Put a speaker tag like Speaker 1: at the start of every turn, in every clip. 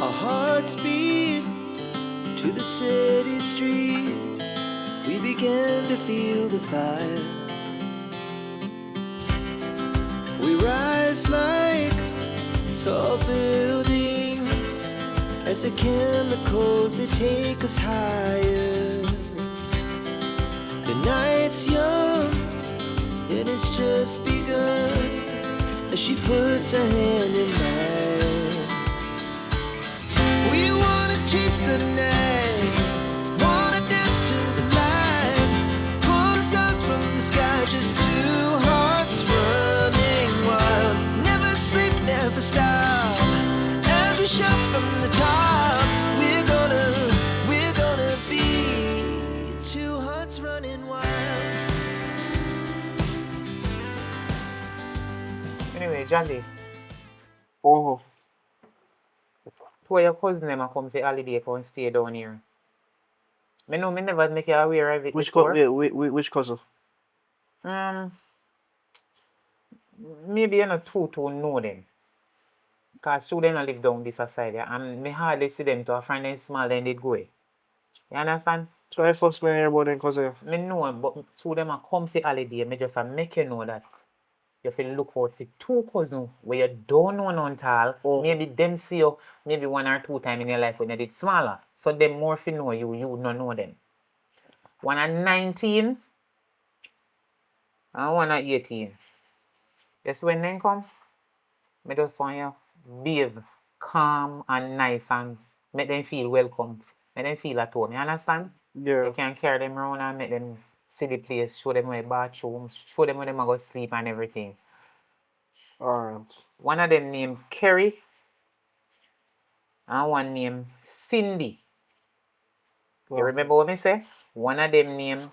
Speaker 1: Our hearts beat to the city streets. We began to feel the fire. We rise like tall buildings as the chemicals, they take us higher. The night's young and it's just begun as she puts her hand in mine. We wanna chase the night, wanna dance to the light, pull stars from the sky, just two hearts running wild. Never sleep, never stop, as we shout from the top. We're gonna be two hearts running wild.
Speaker 2: Anyway, Jandy,
Speaker 3: Oh,
Speaker 2: two of your cousins them a come for holiday come stay down here. Me know me never make you aware of it
Speaker 3: which
Speaker 2: before.
Speaker 3: which cousin?
Speaker 2: Maybe you're not too know them. Because two them not live down this side, yeah, and me hardly see them to a friend them small then they'd go. You understand?
Speaker 3: So I first me hear about them cousin.
Speaker 2: Me know, but two them a come for holiday. Me just a make you know that you feel look out for two cousins where you don't know none tall. Maybe them see you maybe 1 or 2 times in your life when you did smaller. So them more fi know you don't know them. One at 19 and one at 18. Yes, when they come, me just want you behave calm and nice and make them feel welcome. Make them feel at home. You understand?
Speaker 3: Yeah.
Speaker 2: You can carry them around and make them see the place, show them where bathroom, show them where they go sleep and everything.
Speaker 3: Alright.
Speaker 2: One of them named Kerry and one named Cindy. You remember what me say? One of them named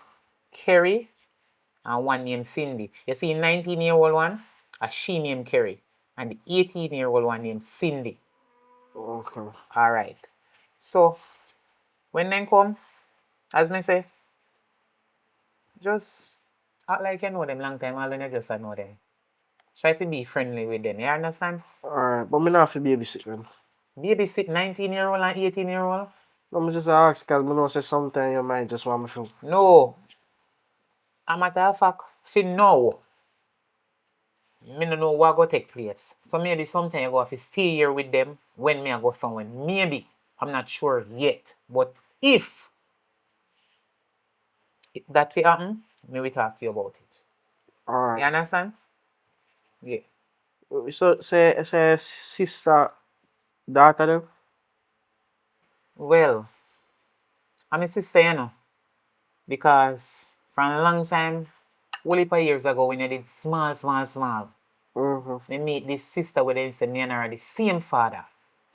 Speaker 2: Kerry and one named Cindy. You see 19-year-old one, she named Kerry. And the 18-year-old one named Cindy.
Speaker 3: Okay.
Speaker 2: Alright. So, when they come, as me say, just act like you know them long time, all when you just know them. Try to be friendly with them, you understand?
Speaker 3: Alright, but me not fi babysit them.
Speaker 2: Babysit 19-year-old and 18-year-old?
Speaker 3: No, me just ask because me know say sometimes you might just want me to.
Speaker 2: No. A matter of fact, for now, me no know what go take place. So maybe sometime you go have to stay here with them when me I go somewhere. Maybe. I'm not sure yet. But if that will happen, me will talk to you about it.
Speaker 3: Alright.
Speaker 2: You understand? Yeah.
Speaker 3: So say sister, daughter them?
Speaker 2: Well, I'm a sister, you know. Because from a long time, whole heap of years ago when I did small, me meet this sister where they say me and her are the same father.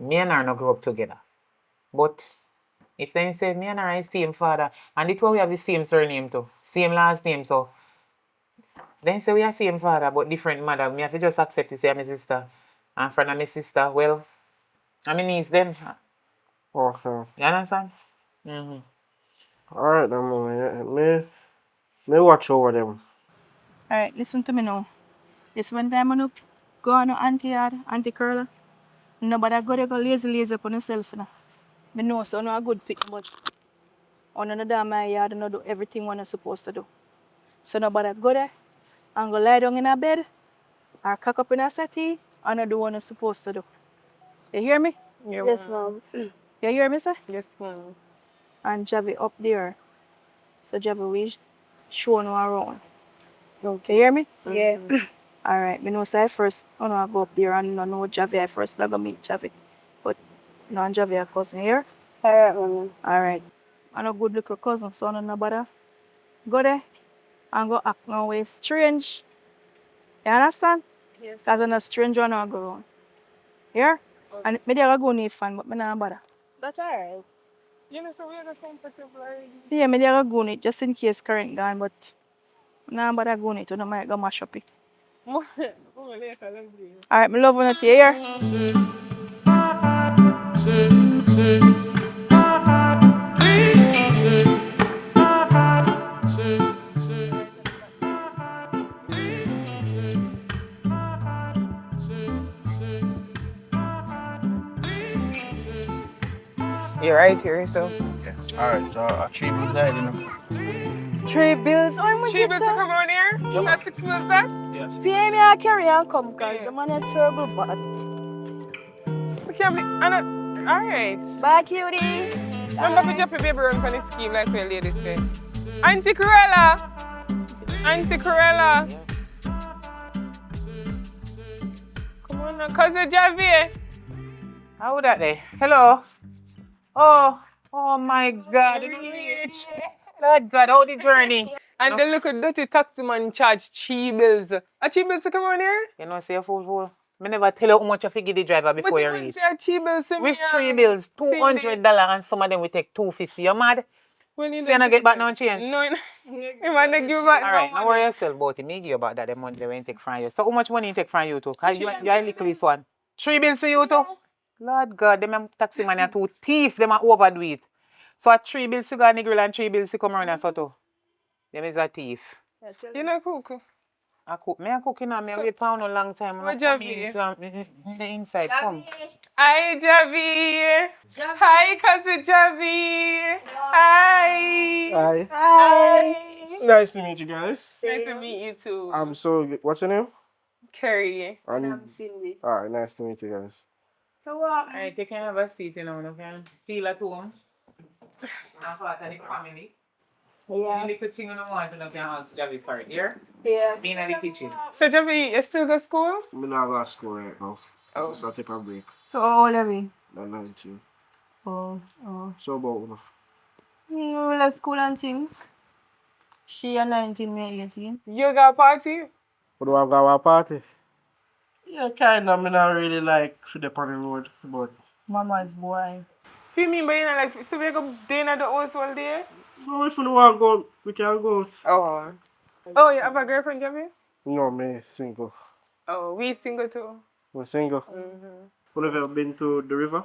Speaker 2: Me and her no grow up together. But if they say me and her are the same father, and the two we have the same surname too, same last name, so then say we are same father but different mother, me have to just accept to say I'm my sister. And friend of my sister, well, I'm my niece then.
Speaker 3: Okay.
Speaker 2: You understand?
Speaker 3: Alright then, me watch over them.
Speaker 4: Alright, listen to me now. This one time when you go on auntie yard, auntie curler, nobody go there go lazy upon yourself now. Me know so no a good pick much. On another my yard and do everything one is supposed to do. So nobody go there and go lie down in a bed or cock up in a settee and do what you're supposed to do. You hear me?
Speaker 5: Yeah,
Speaker 4: Yes, ma'am. You hear me, sir?
Speaker 5: Yes, ma'am.
Speaker 4: And Javi up there. So Javi we show no around.
Speaker 5: Okay.
Speaker 4: You hear me?
Speaker 5: Yeah.
Speaker 4: Alright, me know say first I go up there and know Javi I first I go meet Javi. But no Javi a cousin here.
Speaker 5: Alright, mama.
Speaker 4: Alright. I'm a good little cousin, so no bother. Go there and go act no way strange. You understand?
Speaker 5: Yes.
Speaker 4: Cause I'm a stranger and I go around. Here?
Speaker 5: Okay.
Speaker 4: And me there go need fan, but me not bother.
Speaker 5: That's alright. You know, so we're comfortable.
Speaker 4: Yeah, me there go need just in case current gone, but me not bother go need to no might go mash up it. Alright, me love you not here.
Speaker 5: You're right here, so.
Speaker 3: Alright, so 3 bills I didn't.
Speaker 4: 3 bills. Oh, my
Speaker 5: 3 bills to come around here? Is that 6 bills that?
Speaker 3: Yes.
Speaker 4: Pay me a carry and come, cause
Speaker 5: Yeah.
Speaker 4: the man is terrible bad.
Speaker 5: I can't believe. Alright.
Speaker 4: Bye, cutie.
Speaker 5: Remember to drop your baby run for the scheme like the lady said. Auntie Corella! Auntie Corella! Come on now, cousin Javi.
Speaker 2: How would that day? Hello? Oh my God. Lord God, how the journey?
Speaker 5: And the little dirty taxi man charge 3 bills. A 3 bills to come around here?
Speaker 2: You know, say a fool. Me never tell you how much you fi give the driver before
Speaker 5: But
Speaker 2: you
Speaker 5: you
Speaker 2: reach.
Speaker 5: say 3 bills to me.
Speaker 2: Which 3 bills? $200 and some of them will take $250. You mad?
Speaker 5: Well, you
Speaker 2: Say you not get back no change?
Speaker 5: No, you might not give back
Speaker 2: Alright,
Speaker 5: no
Speaker 2: don't worry yourself about it. Me give you about that the money they will take from you. So how much money you take from you too? Cause you are the least one. 3 bills to you too? Lord God, them taxi man are two thief, them are overdo it. So a 3 bills to go on the grill and 3 bills to come around and so too. Them is a thief.
Speaker 5: You know, cook.
Speaker 2: I cook. Me a cook, you know. Me wait for a long time.
Speaker 5: What
Speaker 2: I come
Speaker 5: Javi?
Speaker 2: in, so the inside come.
Speaker 5: Hi, Javi. Hi, cousin Javi. Hi.
Speaker 3: Hi.
Speaker 5: Hi.
Speaker 3: Nice to meet you guys.
Speaker 5: Nice to meet you too.
Speaker 3: I'm so good. What's your name?
Speaker 5: Kerry.
Speaker 4: Cindy.
Speaker 3: Alright, nice to meet you guys.
Speaker 4: So what?
Speaker 2: Alright, you can have a seat, you know. You can feel at home. I'm part of the family.
Speaker 4: Yeah.
Speaker 2: The little thing you don't want, you can ask Javi for it. Here,
Speaker 4: Yeah.
Speaker 2: be in the kitchen.
Speaker 5: So, Javi, you still go to school?
Speaker 3: I'm not going to school right now.
Speaker 5: Oh.
Speaker 3: Just I'll take a break.
Speaker 4: So how old are we?
Speaker 3: I'm 19.
Speaker 4: Oh.
Speaker 3: So about
Speaker 4: We left school and thing. She a 19, me 18.
Speaker 5: You got a party?
Speaker 3: what do I go to a party? Yeah, kind of. I not really like for the on the road, but
Speaker 4: Mama's boy.
Speaker 5: What do you mean by you know, like, so we go dinner at the house all day?
Speaker 3: no, if you want to go, we can go.
Speaker 5: Oh. Oh, you have a girlfriend, Javi?
Speaker 3: No, me single.
Speaker 5: Oh, we single too.
Speaker 3: We're single. Have you ever been to the river?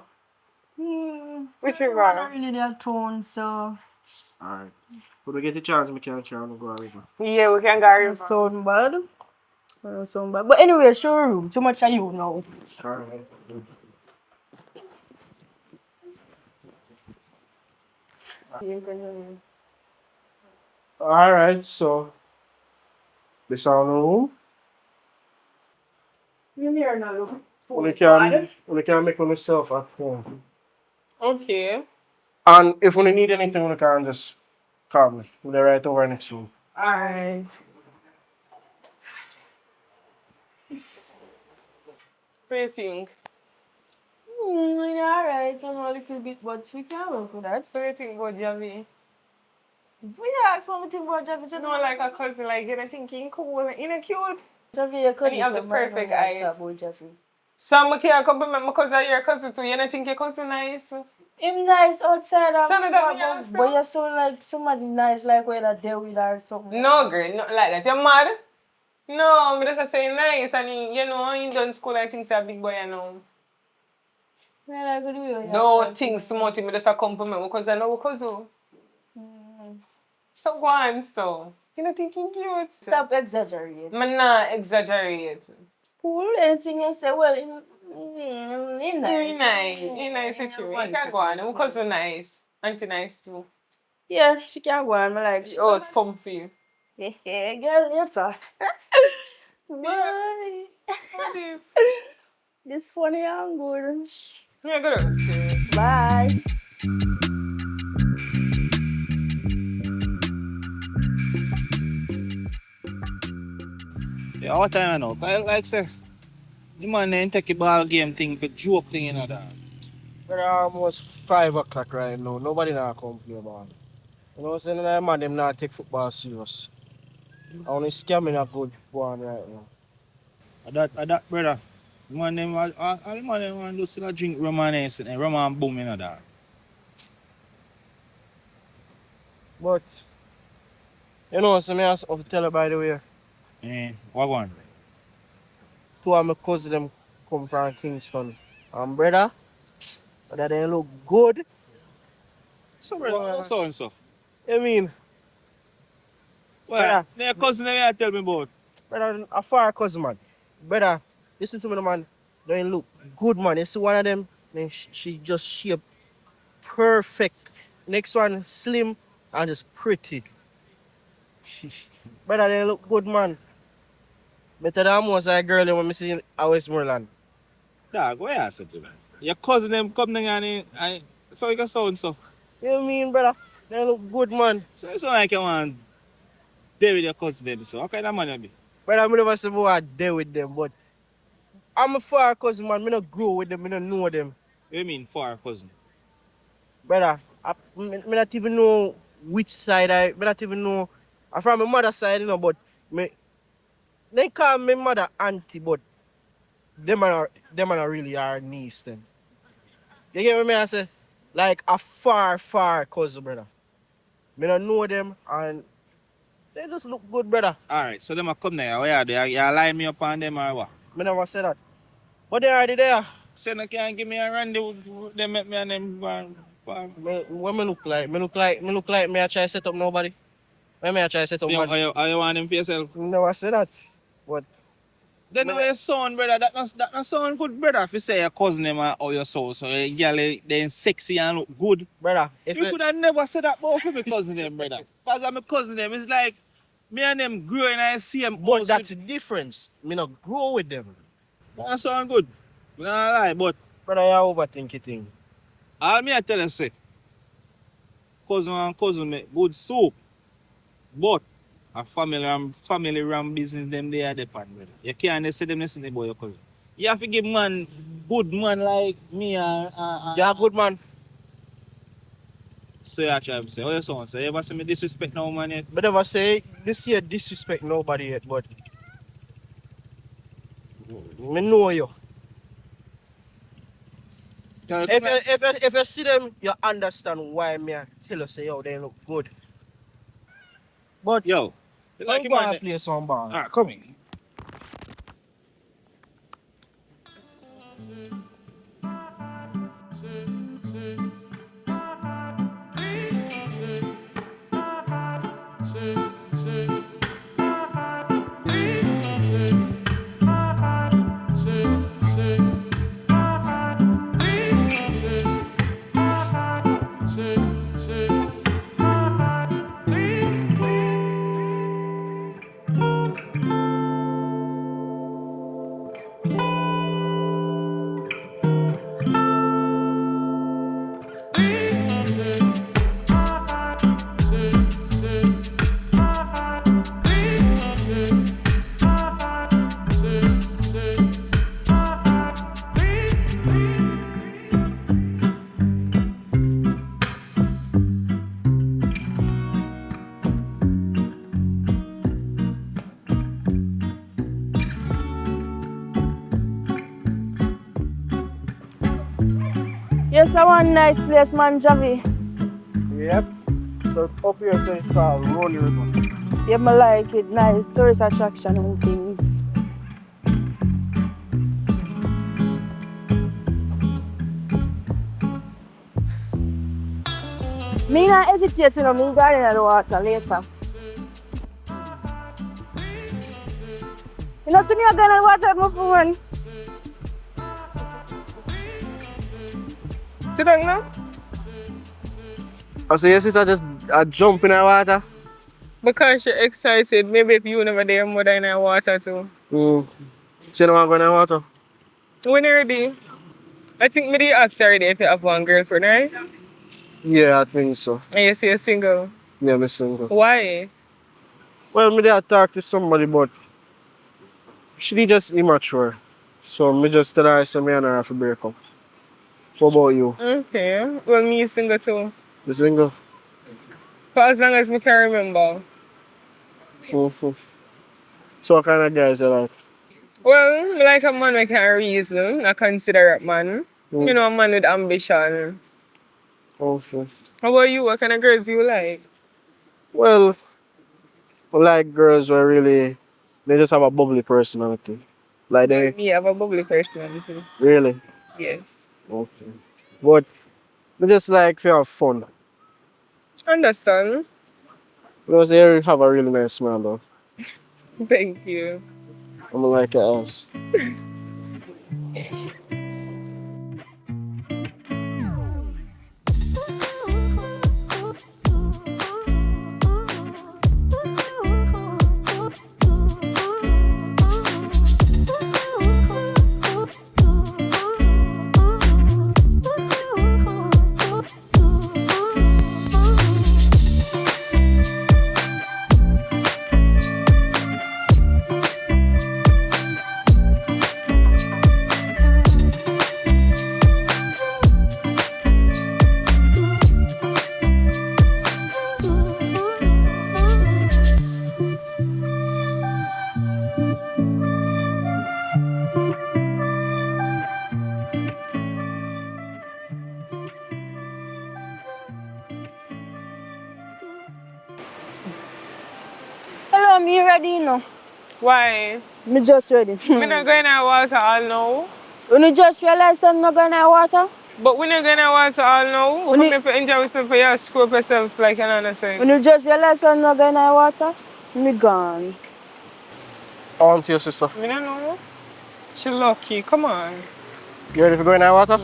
Speaker 5: Which
Speaker 4: I'm
Speaker 5: river?
Speaker 4: not really that tone, so.
Speaker 3: Alright. When we get the chance, we can try to go to the river.
Speaker 5: Yeah, we can go river.
Speaker 4: Sound bad. Sound bad. But anyway, show room. Too much of you now.
Speaker 3: Alright. Alright, so this our room.
Speaker 4: You hear now.
Speaker 3: We can make myself at home.
Speaker 5: Okay.
Speaker 3: And if we need anything, we can just call me. We're right over next room.
Speaker 5: Alright. What do you think?
Speaker 4: Alright, I'm a little bit, but we can work with that.
Speaker 5: What do you think about Javi?
Speaker 4: We ask what we think about Javi.
Speaker 5: You know, like a cousin, like, you're thinking cool, you know, cute.
Speaker 4: Javi, your cousin.
Speaker 5: And you have the perfect eyes.
Speaker 4: About Javi.
Speaker 5: So I can't compliment my cousin, your cousin too. You don't think your cousin nice?
Speaker 4: Him nice outside of
Speaker 5: Son of them, yeah,
Speaker 4: but you sound like somebody nice, like where that deal with her or something.
Speaker 5: No, girl, not like that. You're mad? No, I'm just saying nice. And he, you know, he done school and things a big boy, you know.
Speaker 4: Yeah, like good way.
Speaker 5: No things smart, me just a compliment because I know what cousin. So go on, so. You know, thinking cute.
Speaker 4: Stop exaggerating.
Speaker 5: I'm not exaggerate.
Speaker 4: Cool, anything you say, well, in nice.
Speaker 5: He nice with you. You can go on. My cousin nice. Auntie nice too.
Speaker 4: Yeah, she can go on, I like she.
Speaker 5: Oh, it's comfy.
Speaker 4: Yeah, girl, you talk. Boy.
Speaker 5: What is?
Speaker 4: This funny and good.
Speaker 5: Yeah, go to
Speaker 4: Bye.
Speaker 6: Yeah, what time I know? Like say, the man ain't take a ball game thing for joke thing, you know that.
Speaker 3: But almost 5 o'clock right now. Nobody not come play ball. You know what I'm saying? That man, them not take football serious. Only scamming a good one right now.
Speaker 6: That brother. The man them all the man them want to still drink rum and rum and boom, you know that.
Speaker 3: But, you know what I have to tell you by the way.
Speaker 6: What one?
Speaker 3: 2 of my cousins them come from Kingston. And brother, that they look good.
Speaker 6: So brother, so and so.
Speaker 3: I mean,
Speaker 6: Well, their cousin them here tell me about.
Speaker 3: brother, a far cousin man. Brother, listen to me, man. They look good, man. You see one of them, then she just shape perfect. Next one, slim and just pretty. Brother, they look good, man. Better than most of the girl when I see in Westmoreland.
Speaker 6: Dog, what you say to man? Your cousin them come down and so you can sound so.
Speaker 3: You know what I mean, brother? They look good, man.
Speaker 6: So it's not like you want to deal with your cousin them. So what kind of man you be?
Speaker 3: Brother, I never say I deal with them, but I'm a far cousin, man. I don't grow with them, I don't know them.
Speaker 6: What you mean far cousin?
Speaker 3: Brother, I not even know which side I not even know. I'm from my mother's side, you know, but they call me mother auntie, but them are really our niece then. You get what I say? Like a far cousin, brother. Me don't know them and they just look good, brother.
Speaker 6: Alright, so them a come there. What you do? You line me up on them or what?
Speaker 3: Me never say that. But they already there.
Speaker 6: Say no can't give me a run, they make me and them
Speaker 3: What me look like? Me look like me I try to set up nobody. When me I try to set up
Speaker 6: See
Speaker 3: nobody.
Speaker 6: how you want them for yourself?
Speaker 3: Me never say that. But
Speaker 6: Then how your son, brother, that not sound good, brother. If you say your cousin them or your son, so the girl they sexy and look good.
Speaker 3: brother, if
Speaker 6: You could have never said that about my cousin them, brother. Because I'm a cousin them, it's like me and them growing and I see them
Speaker 3: but that's the difference. Me not grow with them.
Speaker 6: That sound good. Not lie, but
Speaker 3: Brother, you overthink it thing.
Speaker 6: all me I tell you say, cousin and cousin make good soup. But a family ram business them they are depend, brother. You can't say them listen about your cousin. You have to give man good man like me
Speaker 3: You're a good man.
Speaker 6: So I try to say, oh your son, so you ever see me disrespect no man yet?
Speaker 3: But never say this year disrespect nobody yet, but me know you. If you see them, you understand why me I tell you say yo they look good. But
Speaker 6: Yo, you like
Speaker 3: don't
Speaker 6: him
Speaker 3: go
Speaker 6: man?
Speaker 3: and play some ball.
Speaker 6: Alright, come in.
Speaker 4: Yes, I want nice place, man, Javi.
Speaker 3: Yep. So up here so it's called Rolling River.
Speaker 4: Yeah, I like it. Nice tourist attraction and things. Me not hesitate, you know, me go in the water later. You know, see me again in the water with my phone.
Speaker 5: Sit down now.
Speaker 3: I say your sister just jump in the water.
Speaker 5: Because she's excited. Maybe if you never there, mother in the water too.
Speaker 3: She don't want to go in the water.
Speaker 5: When you're ready, I think maybe you asked already if you have one girlfriend, right?
Speaker 3: Yeah, I think so.
Speaker 5: And you say you're single.
Speaker 3: Yeah, I'm single.
Speaker 5: Why?
Speaker 3: Well, me I talk to somebody, but she just immature. So me just tell her I say me and her have to break up. What about you?
Speaker 5: Okay. Well, me is single too.
Speaker 3: You single?
Speaker 5: For as long as me can remember.
Speaker 3: Mm-hmm. So what kind of guys you like?
Speaker 5: Well, me like a man who can reason, a considerate man. You know, a man with ambition.
Speaker 3: Okay.
Speaker 5: How about you? What kind of girls you like?
Speaker 3: Well, I like girls who are really, they just have a bubbly personality. Like they,
Speaker 5: Me have a bubbly personality.
Speaker 3: really?
Speaker 5: Yes.
Speaker 3: Okay. But they just like to have fun.
Speaker 5: Understand?
Speaker 3: Because they have a really nice smile though.
Speaker 5: Thank you.
Speaker 3: I'm like your ass.
Speaker 4: know me ready, you know.
Speaker 5: Why?
Speaker 4: Me just ready.
Speaker 5: We're not going to water all now.
Speaker 4: When you just realize I'm not going to water?
Speaker 5: But we're not going to water all now. We're coming for enjoy yourself for you screw up yourself like an understand.
Speaker 4: When you just realize I'm not going to water, me gone.
Speaker 3: On to your sister.
Speaker 5: I don't know. She lucky. Come on.
Speaker 3: You ready for going in the water?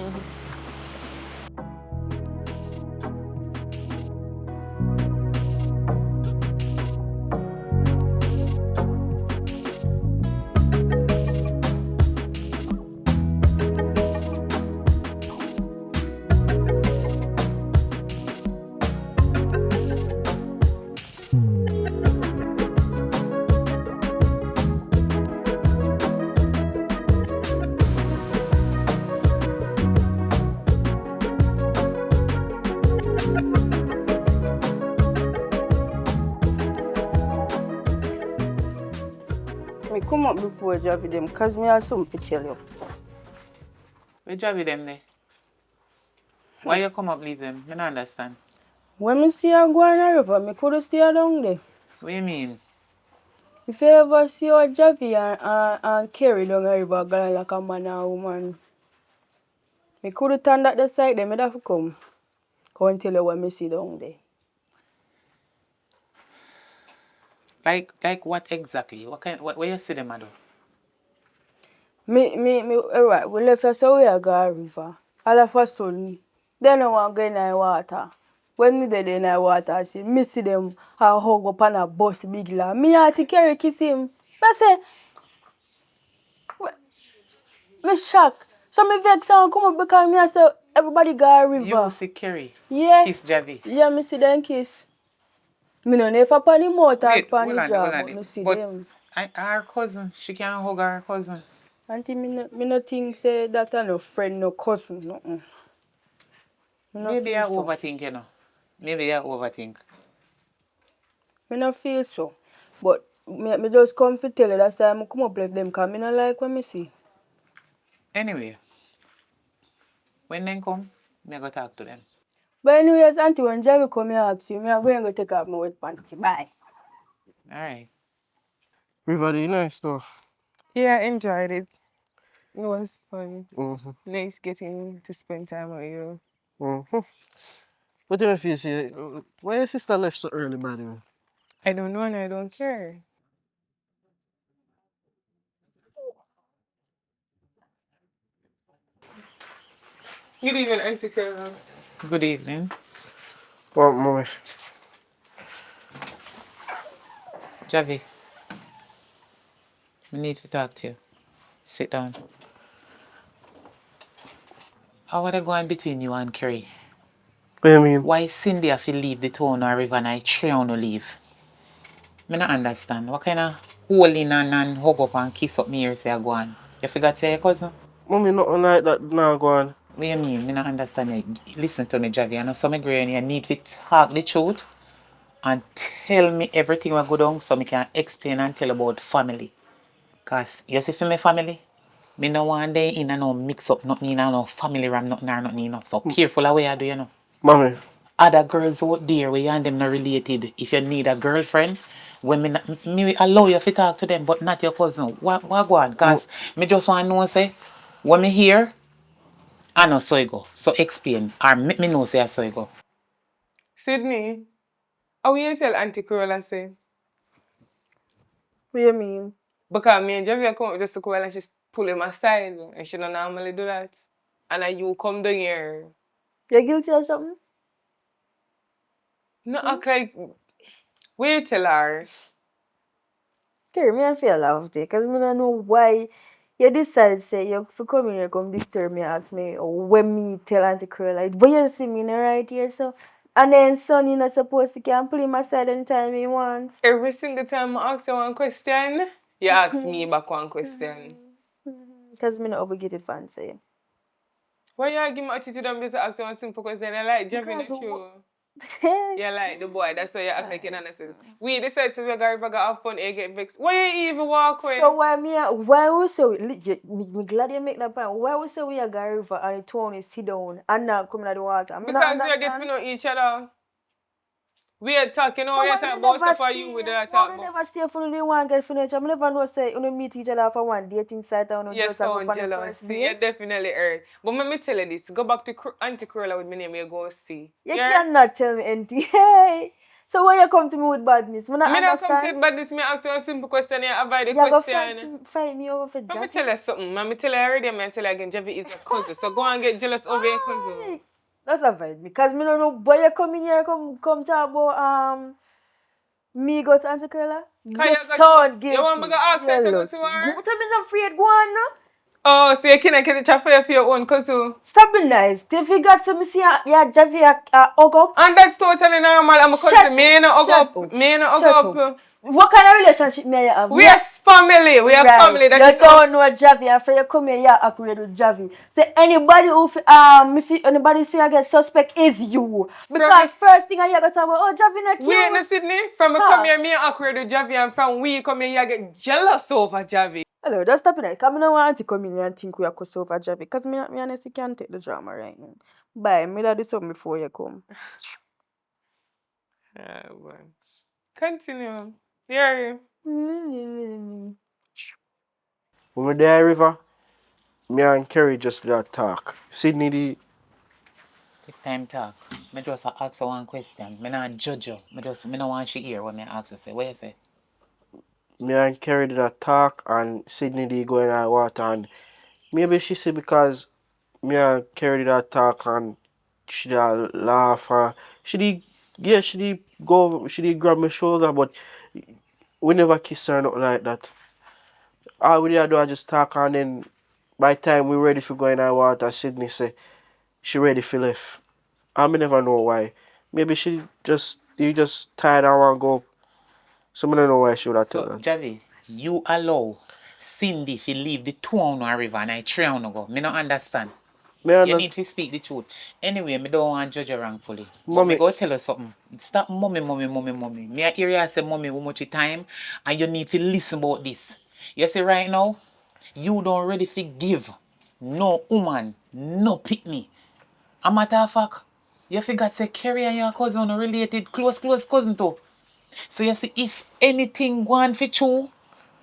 Speaker 4: Me come up before Javi them because me have something to tell you.
Speaker 2: We Javi them there. Why you come up leave them? I don't understand.
Speaker 4: When me see her go on the river, me could stay down there.
Speaker 2: What you mean?
Speaker 4: If you ever see your Javi and Kerry down the river going like a man and a woman, me could turn that the side there, me have to come. Come and tell you what me see down there.
Speaker 2: Like what exactly? What you see them do?
Speaker 4: Alright, we left us away a go river. All of a sudden, they don't want to go in the water. When me there in the water, I see them a hug up on a bus big la. Me and see Kerry kiss him. I say, me shock. So me vex and come up because me I say everybody go a river.
Speaker 2: You see Kerry?
Speaker 4: Yeah.
Speaker 2: Kiss Javi?
Speaker 4: Yeah, me see them kiss. Me no never upon the mouth or
Speaker 2: Wait,
Speaker 4: upon
Speaker 2: hold
Speaker 4: the
Speaker 2: on,
Speaker 4: jaw,
Speaker 2: hold on.
Speaker 4: but me see
Speaker 2: But
Speaker 4: them.
Speaker 2: our cousin, she can't hug our cousin.
Speaker 4: Auntie, me no think say that a no friend, no cousin, nothing.
Speaker 2: Maybe I overthink, you know. Maybe I overthink.
Speaker 4: Me no feel so. But me just come to tell you that's why I come up with them because I don't like what I see.
Speaker 2: Anyway, when they come, me go talk to them.
Speaker 4: But anyways, Auntie, when Javi come here ask you, I'm going to take off my wet panty. Bye.
Speaker 2: Alright.
Speaker 3: River, do you nice though?
Speaker 5: Yeah, I enjoyed it. It was fun.
Speaker 3: Mm-hmm.
Speaker 5: Nice getting to spend time with you.
Speaker 3: Mm-hmm. What do you feel? See, why your sister left so early, by the way?
Speaker 5: I don't know and I don't care. Good evening, Auntie Kerry.
Speaker 2: Good evening.
Speaker 3: Well, mommy.
Speaker 2: Javi, we need to talk to you. Sit down. How are they going between you and Kerry?
Speaker 3: What do you mean?
Speaker 2: Why Cindy have to leave the town or river and I three on to leave? I don't understand. What kind of holding and hug up and kiss up me here say I go on? You forgot to say your cousin?
Speaker 3: Mommy, nothing like that now go on.
Speaker 2: What do you mean? I don't understand you. Listen to me, Javi. I know some agree and you need to talk the truth and tell me everything will go down so I can explain and tell about family. Because you see for my family, me no want they in and no mix up nothing in no family ram nothing or nothing, you know. So careful how you do, you know.
Speaker 3: Mommy.
Speaker 2: Other girls out there where you and them not related. If you need a girlfriend, when me allow you to talk to them, but not your cousin. What go on? Because me just want to know, say, when me here, I know so you go. So explain. Or make me know say I so you go.
Speaker 5: Sydney, how will you tell Auntie Corolla say?
Speaker 4: What do you mean?
Speaker 5: Because me and Javi come up just to go and she's pulling my side and she don't normally do that. And then you come down here.
Speaker 4: You guilty or something?
Speaker 5: No act like we tell her.
Speaker 4: Kerry, me I feel laugh there because I don't know why you decide say you for come here come disturb me ask me or when me tell Auntie Curl like but you see me in the right here so and then son you're not supposed to can play my side anytime you want.
Speaker 5: Every single time I ask you one question, you ask me back one question.
Speaker 4: Because me not obligated to answer you.
Speaker 5: Why you give me attitude and just ask you one simple question? I like Javi,
Speaker 4: Because
Speaker 5: not you. You like the boy, that's why you act like you don't understand. We decide to go river, go have fun, you get vexed. Why you even walk away?
Speaker 4: So why we say me glad you make that point. Why we say we are going river and the town is sit down and not coming out the water?
Speaker 5: Because we get to know each other. We are talking,
Speaker 4: So
Speaker 5: we are
Speaker 4: why
Speaker 5: talking
Speaker 4: you
Speaker 5: about
Speaker 4: never
Speaker 5: stuff for
Speaker 4: stay?
Speaker 5: you with that
Speaker 4: Why
Speaker 5: talk
Speaker 4: you
Speaker 5: about.
Speaker 4: never stay for the one get furniture? I never know say you meet each other for one dating site and you
Speaker 5: You're
Speaker 4: just go
Speaker 5: so
Speaker 4: on the
Speaker 5: jealous.
Speaker 4: first
Speaker 5: You're
Speaker 4: date.
Speaker 5: definitely hurt. But let me tell you this. Go back to Auntie Cruella with my name, you're going to see.
Speaker 4: You
Speaker 5: Yeah?
Speaker 4: cannot tell me anything. Hey. So why you come to me with badness? Me not
Speaker 5: Me not come to
Speaker 4: understand.
Speaker 5: it, but this me ask you a simple question, you avoid the
Speaker 4: You go
Speaker 5: question.
Speaker 4: fight me over for
Speaker 5: Let me
Speaker 4: Javi.
Speaker 5: tell you something. Let me tell you already, and tell you again, Javi is your cousin. So go and get jealous over your cousin.
Speaker 4: Aye. That's a fight because me don't know why you come in here come talk about me go to Auntie Carla. You sound guilty.
Speaker 5: You want me to ask her if you go to
Speaker 4: Go
Speaker 5: her?
Speaker 4: to me not afraid. Go on now.
Speaker 5: Oh, so you can't get a chat for your own cousin.
Speaker 4: Stop being nice. If you got some see yeah Javi hug up.
Speaker 5: And that's totally normal. I'm a cousin. Me and hug up. Me and hug up.
Speaker 4: What kind of relationship may you have?
Speaker 5: We are family. We are family. That
Speaker 4: you
Speaker 5: is
Speaker 4: don't know Javi after you come here, you agree with Javi. Say anybody who anybody feel get suspect is you. Because first thing you got to say, oh Javi not cute.
Speaker 5: Wait, no Sydney. From me come here, me awkward with Javi, and from we come here, you get jealous over Javi.
Speaker 4: Hello, just stop it. Because I don't want to come in here and think we are close over Javi. Because me honestly can't take the drama right now. Bye. Me do something before you come.
Speaker 5: Continue. Yeah.
Speaker 3: When we're there, River, me and Kerry just got talk. Sydney,
Speaker 2: Take time talk. Me just ask her one question. Me not judge her. Me not want she hear what me ask her say. What you say?
Speaker 3: me and Kerry did a talk and Sydney did go in our water and maybe she said because me and Kerry did a talk and she did a laugh and she did grab my shoulder but we never kiss her or nothing like that. All we did do I just talk and then by the time we ready for going in our water, Sydney say she ready for left. I may never know why. Maybe you just tired and want to go. So I don't know why she would have told that.
Speaker 2: Javi, you allow Cindy to leave the 2 on a river and I 3 on a go. Me not understand. You need to speak the truth. Anyway, me don't want to judge her wrongfully. But me go tell her something. Stop mommy. Me I hear you say mommy how much time and you need to listen about this. You see right now, you don't ready to give no woman, no pick me. A matter of fact, you forgot say Kerry and your cousin are related, close cousin too. So you see, if anything go on for you,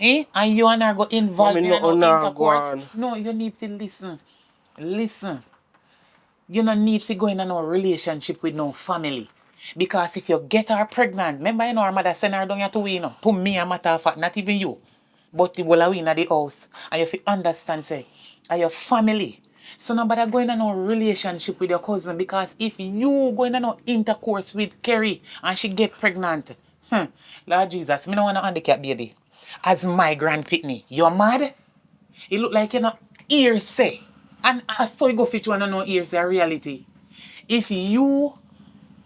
Speaker 2: and you and her go involved in no intercourse, no, you need to listen. Listen. You don't need to go in no relationship with no family. Because if you get her pregnant, remember you know her mother send her down here to we, to me, a matter of fact, not even you. But the whole of we in the house. And you have to understand, say, are your family. So nobody going in no relationship with your cousin because if you go in no intercourse with Kerry and she get pregnant, Lord Jesus, me don't want to handicap baby. As my grand pitney, you're mad? It look like you know ear say. And I saw you go fit one no ear say reality. If you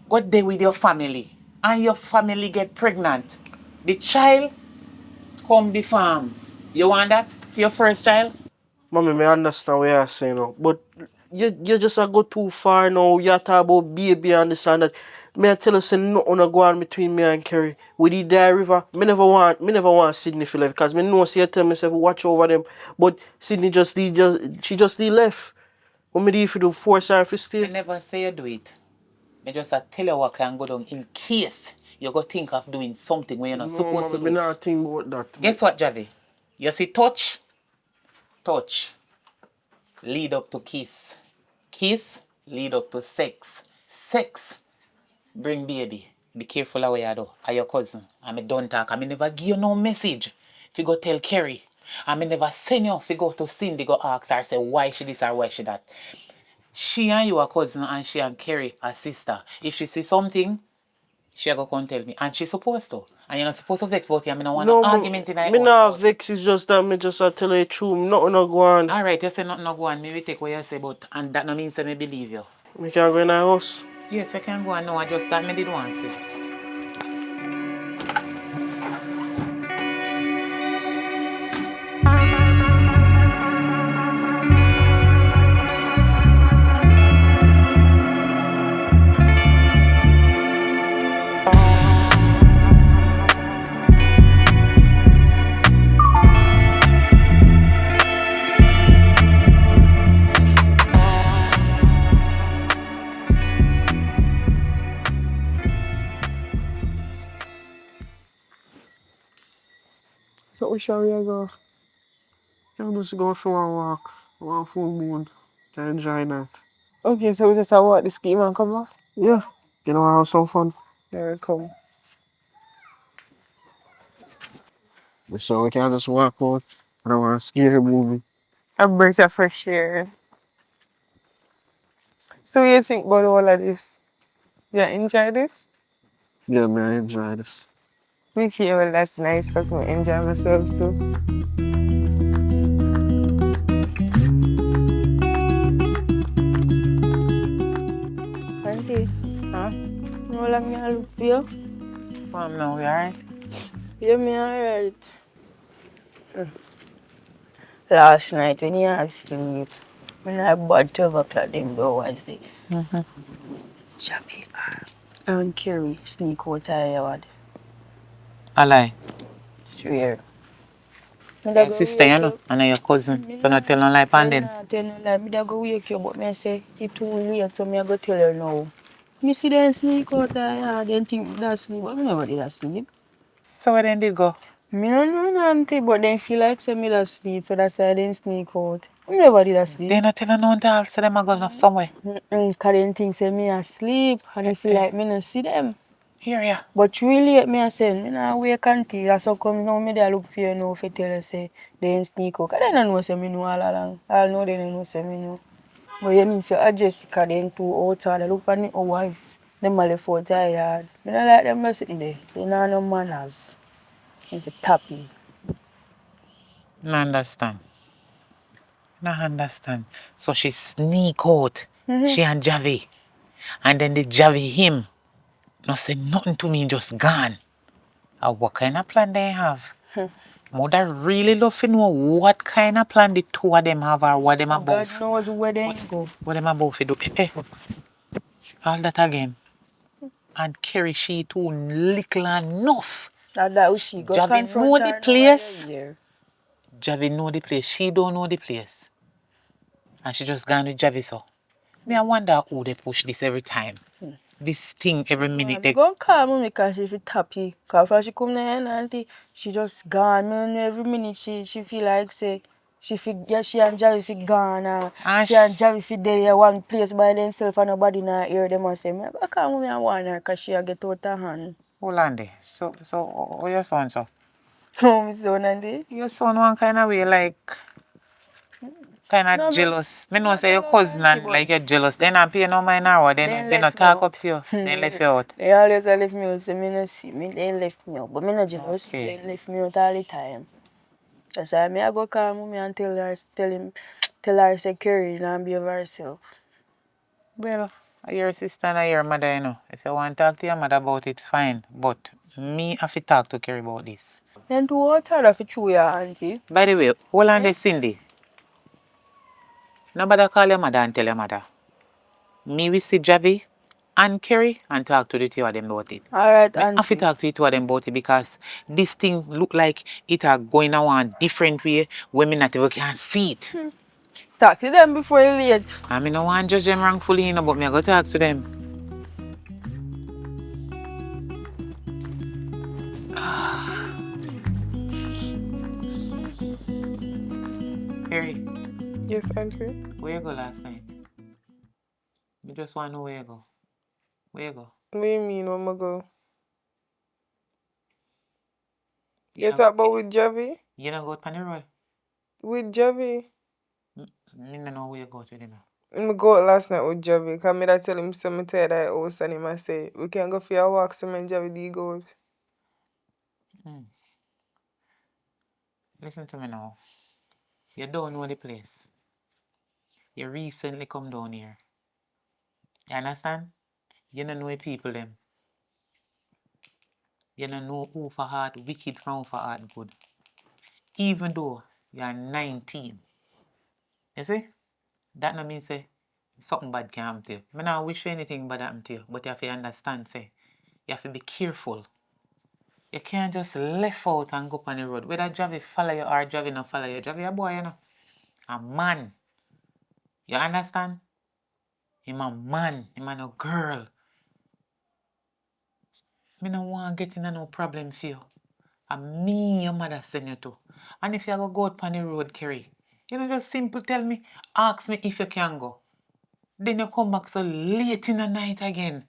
Speaker 2: go there with your family and your family get pregnant, the child come the farm. You want that for your first child?
Speaker 3: Mommy, I understand what you're saying now, but you just go too far now. You talk about baby and this and that. Me I tell you, say nothing go on between me and Kerry. With the Dye River, me never want Sydney to leave because me know say you tell myself watch over them. But Sydney she just left. What me do if you do force her to stay?
Speaker 2: I never say you do it. I just tell you what can go down in case you go think of doing something when you're not supposed to do.
Speaker 3: Me not think about that.
Speaker 2: Guess what, Javi? You see touch lead up to kiss. Kiss lead up to sex. Sex bring baby. Be careful of what you do. Are your cousin. I don't talk. I never give you no message. If you go tell Kerry. I never send you if you go to Cindy go ask her say why she this or why she that. She and you are cousin and she and Kerry are sister. If she see something, she go come tell me. And she's supposed to. And you're not supposed to vex about it. I don't want no argument in that.
Speaker 3: Me not vex, it's just that me just tell you the truth. Nothing no go on.
Speaker 2: Alright, you say nothing no go on. Maybe take what you say, but and that no means that me believe you.
Speaker 3: We can go in our house.
Speaker 2: Yes, I can go on. No, I just that me did want to say.
Speaker 5: So which one we go?
Speaker 3: Can just go for a walk. One full moon. Can enjoy that.
Speaker 5: Okay, so we just have what the scheme and come off?
Speaker 3: Yeah. You know how so fun.
Speaker 5: There we come.
Speaker 3: So we can just walk out. I don't want a scary movie.
Speaker 5: A breath of fresh air. So what do you think about all of this? You enjoy this?
Speaker 3: Yeah, man, I enjoy this.
Speaker 5: Okay, well that's nice because we enjoy myself too.
Speaker 4: Auntie,
Speaker 2: Huh?
Speaker 4: how long I look for you?
Speaker 2: No, we alright?
Speaker 4: Yeah, me alright. Last night when you have sleep, when I bought 12 o'clock, them go Wednesday. Javi and Kerry sneak out of your yard.
Speaker 2: I lie.
Speaker 4: Swear. Me da
Speaker 2: Your
Speaker 4: go
Speaker 2: sister, you
Speaker 4: wake
Speaker 2: know,
Speaker 4: you.
Speaker 2: and your cousin.
Speaker 4: Me
Speaker 2: So not tell no lie
Speaker 4: me
Speaker 2: pan them.
Speaker 4: nah tell no lie. Me da go wake you, but me say it too late, so me I go tell her now. Me see them sneak out of your yard, then think me da sleep, but me never did sleep.
Speaker 2: So where then did go?
Speaker 4: Me no know Auntie, but then feel like say me da sleep, so that's why I didn't sneak out. Me never did sleep.
Speaker 2: They not tell no all, so them are going off somewhere.
Speaker 4: Cause them think say me asleep, and I feel like me no see them.
Speaker 2: Here, yeah.
Speaker 4: But really, me a say, me nah wake Auntie. That's how come now me dey look for you now for tell you say they ain't sneak out. Cause they don't know say me know all along. All know they don't know say me know. But you need to adjust cause they ain't too outside. They look at me oh wife. Them a left out their yard. Me not like them sitting there. They not no manners. If you tappy.
Speaker 2: No understand. No understand. So she sneak out. She and Javi. And then the Javi him. No say nothing to me, just gone. What kind of plan they have? Mother really love to know what kind of plan the two of them have or what them
Speaker 4: God
Speaker 2: about.
Speaker 4: knows where they go.
Speaker 2: What them about to do. All that again. And Kerry, she too little enough.
Speaker 4: That she go
Speaker 2: Javi
Speaker 4: confront
Speaker 2: know the
Speaker 4: her now while
Speaker 2: place.
Speaker 4: you're here.
Speaker 2: Javi know the place. She don't know the place. And she just gone with Javi so. Me I wonder who they push this every time. This thing every minute.
Speaker 4: Me go call mommy because she feel happy. Cause when she come there, Auntie, she just gone. Me know every minute she feel like say she feel yeah, she and Javi feel gone
Speaker 2: And
Speaker 4: she and Javi feel there one place by themselves and nobody not hear them and say me go call mommy and warn her cause she a get out of hand.
Speaker 2: hold on there. So what your son so?
Speaker 4: Oh, my son Auntie.
Speaker 2: Your son one kind of way like kind of
Speaker 4: No,
Speaker 2: jealous. Me know
Speaker 4: not
Speaker 2: say your
Speaker 4: jealous,
Speaker 2: cousin
Speaker 4: Auntie,
Speaker 2: and
Speaker 4: but
Speaker 2: like you're jealous. They not pay no mind or what.
Speaker 4: they
Speaker 2: They not
Speaker 4: left me
Speaker 2: talk up
Speaker 4: out.
Speaker 2: to you. They left you out.
Speaker 4: They always left me out, so me no see me. They left me out, but me no jealous.
Speaker 2: Okay.
Speaker 4: They left me out all the time. That's why me I go call mommy and tell her say Kerry and behave herself.
Speaker 2: Well, your sister and your mother, you know. If you want to talk to your mother about it, fine. But me have to talk to Kerry about this.
Speaker 4: Then to what other for true your Auntie?
Speaker 2: By the way, hold on there, Cindy. Nobody call your mother and tell your mother. Me we see Javi and Kerry and talk to the two of them about it.
Speaker 4: Alright,
Speaker 2: Me have to
Speaker 4: Auntie.
Speaker 2: talk to the two of them about it because this thing look like it are going a one different way when me not even can see it.
Speaker 4: Talk to them before you late.
Speaker 2: I mean, no one judge them wrongfully, you know, but me I go talk to them. Kerry,
Speaker 5: Yes, Auntie.
Speaker 2: where you go last night? You just want to know where you go. Where you go?
Speaker 5: What do you mean, where I go?
Speaker 2: You
Speaker 5: You
Speaker 2: know,
Speaker 5: talk about with Javi?
Speaker 2: you don't go to the road.
Speaker 5: With Javi?
Speaker 2: Me no know where you go to dinner.
Speaker 5: I go out last night with Javi. Because I tell him something tired of the house and him I say, we can go for a walk, so me and Javi do go out.
Speaker 2: Listen to me now. You don't know the place. You recently come down here. You understand? You don't know the people them. You don't know who for heart wicked from who for heart good. Even though you're 19. You see? That no mean say something bad can happen to you. I not wish you anything bad happen to you, but you have to understand, say, you have to be careful. You can't just left out and go up on the road. Whether Javi follow you or Javi not follow you. Javi a boy, you know. A man. You understand? Him a man. Him a no girl. Me no want get in no problem for you. And me, your mother send you to. And if you go out on the road, Kerry, you know, just simple tell me, ask me if you can go. Then you come back so late in the night again.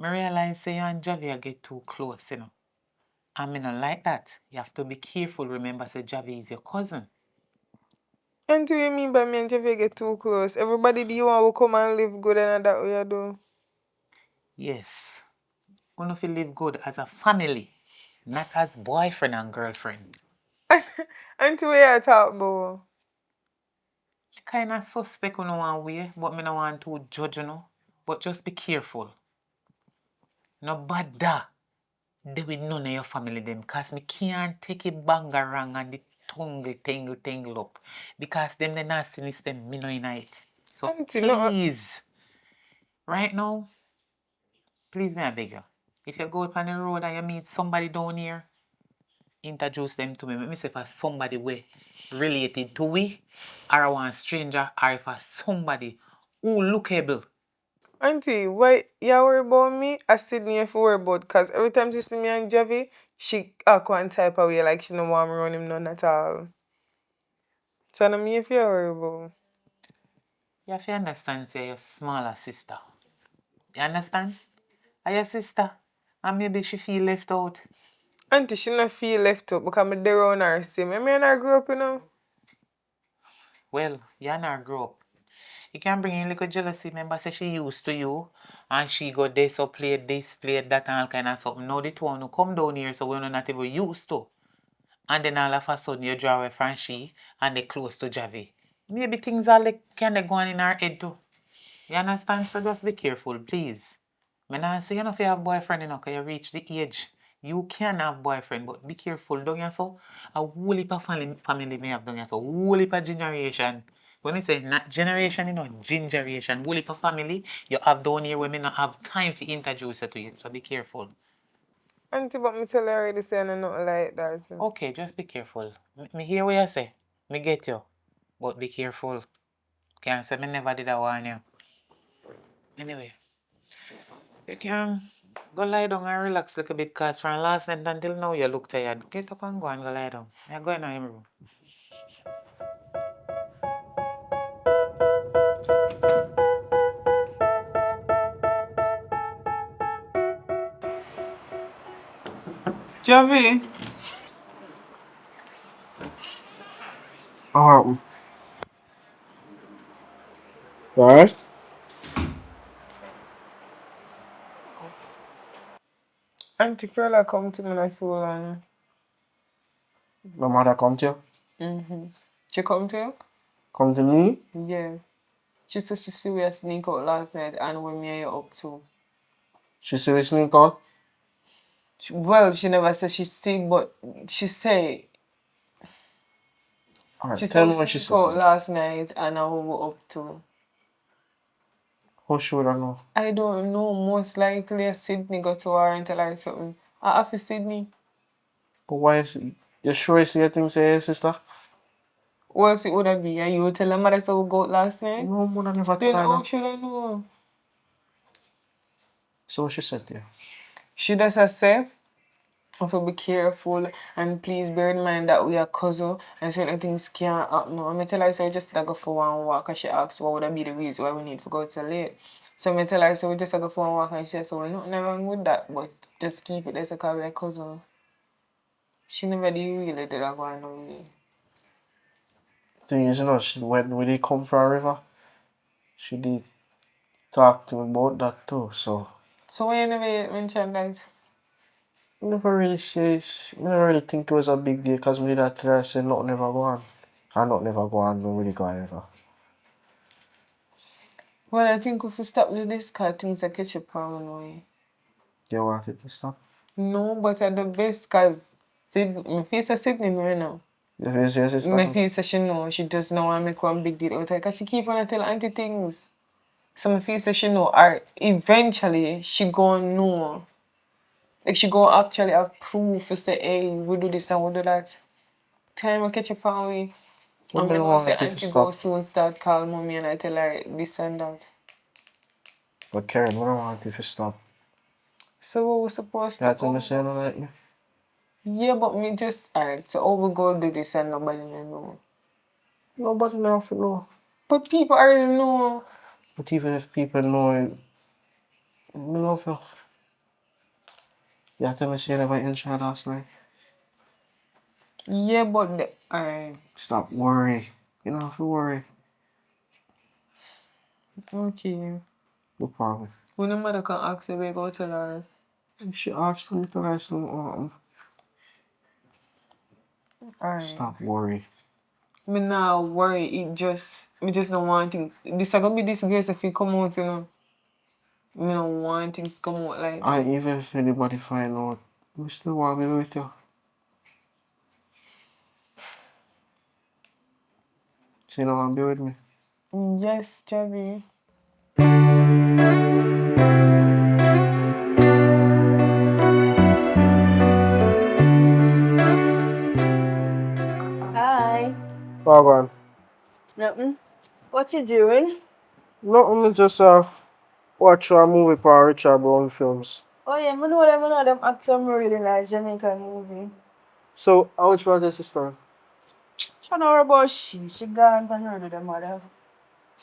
Speaker 2: I realize say you and Javi get too close, you know. I mean, not like that. You have to be careful. Remember, say Javi is your cousin.
Speaker 5: And what you mean by me and Javi get too close? Everybody do you want to come and live good and that way you do?
Speaker 2: Yes. One of you live good as a family, not as boyfriend and girlfriend.
Speaker 5: And what you talk about?
Speaker 2: Kind of suspect on one way, but me no want to judge you know. But just be careful. No bother they with none of your family them, cause me can't take it bangarang and the tangle up. Because them the nastiness them me no in it. So
Speaker 5: Auntie, no.
Speaker 2: please, right now, please me I beg you. If you go up on the road and you meet somebody down here, introduce them to me. Make me say for somebody way related to we, or I want stranger, or for somebody who lookable.
Speaker 5: Auntie, why you worry about me? I Sydney if you worry about because every time she see me and Javi, she act one type of way like she don't want me run him none at all. So I me if you worry about.
Speaker 2: You have to understand, say your smaller sister. You understand? Are your sister. And maybe she feel left out.
Speaker 5: Auntie, she not feel left out because I'm there around her same. I mean, I grew up, you know.
Speaker 2: Well, you and her grow up. You can bring in little jealousy. Remember, say she used to you. And she go this or play that and all kind of something. Now the two want to come down here so we're not even used to. And then all of a sudden you draw away from she and they close to Javi. Maybe things are like kind of going in her head too. You understand? So just be careful, please. I not say you know if you have boyfriend, you know, because you reach the age. You can have boyfriend, but be careful, don't you so? A whole heap of family may have done you so. Whole heap of generation. When you say not generation, you know, generation, whole heap of family, you have down here where may not have time to introduce you to it. So be careful.
Speaker 5: Auntie, but me tell her already saying I'm not like that.
Speaker 2: Okay, just be careful. Me hear what you say. Me get you. But be careful. Can't say me never did I warn you. Anyway, you can go lie down and relax a little bit because from last night until now you look tired. Get up and go and go lie down. You're going to him room.
Speaker 5: Javi.
Speaker 3: Alright. Alright.
Speaker 5: Auntie Perla come to me not so long.
Speaker 3: My mother come to you?
Speaker 5: She come to you?
Speaker 3: Come to me?
Speaker 5: Yeah. She said she see we sneak out last night and when me and you up too.
Speaker 3: She say we sneak out?
Speaker 5: Well, she never said she see, but she say
Speaker 3: Alright,
Speaker 5: she
Speaker 3: tell
Speaker 5: said
Speaker 3: me
Speaker 5: we
Speaker 3: what she
Speaker 5: sneak
Speaker 3: said.
Speaker 5: out last night and I we up too.
Speaker 3: How sure I know?
Speaker 5: I don't know. Most likely Sydney got to her and tell her something. I have Sydney.
Speaker 3: But why is it? You sure you see a thing say, sister?
Speaker 5: What else it would have been? And you tell her mother so we go out last night?
Speaker 3: No, mother never
Speaker 5: Then
Speaker 3: tell her
Speaker 5: how
Speaker 3: that.
Speaker 5: should I know?
Speaker 3: So what she said to you?
Speaker 5: She just say, if we be careful and please bear in mind that we are cousin and certain things can't happen. I tell her so we just go for one walk and she asked what would be the reason why we need to go out so late. So I tell her so we just go for one walk and she said so we're nothing wrong with that but just keep it there so because we're cousin. She never did really did that going on me.
Speaker 3: Thing is, you know, she, when they come from a river, she did talk to me about that too, so.
Speaker 5: So why you never mention that?
Speaker 3: I never really say, I never really think it was a big deal because we did that tell her, I said, nothing never go on. And nothing never go on, don't really go on ever.
Speaker 5: Well, I think if we stop with this car, things are catch up on way.
Speaker 3: You want it to stop?
Speaker 5: No, but at the best cause my face is sitting right now.
Speaker 3: If you say your sister?
Speaker 5: My face says she know, she just know I make one big deal out of it because she keep on tell auntie things. So my face says she know, or eventually she gonna know. Like she gonna actually have proof to say, hey, we do this and we do that. Time I catch up on we.
Speaker 3: What
Speaker 5: I'm
Speaker 3: do you
Speaker 5: gonna
Speaker 3: want
Speaker 5: say
Speaker 3: if you
Speaker 5: auntie go
Speaker 3: stop?
Speaker 5: soon start call mommy and I tell her this and that.
Speaker 3: But Karen, what do you want if you stop?
Speaker 5: So what we supposed
Speaker 3: You
Speaker 5: to
Speaker 3: had to
Speaker 5: go?
Speaker 3: say no like you?
Speaker 5: Yeah, but me just alright. So how we go do this and nobody know.
Speaker 3: Nobody know if you know.
Speaker 5: But people already know.
Speaker 3: But even if people know it, I love you. You have to say that by intro last night.
Speaker 5: Yeah, but alright.
Speaker 3: Stop worry. You don't have to worry.
Speaker 5: Okay.
Speaker 3: No problem.
Speaker 5: When the mother can ask if we go tell her.
Speaker 3: She asked me to write some
Speaker 5: Alright.
Speaker 3: Stop worry.
Speaker 5: Me now worry, me just don't want things. This is gonna be disgrace if it come out, you know. Me don't want things to come out like that.
Speaker 3: And even if anybody find out, we still want to be with you. So you don't want to be with me?
Speaker 5: Yes, Javi.
Speaker 4: Hi.
Speaker 3: Oh, on.
Speaker 4: Nothing. What you doing?
Speaker 3: No, I'm just watch a movie for Richard Brown films.
Speaker 4: Oh yeah, I know them actor really like Jamaican movie.
Speaker 3: So, how much was your sister?
Speaker 4: She don't know about she gone from her to the mother.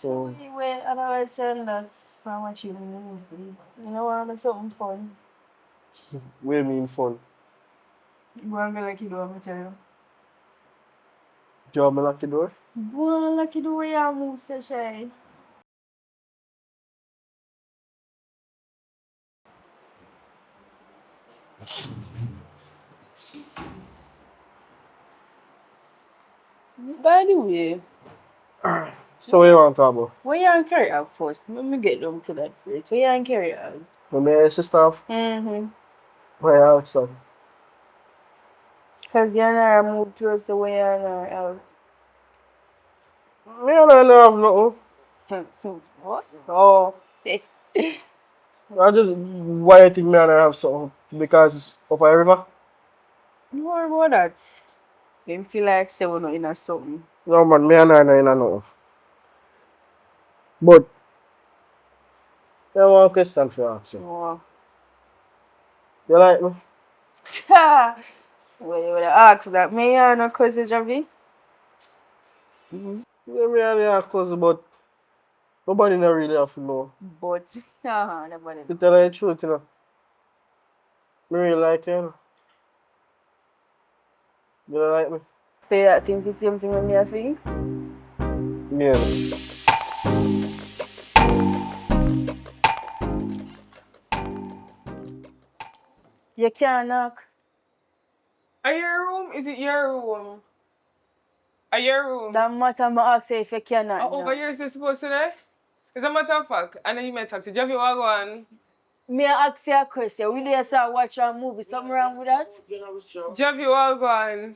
Speaker 4: So
Speaker 3: So,
Speaker 4: anyway, otherwise saying that from watching the movie. You know what, I'm something fun.
Speaker 3: we mean fun.
Speaker 4: Go and be like you do, I'm tell you.
Speaker 3: Do you want me lock the door?
Speaker 4: Go and like you do, yeah, move session. By the way,
Speaker 3: So, what you want to talk about?
Speaker 4: where you and Kerry out first? Let me get down to that first. Where you and Kerry out?
Speaker 3: When my sister have,
Speaker 4: Mm-hmm.
Speaker 3: why you ask that?
Speaker 4: Because you and I moved towards the way you and I out.
Speaker 3: Me and I don't have nothing.
Speaker 4: What? Oh.
Speaker 3: I just, why you think me and I have something? Because up a river?
Speaker 4: No worry about that. Him feel like say we're not in a something.
Speaker 3: No man, me and I know in a nothing. But, I have one question for you ask you.
Speaker 4: Oh.
Speaker 3: You like me?
Speaker 4: Well, you would have asked that. Me and a cousin Javi.
Speaker 3: Yeah, me and you are cousin, but nobody not really have to know.
Speaker 4: But, nobody
Speaker 3: To
Speaker 4: know.
Speaker 3: tell you the truth, you know. Me really like you, you know. You don't like me?
Speaker 4: Say I think the same thing with me, I think.
Speaker 3: Yeah.
Speaker 4: You can't knock.
Speaker 5: Are your room? Is it your room? Are your room?
Speaker 4: That matter I ask you if you cannot knock.
Speaker 5: Over here is this supposed to there? As a matter of fact, and then you might talk to Javi Wagwan.
Speaker 4: Me ask you a question. We there start watch a movie. Something wrong with that?
Speaker 5: Javi Wagwan.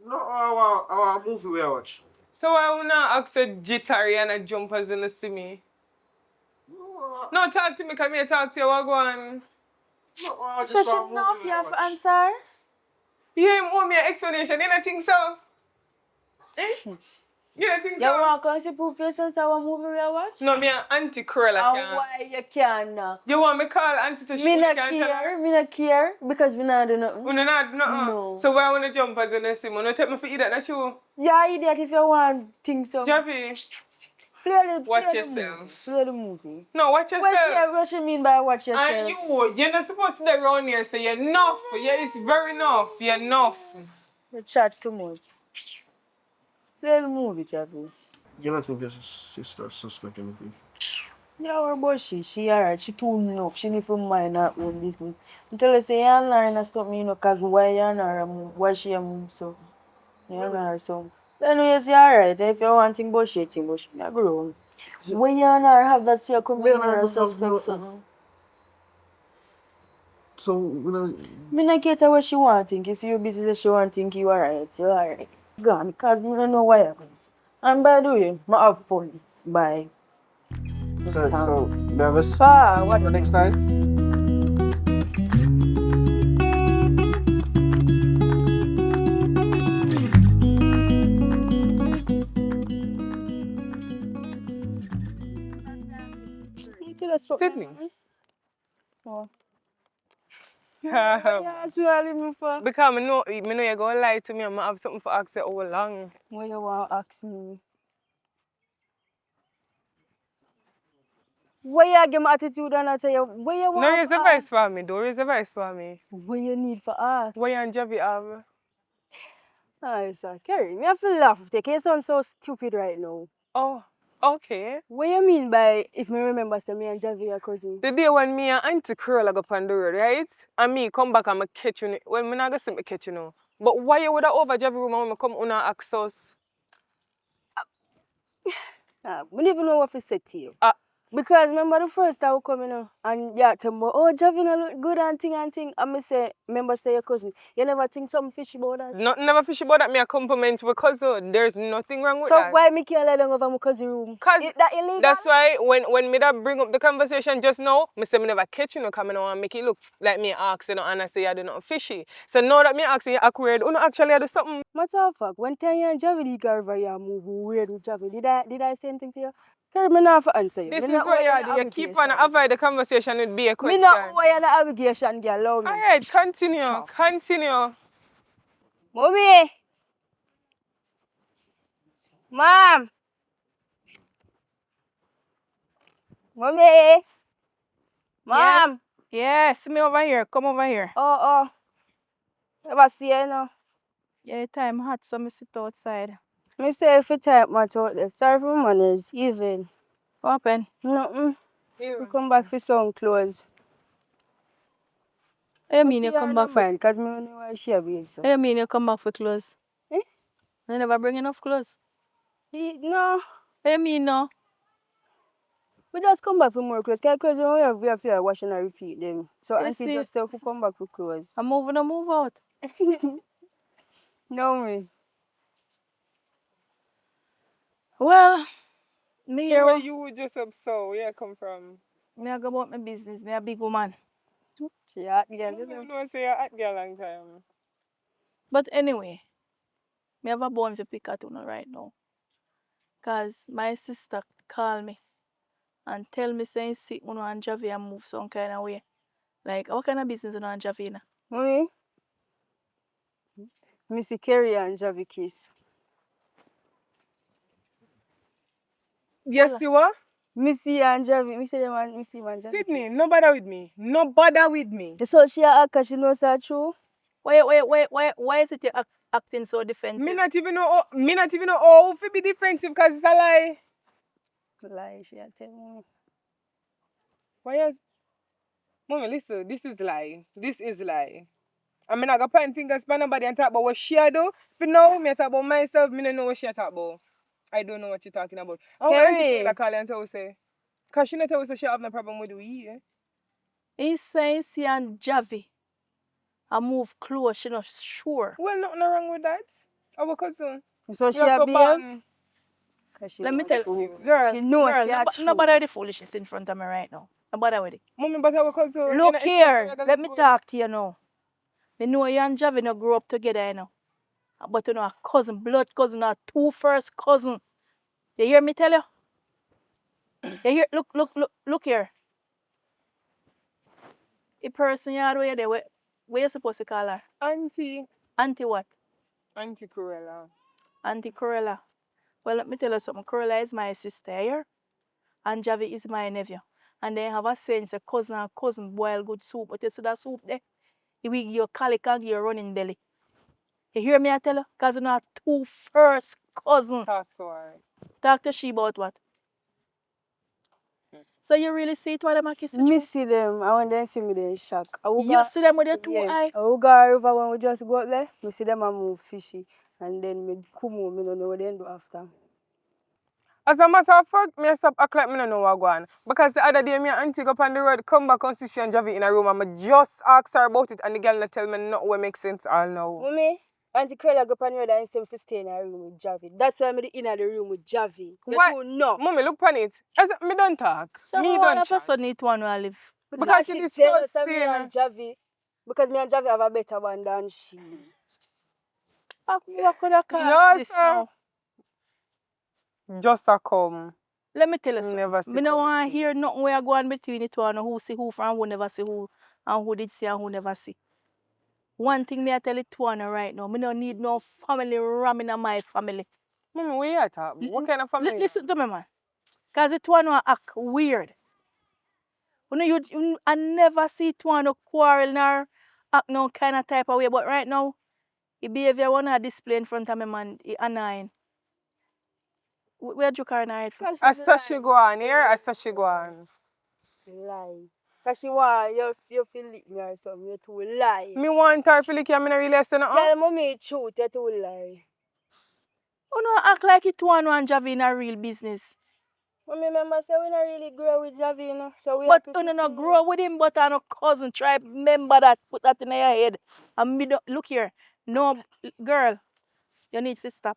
Speaker 3: No, our movie we watch.
Speaker 5: So why would not ask a jittery and a jumpers in the see me? No, talk to me, come here, talk to you, Wagwan.
Speaker 3: No,
Speaker 4: So she know if you have to answer?
Speaker 5: You hear him owe me an explanation, you don't think so? Eh? You don't think
Speaker 4: You
Speaker 5: so?
Speaker 4: want to come to prove yourself what movie we watch?
Speaker 5: No, me an Auntie Curl, I
Speaker 4: And
Speaker 5: can't.
Speaker 4: why you can't knock?
Speaker 5: You want me call Auntie so she
Speaker 4: Me not
Speaker 5: can't tell her?
Speaker 4: care. Me not care. Because we not do nothing.
Speaker 5: You not, no.
Speaker 4: No.
Speaker 5: So why want to jump as in the sim? You take me for idiot, that's you.
Speaker 4: Yeah, idiot if you want things so.
Speaker 5: Javi, watch yourself.
Speaker 4: Play the movie.
Speaker 5: No, watch yourself.
Speaker 4: What she mean by watch yourself?
Speaker 5: And you're not supposed to be around here, so you're enough. Yeah, it's very enough. You're enough.
Speaker 4: You chat too much. Play the movie, Chappie.
Speaker 3: You're not your sister suspect anything.
Speaker 4: Yeah, what about she? She alright. She too enough. She need to mind her own business. Until I say you and Lauren stop me, you know, cause why you and her move? Why she move so? You and her so. Then you say alright. If you want thing about she, think about she. I grow. When you and her have that say come in her suspect something.
Speaker 3: So, you know,
Speaker 4: Me not care what she want think. If you busy say she want think you alright, you alright. Gone, cause me don't know why happens. And by the way, I have fun. Bye.
Speaker 3: so nervous.
Speaker 4: What
Speaker 3: The next time?
Speaker 5: Sydney.
Speaker 4: Oh. Yeah, smiling me for.
Speaker 5: Because I know you're going to lie to me and I have something for ask you all along.
Speaker 4: What you want to ask me? Why you give me attitude and I tell you, what you
Speaker 5: No,
Speaker 4: want
Speaker 5: raise
Speaker 4: to
Speaker 5: the voice
Speaker 4: ask?
Speaker 5: for me, though. Raise the voice for me.
Speaker 4: What you need for ask?
Speaker 5: What you and Javi have?
Speaker 4: Oh, sir, Kerry, me have to laugh. Take you sound so stupid right now.
Speaker 5: Oh, okay.
Speaker 4: What you mean by if me remember say me and Javi are cousins?
Speaker 5: The day when me and Auntie Curl go up on the road, right? And me come back and me catch you. Well, me not gonna see me catch you now. But why you would have over Javi room and when me come on and ask us?
Speaker 4: I don't even know what to say to you.
Speaker 5: Ah.
Speaker 4: Because remember the first time we come in and you tell me, oh, Javi no look good and thing. And me say, remember say your cousin. You never think something fishy about that?
Speaker 5: Nothing never fishy about that me a compliment because there's nothing wrong with
Speaker 4: So
Speaker 5: that.
Speaker 4: why me can't lie down over my cousin room?
Speaker 5: Cause
Speaker 4: Is that illegal?
Speaker 5: that's why when me that bring up the conversation just now, me say me never catch you no come and make it look like me ask you know, and I say I do not fishy. So now that me asking you awkward, you know actually I do something.
Speaker 4: Matter of fact, when 10 years and Javi did go over here and move weird with Javi, did I say anything to you? Kerry, me not for answer you.
Speaker 5: This
Speaker 4: Me
Speaker 5: is
Speaker 4: not
Speaker 5: what
Speaker 4: owe
Speaker 5: you
Speaker 4: an
Speaker 5: do. You keep on
Speaker 4: obligation.
Speaker 5: avoid the conversation with be a
Speaker 4: Me
Speaker 5: question.
Speaker 4: not owe you an obligation, girl. Allow me.
Speaker 5: Alright, continue.
Speaker 4: Ciao.
Speaker 5: Continue.
Speaker 4: Mommy! Mom! Mommy! Mom!
Speaker 2: Yes, me over here. Come over here.
Speaker 4: Oh. Ever see you now?
Speaker 2: Yeah, time hot, so me sit outside.
Speaker 4: Me say if you type much out there. Sorry for manners, even.
Speaker 2: What happened?
Speaker 4: Nothing.
Speaker 5: Here.
Speaker 4: We come back for some clothes.
Speaker 2: You mean you come back for...
Speaker 4: Because me only want to share with you. So.
Speaker 2: You mean you come back for clothes?
Speaker 4: Eh?
Speaker 2: You never bring enough clothes?
Speaker 4: No.
Speaker 2: You mean no?
Speaker 4: We just come back for more clothes. Because we have to wash and repeat them. So
Speaker 2: You
Speaker 4: Auntie
Speaker 2: see-
Speaker 4: just said we come back for clothes.
Speaker 2: I'm moving to move out.
Speaker 4: No me.
Speaker 2: Well, me here.
Speaker 5: Where you would just up so where you come from?
Speaker 2: Me I go about my business. Me a big woman.
Speaker 4: Yeah.
Speaker 5: You know say you're at girl long time.
Speaker 2: But anyway, me have a bone to pick at you right now. Cause my sister call me and tell me saying sick Uno and Javi and move some kind of way. Like what kind of business Uno and Javi na?
Speaker 4: Mommy? Missy Kerry and Javi kiss.
Speaker 5: Yes, you what?
Speaker 4: Missy and Javi. Missy them and Missy and Javi.
Speaker 5: Sydney, no bother with me. No bother with me.
Speaker 4: So she act cause she knows that true.
Speaker 2: Why is it you acting so defensive?
Speaker 5: Me not even know how to be defensive because it's a lie.
Speaker 4: Lie, she a tell me.
Speaker 5: Why is Mommy, listen, this is lie. This is lie. I mean I got point fingers for nobody and talk about what she do. For now, me talk about myself, me don't know what she talk about. I don't know what you're talking about. How
Speaker 4: Kerry.
Speaker 5: Auntie call and tell say? Cause she not tell us she have no problem with we, eh?
Speaker 2: He's saying she and Javi I move close, she not sure.
Speaker 5: Well, nothing wrong with that. Our cousin.
Speaker 4: So she
Speaker 5: You have
Speaker 4: a
Speaker 5: to
Speaker 4: behave?
Speaker 5: ban.
Speaker 2: Let me tell you, girl,
Speaker 4: She knows she a
Speaker 2: no bother with the foolishness in front of me right now. No bother with it.
Speaker 5: Mommy, but our cousin. you
Speaker 2: Look
Speaker 5: know,
Speaker 2: here,
Speaker 5: it's
Speaker 2: let me talk to you now. Me know you and Javi no grow up together, you know. But you know a cousin, blood cousin, or two first cousin. You hear me tell you? You hear? Look here. The person you are where there, where you supposed to call her?
Speaker 5: Auntie.
Speaker 2: Auntie what?
Speaker 5: Auntie Cruella.
Speaker 2: Auntie Corella. Well, let me tell you something. Corella is my sister here, and Javi is my nephew. And they have a saying, say cousin and cousin boil good soup. But you see that soup there? It will give you colic and give you running belly. You hear me I tell you? Because you know two first cousin.
Speaker 5: Talk to her.
Speaker 2: Talk to she about what? So you really see it while them a kiss you?
Speaker 4: Me see them, and when they see me, they shock.
Speaker 2: You see them with your two eye?
Speaker 4: I will go river when we just go up there. Me see them and move fishy. And then me come home, me don't know what they do after.
Speaker 5: As a matter of fact, me stop act like me don't know what go on. Because the other day, me and Auntie go up on the road, come back and see she and Javi in a room, and me just ask her about it, and the girl not tell me nothing what makes sense all now.
Speaker 4: Mommy, Auntie Krella go up on the road and say to stay in a room with Javi. That's why I'm in the room with Javi.
Speaker 5: Why?
Speaker 4: You know.
Speaker 5: Mommy, look on it. Me don't talk.
Speaker 2: So
Speaker 5: me
Speaker 2: one
Speaker 5: don't
Speaker 2: of us
Speaker 5: chat.
Speaker 2: need one where I live.
Speaker 5: Because she
Speaker 4: jealous of me
Speaker 5: disgusting.
Speaker 4: and Javi. Because me and Javi have a better one than she.
Speaker 2: What could I call
Speaker 5: No,
Speaker 2: this
Speaker 5: sir.
Speaker 2: now?
Speaker 5: Just a come.
Speaker 4: Let me tell you something.
Speaker 5: Never see
Speaker 4: Me no want
Speaker 5: come
Speaker 4: to hear nothing where go on between the two and who see who from who never see who and who did see and who never see. One thing me I tell it to one right now, me no need no family ramming on my family.
Speaker 5: Mommy, where you at? What kind of family?
Speaker 4: Listen to me, man. Cause it one act weird. I never see it one quarrel nor act no kind of type of way, but right now, the behavior wanna display in front of me, man, it annoying. Where you carrying her head for?
Speaker 5: I saw she go on here, I saw she go on.
Speaker 7: Lie. Cause she want you feel lick me or something, you too lie.
Speaker 5: Me want her to lick you, I'm not really asking nothing.
Speaker 7: Tell mommy the truth, you too lie.
Speaker 4: You no act like it one Javi in a real business.
Speaker 7: Mommy remember say we not really grow with Javi, you know. So we
Speaker 4: But
Speaker 7: happy to
Speaker 4: you no
Speaker 7: see
Speaker 4: grow with him, but I'm a cousin. Try remember that, put that in your head. And me don't, look here, no girl, you need to stop.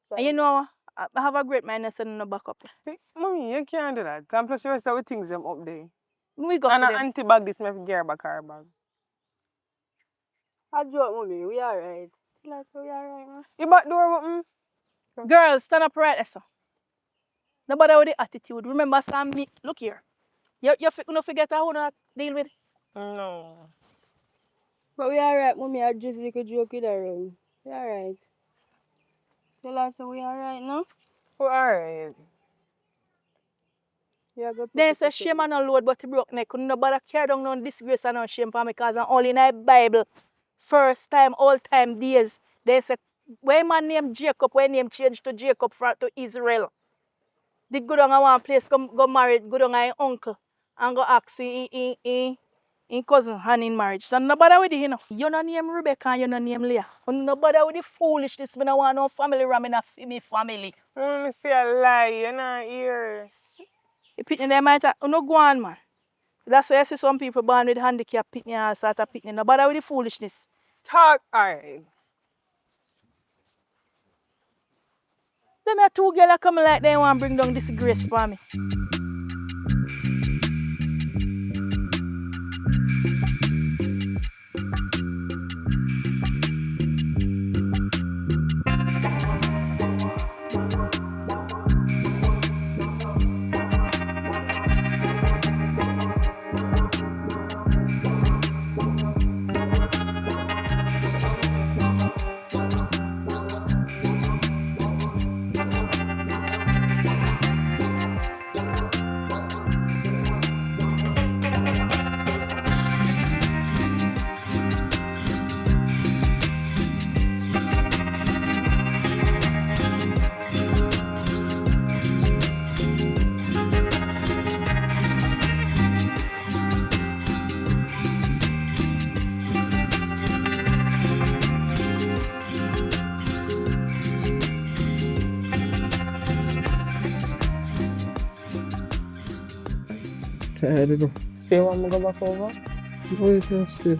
Speaker 7: So,
Speaker 4: And you know, I have a great mind and no back up.
Speaker 5: Mommy, you can't do that. And plus, the rest of the things them up there.
Speaker 4: We go
Speaker 5: And
Speaker 4: for
Speaker 5: an
Speaker 4: them.
Speaker 5: auntie bag this, me gear back her bag.
Speaker 7: I joke mommy, we alright. Like so we alright, man.
Speaker 5: You back door open?
Speaker 4: Girl, stand up right there, so. Nobody with the attitude. Remember, Sam, me, look here. You no forget how to deal with.
Speaker 5: No.
Speaker 7: But we alright, mommy, I just like a joke with her around. We alright. Tell her so we alright now.
Speaker 5: Oh, alright.
Speaker 7: You go
Speaker 4: Then say shame and no load, but he broke neck. Couldn't nobody carry down no disgrace and no shame for me because I'm only in the Bible. First time, all time days. They say, when man name Jacob, when name changed to Jacob to Israel. The go down a one place, go married, go down a uncle, and go ask in cousin hand in marriage. So nobody with it, you know. You no name Rebecca and you no name Leah. And nobody with the foolishness. Me no want no family ram in me family.
Speaker 5: Mommy say a lie, you're not here.
Speaker 4: The pitney they might no go on, man. That's why I see some people born with handicap pitney and all sort of pitney. Nobody with the foolishness.
Speaker 5: Talk, alright.
Speaker 4: Them are two girls coming like they want to bring down disgrace for me.
Speaker 3: Tired of them.
Speaker 5: Do you want me to go back over?
Speaker 3: What is that still?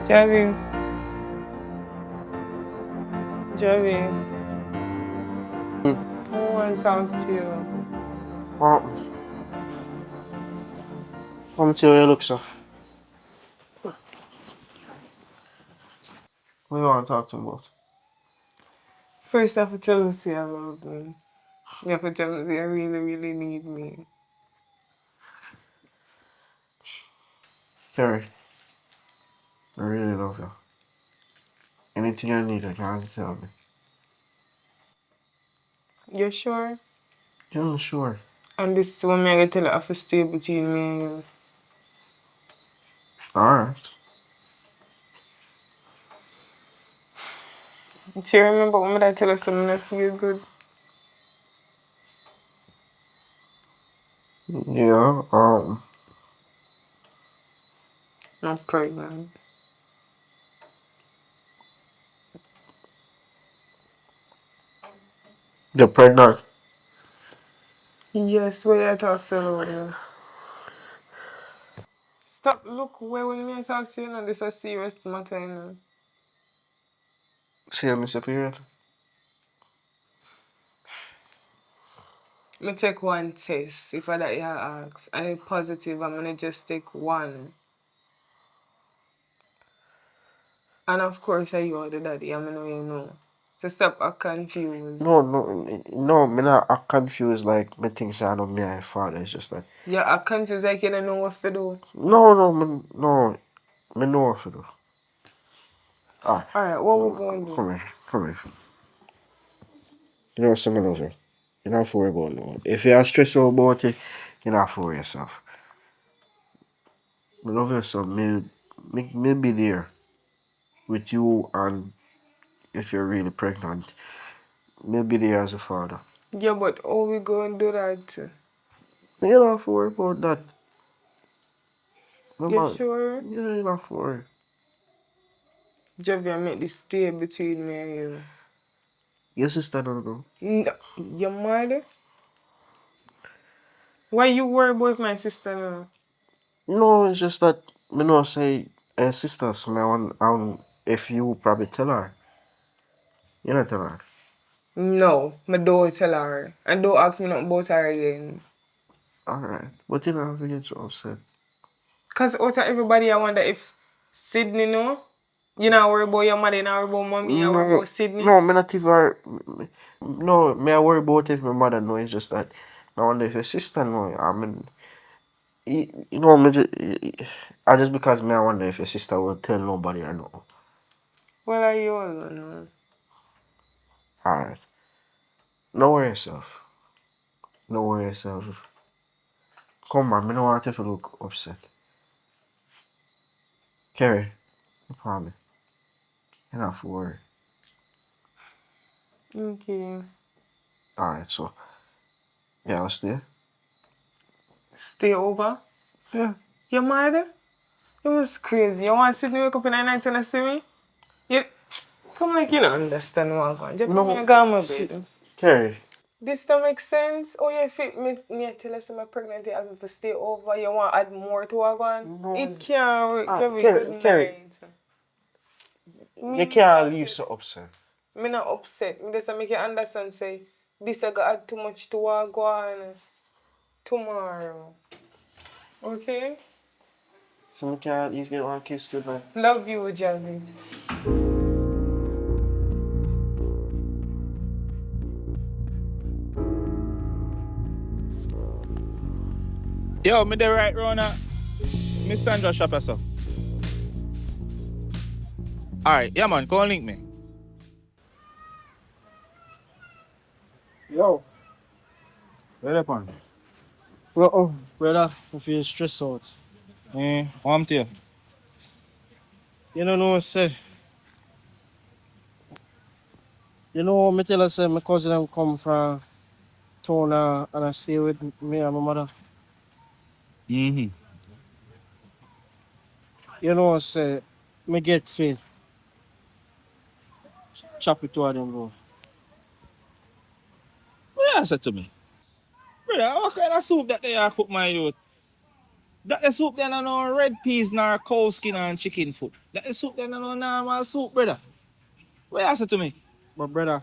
Speaker 5: Javi. Javi,
Speaker 3: Hmm.
Speaker 5: I want to talk to you.
Speaker 3: Come to you look, sir. What do you want to talk to me about?
Speaker 5: First, I have to tell you, say I love me. You have to tell me, say I really, really need me.
Speaker 3: Kerry, I really love you. Anything you need, you can tell me.
Speaker 5: You sure?
Speaker 3: Yeah, I'm sure.
Speaker 5: And this is what I'm going to tell you, I have to stay between me and you.
Speaker 3: Alright.
Speaker 5: Do you remember when I tell you something that feel good?
Speaker 3: Yeah,
Speaker 5: I'm pregnant.
Speaker 3: you're pregnant.
Speaker 5: Yes, where I talk so loud now. Stop, look, where when me talk to you now, this is a serious matter, you know.
Speaker 3: See, Mr. Period.
Speaker 5: Me take one test, if I that you ask, and it's positive, I'm gonna just take one. And of course, you are the daddy, I know you know. So stop confused.
Speaker 3: No, me not act confused like me think say I know me and father. It's just like
Speaker 5: Yeah, I confused like you don't know what to do.
Speaker 3: me know what to do. Ah,
Speaker 5: Alright, what we going to do?
Speaker 3: come here. You know someone over. You don't have to worry about no. If you are stressed out about it, you don't have to worry yourself. Me love yourself. Me be there with you, and if you're really pregnant, me be there as a father.
Speaker 5: Yeah, but how we going to do that?
Speaker 3: You don't have to worry about that.
Speaker 5: You
Speaker 3: Remember,
Speaker 5: sure?
Speaker 3: you don't have to worry.
Speaker 5: Javi, I make this stay between me and you.
Speaker 3: Your sister don't know.
Speaker 5: No, your mother? Why you worry about my sister now?
Speaker 3: No, it's just that me know say sister, so if you probably tell her. You not tell her.
Speaker 5: No, me don't tell her. And don't ask me nothing about her again.
Speaker 3: Alright. But you don't have to get so upset.
Speaker 5: Because out of everybody, I wonder if Sydney know. You not worry about your mother, you not worry about mommy, you worry
Speaker 3: No,
Speaker 5: about Sydney.
Speaker 3: no, me not even. No, me I worry about if my mother know. It's just that I wonder if your sister know. I mean, you know, I just because me I wonder if your sister will tell nobody I know.
Speaker 5: Well, are you alone?
Speaker 3: Alright. No worry yourself. No worry yourself. Come on, me don't want you to look upset. Kerry, no problem. You don't have to worry.
Speaker 5: Okay.
Speaker 3: Alright, so yeah, I'll stay.
Speaker 5: Stay over?
Speaker 3: Yeah.
Speaker 5: Your mother? You was crazy. You want Sydney wake up in the night and see me? You come like you don't understand what I'm going. Just put me a go on my bed.
Speaker 3: Kerry.
Speaker 5: This don't make sense. Oh, you fit me tell us I'm pregnant, you ask me to stay over. You want to add more to our one?
Speaker 3: No.
Speaker 5: It can't work. Javi, good
Speaker 3: Kerry,
Speaker 5: night.
Speaker 3: you can't leave so upset.
Speaker 5: Me not upset. Me just make you understand say this I got add too much to our go on tomorrow. Okay?
Speaker 3: So you can't easily get one kiss goodnight.
Speaker 5: Love you, Javi.
Speaker 6: Yo, me the right round Miss Sandra shop yourself. Alright, yeah man, come link me.
Speaker 3: Yo.
Speaker 6: Where the pan?
Speaker 3: Oh, brother, I feel stressed out.
Speaker 6: I'm to you.
Speaker 3: You don't know what I say. You know, me tell us my cousin them come from town and I stay with me and my mother.
Speaker 6: Mm-hmm.
Speaker 3: You know what I say, me get faith. Chop it to them, bro.
Speaker 6: What you say to me? Brother, what kind of soup that they are cook my youth? That the soup there no red peas nor cow skin and chicken foot. That the soup there no normal soup, brother. What you say to me?
Speaker 3: But brother,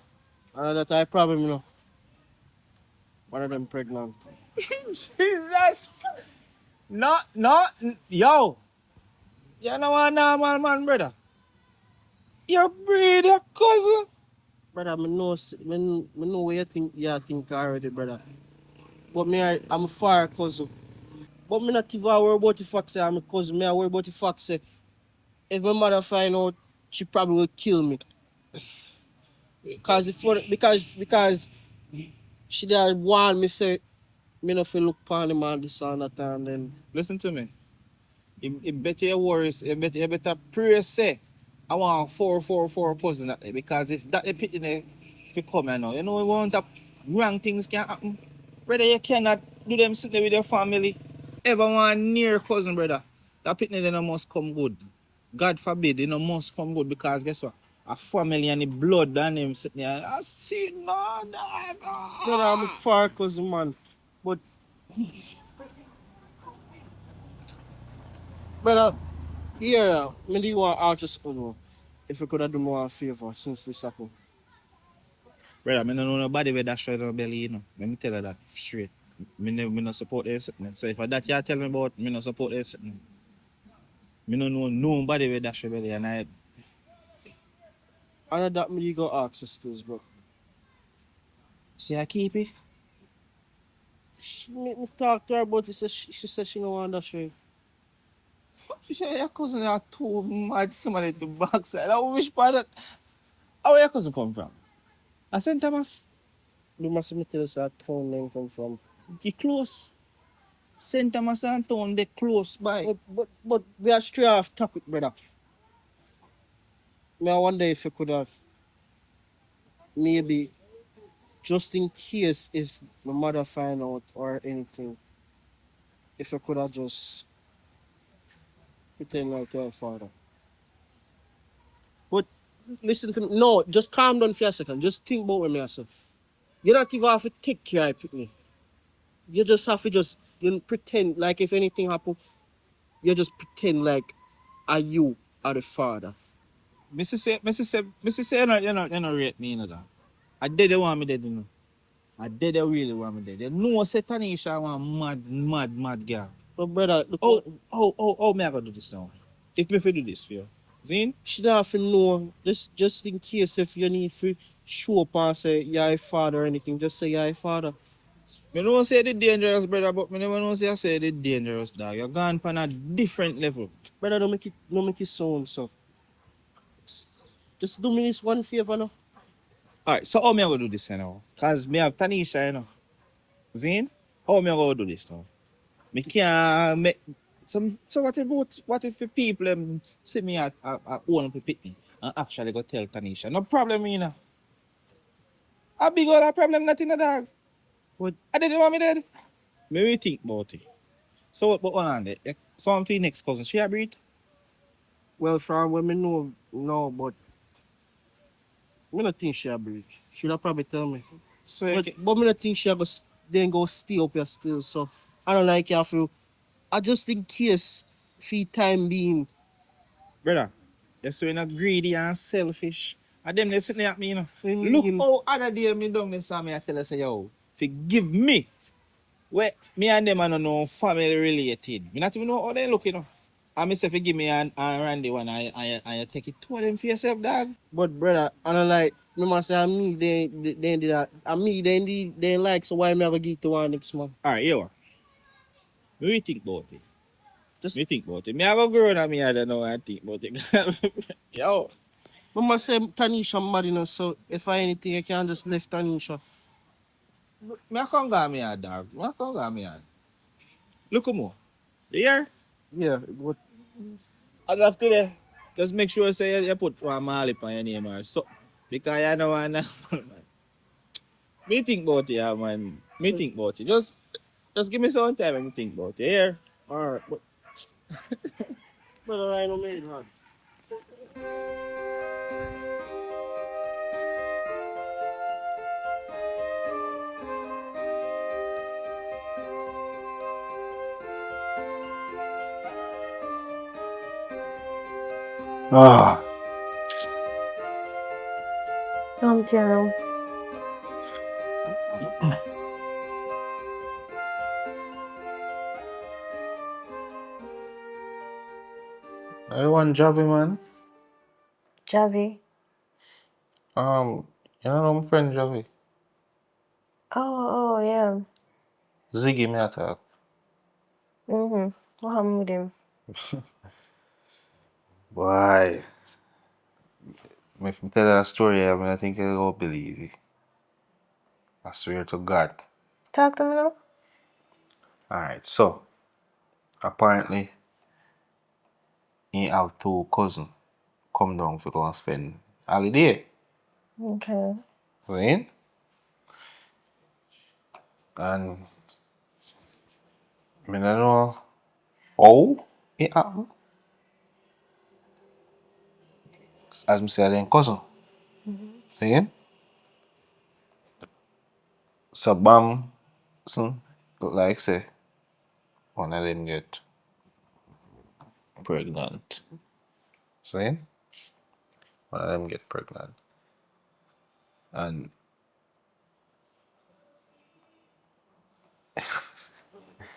Speaker 3: another type problem, you know. One of them pregnant.
Speaker 6: Jesus. Yo. You know what normal man, brother? You breed your cousin.
Speaker 3: Brother, me know what you think already, brother. But I'm a far cousin. But me not give a worry about the fact say I'm a cousin. Me I worry about the fact say if my mother find out, she probably will kill me. Because she did warn me say me not feel look upon the man this and that and then
Speaker 6: Listen to me. It better your worries. You better pray say I want 444 cousin that day because if that they pit in there, if you come here now, you know we want that wrong things can happen. Brother, you cannot do them sitting there with your family. Ever want near cousin, brother. That pit in there must come good. God forbid, it no must come good because guess what? A family and the blood and him sitting there. I see no dog.
Speaker 3: brother, I'm a far cousin man. But brother, yeah, me do want to ask you something, though. If you could have done me a favor since this happened.
Speaker 6: Brother, I don't know nobody with that straight on belly, you know. Let me tell you that straight. Me no support this sitting. So if that you tell me about, me no support this sitting. Me no know nobody with that straight belly and I
Speaker 3: And that me go ask you still, bro.
Speaker 6: say I keep it.
Speaker 3: She make me talk to her about it. She said she don't want that shit.
Speaker 6: You say your cousin are too mad somebody to backside. I wish part that. How your cousin come from? I St. Thomas.
Speaker 3: You must me tell us that town name come from.
Speaker 6: He close. St. Thomas and town they close by.
Speaker 3: But we are straight off topic, brother. Me I wonder if you could have maybe just in case if my mother find out or anything, if you could have just pretend like your father. But listen to me. No, just calm down for a second. Just think about what me I say. You don't even have to take care of me. You just have to pretend like if anything happen, you just pretend like are you are the father.
Speaker 6: Mrs. say, you know, rate me, you know that. I did they want me dead, you know. I did they really want me dead. You know, say Tanisha want mad girl.
Speaker 3: But brother, look,
Speaker 6: Me I gotta do this now. If me fi do this for you. Zin?
Speaker 3: she don't have to know. Just in case if you need to show up and say you're a father or anything, just say you're a father.
Speaker 6: Me don't say the dangerous, brother, but me never know say I say the dangerous, dog. You're gone on a different level.
Speaker 3: Brother, don't make it sound so. Just do me this one favor now.
Speaker 6: Alright, so how me I gonna do this now? Cause me have Tanisha, you know. Zin? How me I gonna do this now? Me can't make so what if the people see me at own up pick me and actually go tell Tanisha? No problem, you know. A big old problem nothing a dog.
Speaker 3: What?
Speaker 6: I didn't want me dead. Me we think about it. So what hold on there? So I'm to your next cousin, she a breed?
Speaker 3: Well, from what me know, no, but I don't think she a breed. She'll probably tell me.
Speaker 6: So you can-
Speaker 3: But I don't think she then go stay up here still. So I don't like you feel. I just in case, for time being,
Speaker 6: brother, that's so you're not greedy and selfish. And them they sitting at me, you know.
Speaker 3: I
Speaker 6: Look
Speaker 3: mean-
Speaker 6: how other day me down me saw me I tell her say, yo, forgive me. Where me and them are no family related. Me not even know how they look, you know. And me say forgive me and Randy when I take it to them for yourself, dog.
Speaker 3: but brother, I don't like. Me must say, me they did that. And me they like. So why me ever give to one next month?
Speaker 6: Alright, you what? Me think about it.
Speaker 3: Just
Speaker 6: Me think about it. Me have a girl and me I don't know what I think about it. Yo.
Speaker 3: me must say Tanisha mad enough. So if I anything, I can just left Tanisha.
Speaker 6: Me I come go me a dog. Me I come go me a. Look more. You hear?
Speaker 3: Yeah, but
Speaker 6: As of today, just make sure say you put one Mali on your name or so. Because you know what man. Me think about it, yeah, man. Me think about it. Just give me some time and me think about it. Yeah.
Speaker 3: alright, but brother, I don't make it hard.
Speaker 7: Auntie around.
Speaker 6: I want Javi, man.
Speaker 7: Javi.
Speaker 6: You know my friend Javi.
Speaker 7: Oh, yeah.
Speaker 6: Ziggy me attack.
Speaker 7: Mm-hmm. What happened with him?
Speaker 6: Why? If me tell you a story, I think you'll go believe it. I swear to God.
Speaker 7: Talk to me now.
Speaker 6: Alright, so apparently he have two cousins come down to go and spend holiday.
Speaker 7: Okay.
Speaker 6: Right? And I don't know how it happened. As I said, then cousin. See? So bam, son, look like say one of them get pregnant. See? One of them get pregnant. And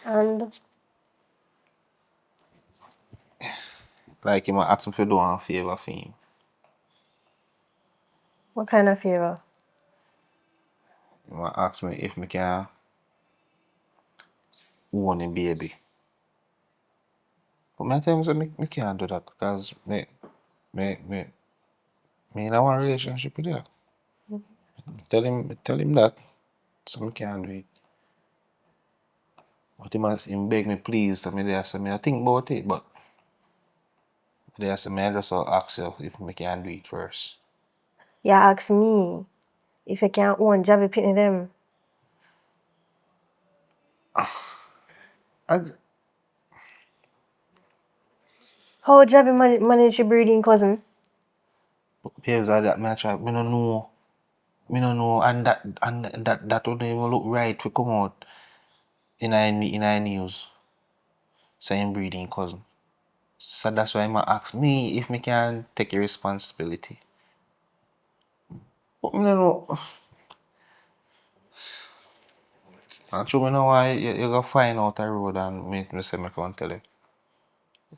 Speaker 7: And
Speaker 6: like he might ask me if you do one favor for him.
Speaker 7: what kind of favor?
Speaker 6: He might ask me if me can own a baby. But I tell him say me can't do that because me, me, me in a one relationship with her. Tell him that. So me can't do it. But him beg me please, so me there say me I think about it, but there say me I just ask you if me can do it first.
Speaker 7: You ask me if you can't own Javi pitney them.
Speaker 6: I,
Speaker 7: How Javi manage your breeding cousin?
Speaker 6: babes, that me I try, me no know. Me no know, and that don't even look right to come out in a news saying breeding cousin. So that's why he ask me if me can take a responsibility. But me no know. And true, me know why you go find out a road and me say me can't tell you.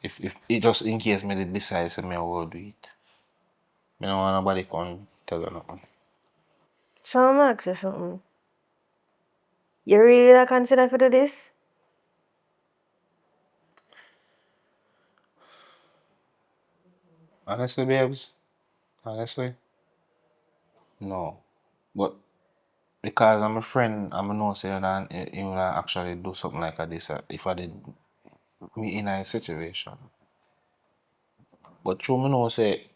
Speaker 6: If it just in case me did decide say me I will do it. Me no want nobody come tell you nothing.
Speaker 7: So I'm ask you something. You really not consider for do this?
Speaker 6: Honestly, babes, honestly, no. But because I'm a friend, I'm a know say you would actually do something like this if I did me in a situation. But true, me know say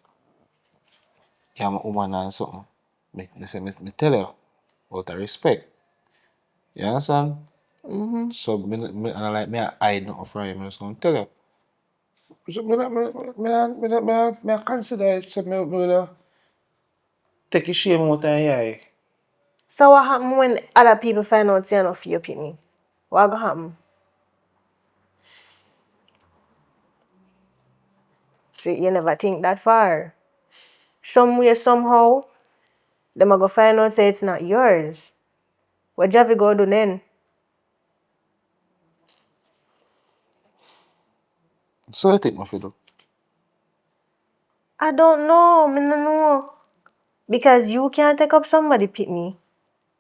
Speaker 6: you're a woman and something. Me tell you out of respect. You understand?
Speaker 7: Mm-hmm.
Speaker 6: So and I like me I hide nothing from you. Me just gonna tell you. So me consider it. So me take a shame out of your.
Speaker 7: So what happen when other people find out you're not for your pitney? What gonna happen? See, you never think that far. Somewhere, somehow, them a go find out say it's not yours. What Javi go do then?
Speaker 6: So I take my fiddle.
Speaker 7: I don't know. Me no know. Because you can't take up somebody pitney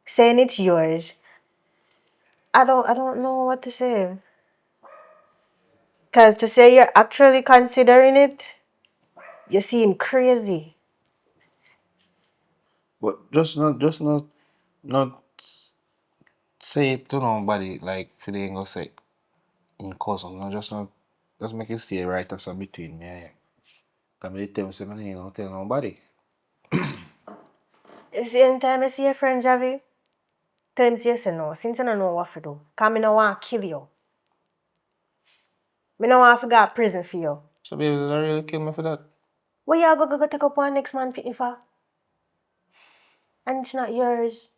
Speaker 7: saying it's yours. I don't know what to say. Cause to say you're actually considering it, you seem crazy.
Speaker 6: But not say it to nobody like if they ain't gonna say in cousin. No, just make it stay right as a between me and you. Cause me tell me say me ain't gonna tell nobody.
Speaker 7: You see, anytime I see your friend Javi, tell him say no. Since you don't know what to do. Cause me no want to kill you. Me no want to go to prison for you.
Speaker 6: So baby, did I really kill me for that?
Speaker 7: What you go take up one next man pitney for? And it's not yours.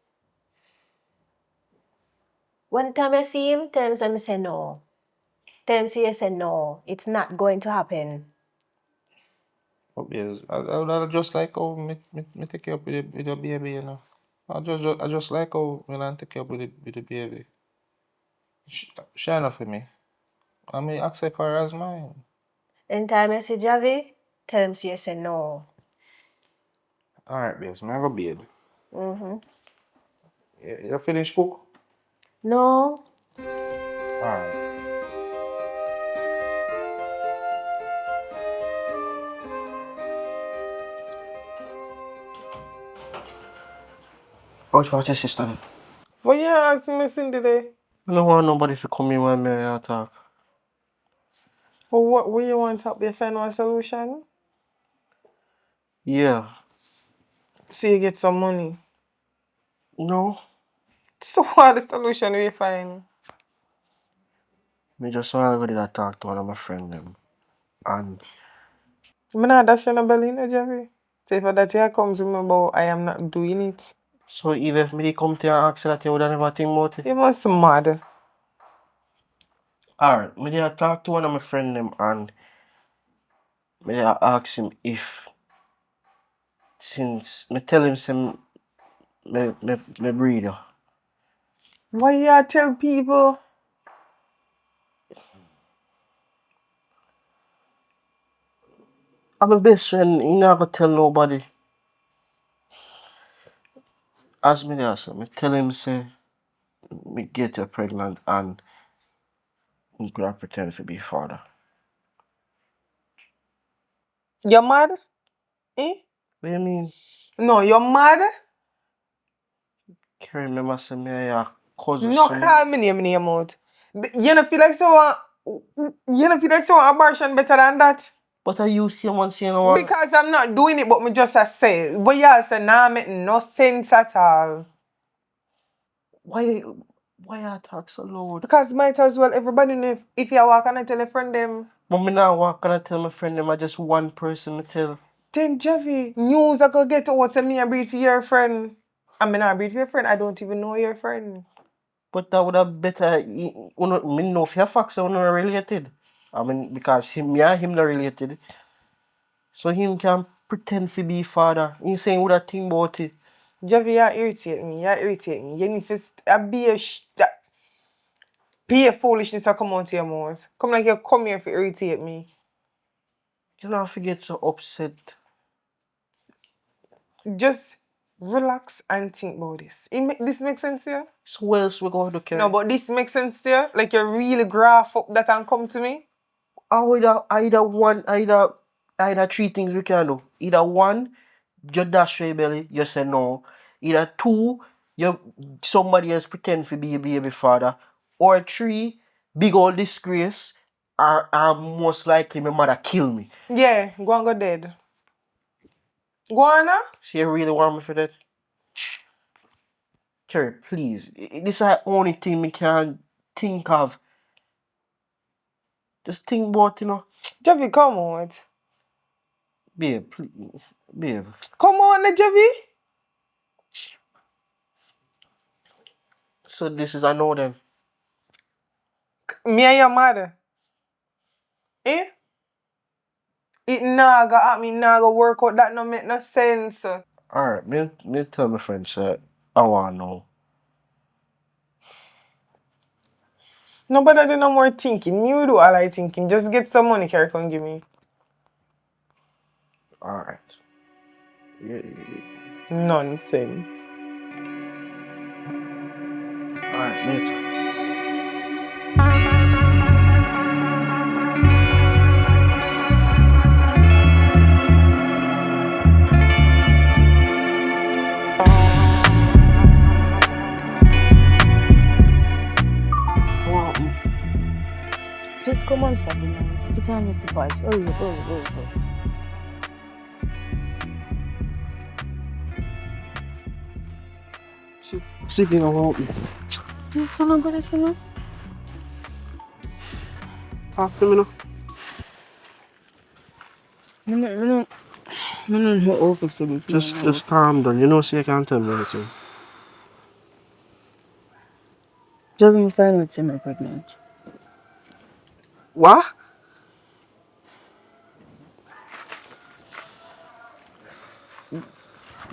Speaker 7: One time I see him, tell him say no. Tell him say no. It's not going to happen.
Speaker 6: But yes, I just like how me take you up with your baby, you know. I just like how when I take you up with the baby. Shine enough for me. I may accept her as mine.
Speaker 7: Anytime I see Javi, tell him say, say no.
Speaker 6: Alright, babes, man, go bed.
Speaker 7: Mm-hmm.
Speaker 6: You finish cook?
Speaker 7: No.
Speaker 6: Alright. Watch your sister.
Speaker 5: What you asking me since today?
Speaker 3: I don't want nobody to come in when me talk.
Speaker 5: Well, what you want to help you find one solution?
Speaker 3: Yeah.
Speaker 5: So you get some money.
Speaker 3: No.
Speaker 5: So what the solution we find?
Speaker 3: Me just want to go there talk to one of my friends them. And
Speaker 5: I'm not dashing a belly, no, Jerry. Say for that here comes to me about I am not doing it.
Speaker 3: so even if me come to you and ask you that you would never think about it.
Speaker 5: You must mad.
Speaker 3: Alright, me there talk to one of my friends them and me there ask him if since me tell him some me breeder.
Speaker 5: Why you tell people?
Speaker 3: I'm my best friend, he not gonna tell nobody. As me there, so me tell him say me get you pregnant and he could have pretend to be father.
Speaker 5: You're mad? Eh?
Speaker 3: What do you mean?
Speaker 5: No, you're mad?
Speaker 3: Kerry, remember say me and your cousin
Speaker 5: No
Speaker 3: so me.
Speaker 5: call me name out. You don't feel like someone you don't feel like someone abortion better than that?
Speaker 3: But are you see one saying one?
Speaker 5: Because I'm not doing it, but me just a say. But you say nah make no sense at all.
Speaker 3: Why you talk so loud?
Speaker 5: Because might as well everybody know if you walk and I tell a friend them.
Speaker 3: But me not walk and I tell my friend them I just one person me tell.
Speaker 5: Then Javi, news I go get out say me a breed for your friend. I mean I breed for your friend, I don't even know your friend.
Speaker 3: But that would have better me know if your facts are not related. I mean because me and him not related. So him can pretend to be father. He saying would have think about it.
Speaker 5: Javi, you irritate me. You irritate me. You need to be a foolishness to come out to your mouth. Come like you come here to irritate me.
Speaker 3: You not forget so upset.
Speaker 5: Just relax and think about this. This makes sense to you?
Speaker 3: So what else we going to do, Kerry?
Speaker 5: No, but this makes sense to you? Like you really graph up that and come to me?
Speaker 3: Either three things we can do. Either one, you dash your belly, you say no. Either two, you somebody else pretend to be a baby father. Or three, big old disgrace, or most likely my mother kill me.
Speaker 5: Yeah, go and go dead. Go on now.
Speaker 3: So you really want me for that? Kerry, please. This is the only thing we can think of. Just think about,
Speaker 5: Javi, come on.
Speaker 3: babe, please, babe.
Speaker 5: Come on, Javi.
Speaker 3: So this is I know then.
Speaker 5: Me and your mother. Eh? It nah go at me, nah go work out. That no make no sense.
Speaker 3: Alright, me tell my friends that I wanna know.
Speaker 5: Nobody do no more thinking. Me will do all I thinking. Just get some money, Kerry, come give me.
Speaker 3: Alright. Yeah.
Speaker 5: Nonsense.
Speaker 3: Alright, later. What happened?
Speaker 4: Just come on, stop being nice. Put on your slippers. Hurry up, hurry up.
Speaker 3: Sitting around me.
Speaker 4: Yes, son, brother, son.
Speaker 3: Talk to me now.
Speaker 4: No, no, over so this.
Speaker 3: Just calm down. You know, so you can't tell me anything.
Speaker 4: Driving fine with him, I'm pregnant.
Speaker 3: What?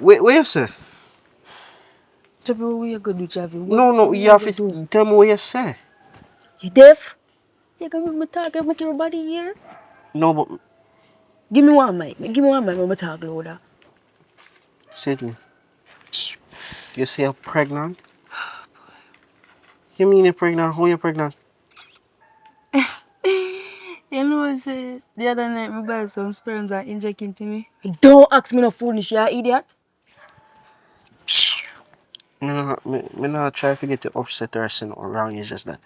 Speaker 3: What you say?
Speaker 4: Javi, what you gonna do, Javi?
Speaker 3: No, you have to tell me what you say.
Speaker 4: You deaf? You gonna make me talk and make everybody hear?
Speaker 3: No, but
Speaker 4: Give me one mic. Give me one mic when I talk louder.
Speaker 3: Sydney, you say you're pregnant? You mean you're pregnant? Who you pregnant?
Speaker 4: You know, say the other night me buy some sperms and inject into me. Don't ask me no foolish, you idiot.
Speaker 3: Me not try to get you upset or something wrong. It's just that.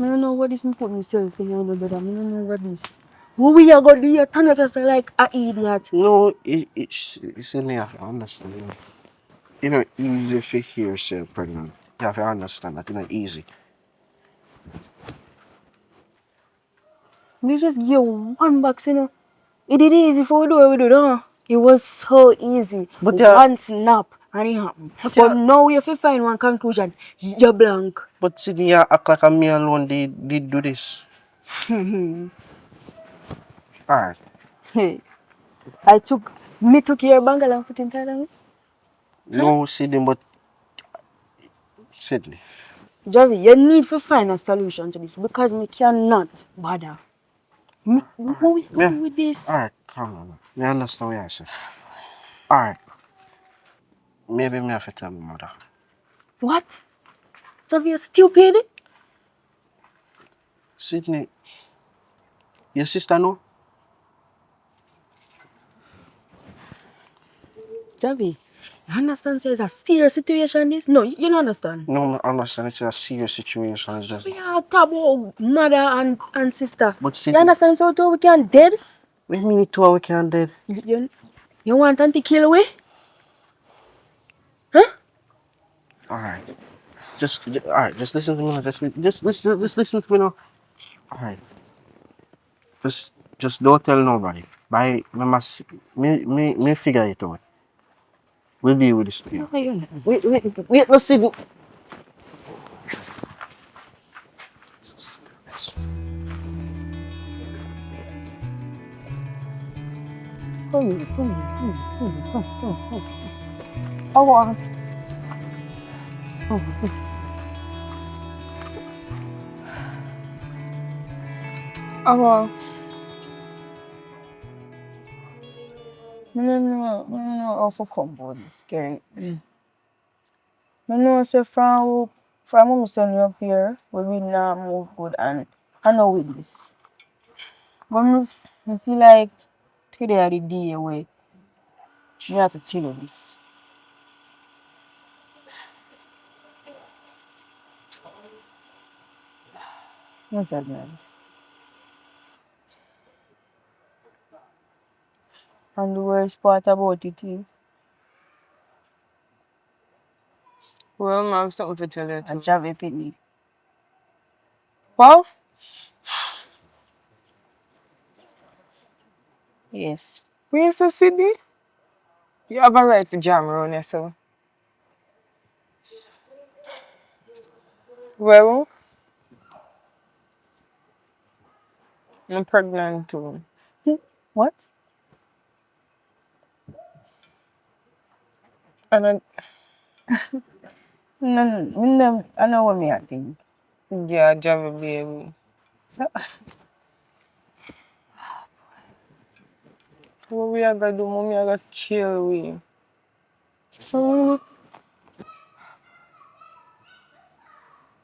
Speaker 4: I don't know what this me put myself in, you know, brother. I don't know what this. What we are gonna do? You turn yourself like an idiot.
Speaker 3: No, it's in there. I understand. You know, easy to hear yourself pregnant. You have to understand that. It's not easy.
Speaker 4: We just give one box, you know. It is easy for we do what we do, huh? It was so easy.
Speaker 3: But
Speaker 4: One snap and it happened. But
Speaker 3: yeah,
Speaker 4: now you have to find one conclusion. You're blank.
Speaker 3: but Sydney, you act like me alone did do this. Alright.
Speaker 4: Hey, me took your bangle and put it inside of me.
Speaker 3: No, Sydney, but Sydney.
Speaker 4: Javi, you need to find a solution to this because me cannot bother. What we
Speaker 3: Yeah.
Speaker 4: going with this?
Speaker 3: Alright, calm down. I understand what you're saying. Alright. Maybe me have to tell my mother.
Speaker 4: What? Javi, you stupid?
Speaker 3: Sydney, your sister know?
Speaker 4: Javi, you understand say it's a serious situation this? No, you don't understand.
Speaker 3: No, I understand. It's a serious situation. It's just.
Speaker 4: We are talk about mother and sister.
Speaker 3: But
Speaker 4: You
Speaker 3: Sydney,
Speaker 4: understand so too we can dead?
Speaker 3: we mean two we can dead.
Speaker 4: You want Auntie kill away? Huh?
Speaker 3: Alright. Alright, just listen to me now. Just listen to me now. Alright. Just don't tell nobody. Me figure it out. We'll deal with this together. Wait, let's see.
Speaker 4: I want. I want. I don't know how to come about this, Kerry. I know say from when we send you up here, we will not move good and I know with this. But I feel like today are the day where you have to tell you this. Not that nice. And the worst part about it is,
Speaker 5: Well, I have something to tell you
Speaker 4: I
Speaker 5: too.
Speaker 4: Javi pick me.
Speaker 5: Well,
Speaker 4: Yes.
Speaker 5: where's the Sydney? You have a right to jam around yourself. Well, I'm pregnant too.
Speaker 4: What?
Speaker 5: And I,
Speaker 4: No, I know what me I think.
Speaker 5: yeah, Javi baby.
Speaker 4: So,
Speaker 5: What we are gonna do, mommy, I gonna kill we.
Speaker 4: so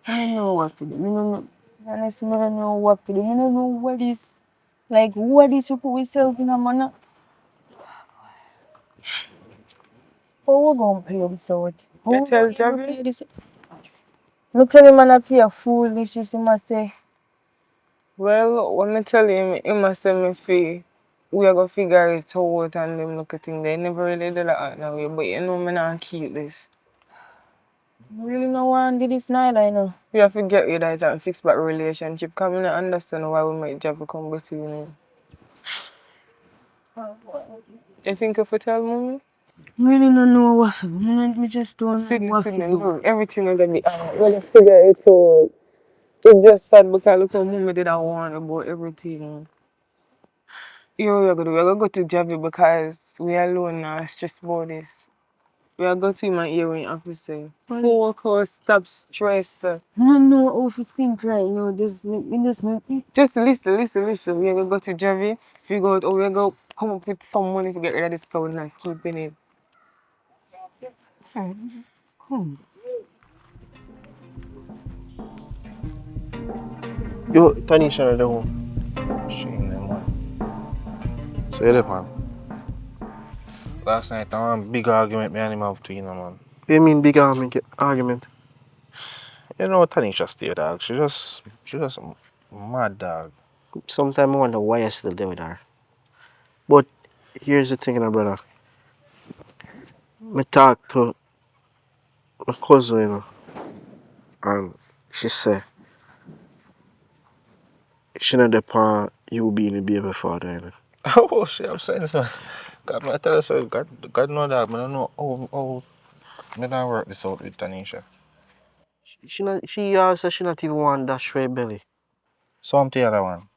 Speaker 4: I don't know what to do. I don't know. Honestly, I don't know what to do. I don't know what is like what is you put yourself in a manner. How we gonna play this out? How
Speaker 5: You
Speaker 4: we
Speaker 5: tell
Speaker 4: gonna ever
Speaker 5: Javi?
Speaker 4: play this? Look tell him man I play a foolish, he must say.
Speaker 5: Well, when I tell him, he must tell me fee. We are gonna figure it out and them look at thing. They never really did that now, but you know me not keep this.
Speaker 4: I really no want to do this neither, I know.
Speaker 5: We have to get rid of it and fix back relationship. Cause I don't understand why we make Javi come between you. You think if you tell mommy?
Speaker 4: Really no know what to do. Me just don't know
Speaker 5: Sydney,
Speaker 4: what to
Speaker 5: Sydney,
Speaker 4: do.
Speaker 5: no, everything will be alright. We're gonna figure it out. It's just sad because look how mommy did I warn about everything. Yo, we're gonna go to Javi because we alone now, stressed about this. We are going to my ear when you have to say. Focus, stop stress.
Speaker 8: No, overthink right now. Just make
Speaker 5: Just listen. We are gonna go to Javi, figure out, we're gonna come up with some money to get rid of this cloud and not keeping it.
Speaker 3: Yo, Tanisha at the home.
Speaker 6: Shame them, man. Say that, man. Last night, I had a big argument me and him have to, man.
Speaker 3: What do you mean big argument?
Speaker 6: You know, Tanisha stay, dog. She just mad, dog.
Speaker 3: Sometimes I wonder why I still there with her. But here's the thing, brother. I talk to my cousin, and she said she not depend you being a baby father,
Speaker 6: Oh, shit, I'm saying this, man. God, I tell you, so, God know that, man. I don't know how me not work this out with Tanisha.
Speaker 3: She said she not even want that straight belly.
Speaker 6: So I'm the other one.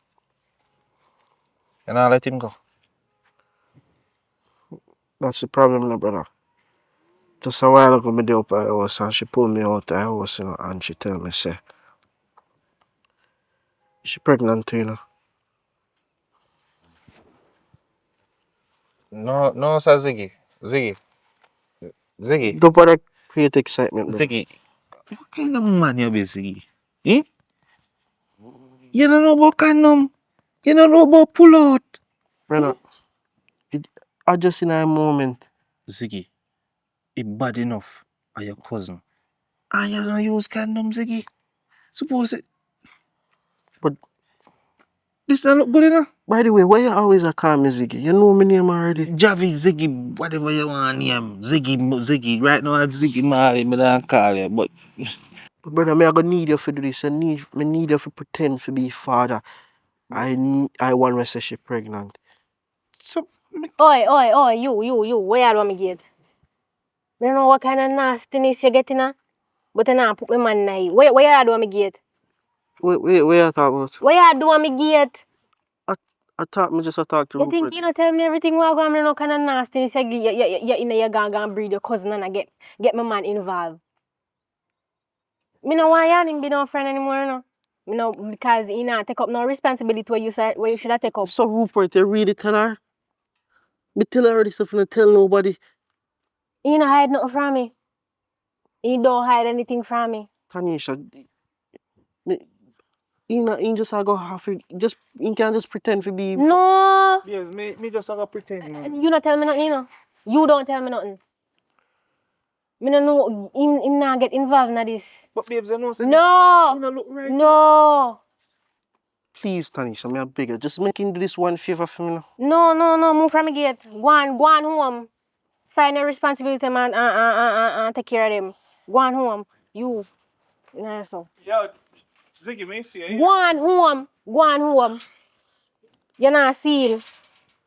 Speaker 6: And I let him go.
Speaker 3: That's the problem, brother. Just a while ago, I did up at her house and she pulled me out of her house, and she tell me, say, she pregnant too,
Speaker 6: No, sir, Ziggy,
Speaker 3: Don't bother create excitement, bro.
Speaker 6: Ziggy. What kind of man you be, Ziggy? Eh? You don't know about condom. You don't know about pull out.
Speaker 3: Brother, I just in a moment.
Speaker 6: Ziggy, it bad enough. Are your cousin? And you don't use condom, Ziggy. Suppose it.
Speaker 3: But
Speaker 6: This don't look good enough.
Speaker 3: by the way, why you always a call me Ziggy? You know my name already.
Speaker 6: Javi, Ziggy, whatever you want name. Ziggy. Right now, I'm Ziggy Marley. I don't call you, but
Speaker 3: But brother, I gonna need you for do this. I need you to pretend to be father. I want to say she pregnant.
Speaker 6: so,
Speaker 8: Oi, you, where you want me get? I don't know what kind of nastiness you getting at, but I now put my man in you. Where you do want me get?
Speaker 3: Wait, where you talk about?
Speaker 8: Where you do want me get?
Speaker 3: I thought me just a talk to
Speaker 8: You think
Speaker 3: Rupert.
Speaker 8: you know tell me everything what going on, no kind of nastiness you know you gonna breed your cousin and I get my man involved. Me no want you be no friend anymore, no. Me no because he not take up no responsibility where you should have take up.
Speaker 3: So Rupert, you really tell her? Me tell her already stuff and I tell nobody.
Speaker 8: He no hide nothing from me. He don't hide anything from me.
Speaker 3: Tanisha, he just I go half just he can just pretend to be.
Speaker 8: No.
Speaker 6: yes, me just have to pretend, man.
Speaker 8: You not tell me nothing, you know. You don't tell me nothing. Me no know him not get involved in this.
Speaker 6: But babes, you know, say
Speaker 8: No.
Speaker 6: this, you know, look right.
Speaker 8: No.
Speaker 3: Please, Tanisha, me a beg you. Just make him do this one favor for me now.
Speaker 8: No. Move from me gate. Go on home. Find your responsibility, man, and take care of them. Go on home. You. Nah, so.
Speaker 6: Yo, Ziggy, me see you.
Speaker 8: Go on home. Go on home. You're not seen.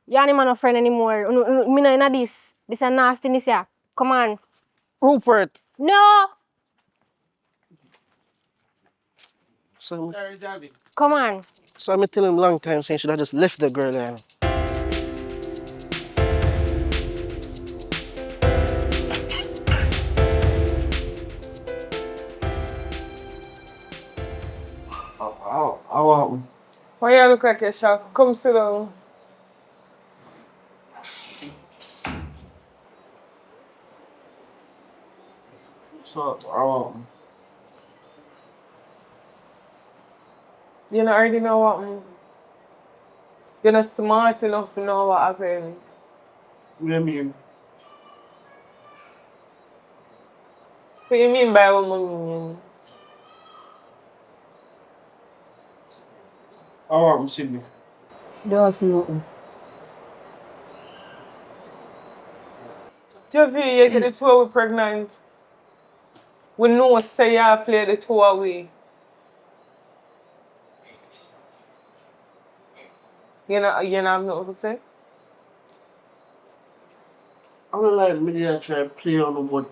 Speaker 8: You're not my friend anymore. Me no in this. This is nastiness, yeah. Come on.
Speaker 3: Rupert!
Speaker 8: No.
Speaker 3: So,
Speaker 6: Sorry, Javi.
Speaker 8: Come on.
Speaker 3: so I tell him long time saying should I just left the girl there.
Speaker 5: Why you look like a shock? Come sit down.
Speaker 3: So,
Speaker 5: You know, already know what you're not smart enough to know what happened.
Speaker 3: what do you mean?
Speaker 5: What you mean by what I mean?
Speaker 3: I want Sydney.
Speaker 8: Don't ask me nothing.
Speaker 5: Javi, you get the two away pregnant. We know say you play the two away. You know have nothing to say?
Speaker 3: I'm not like me I try to play on the wood.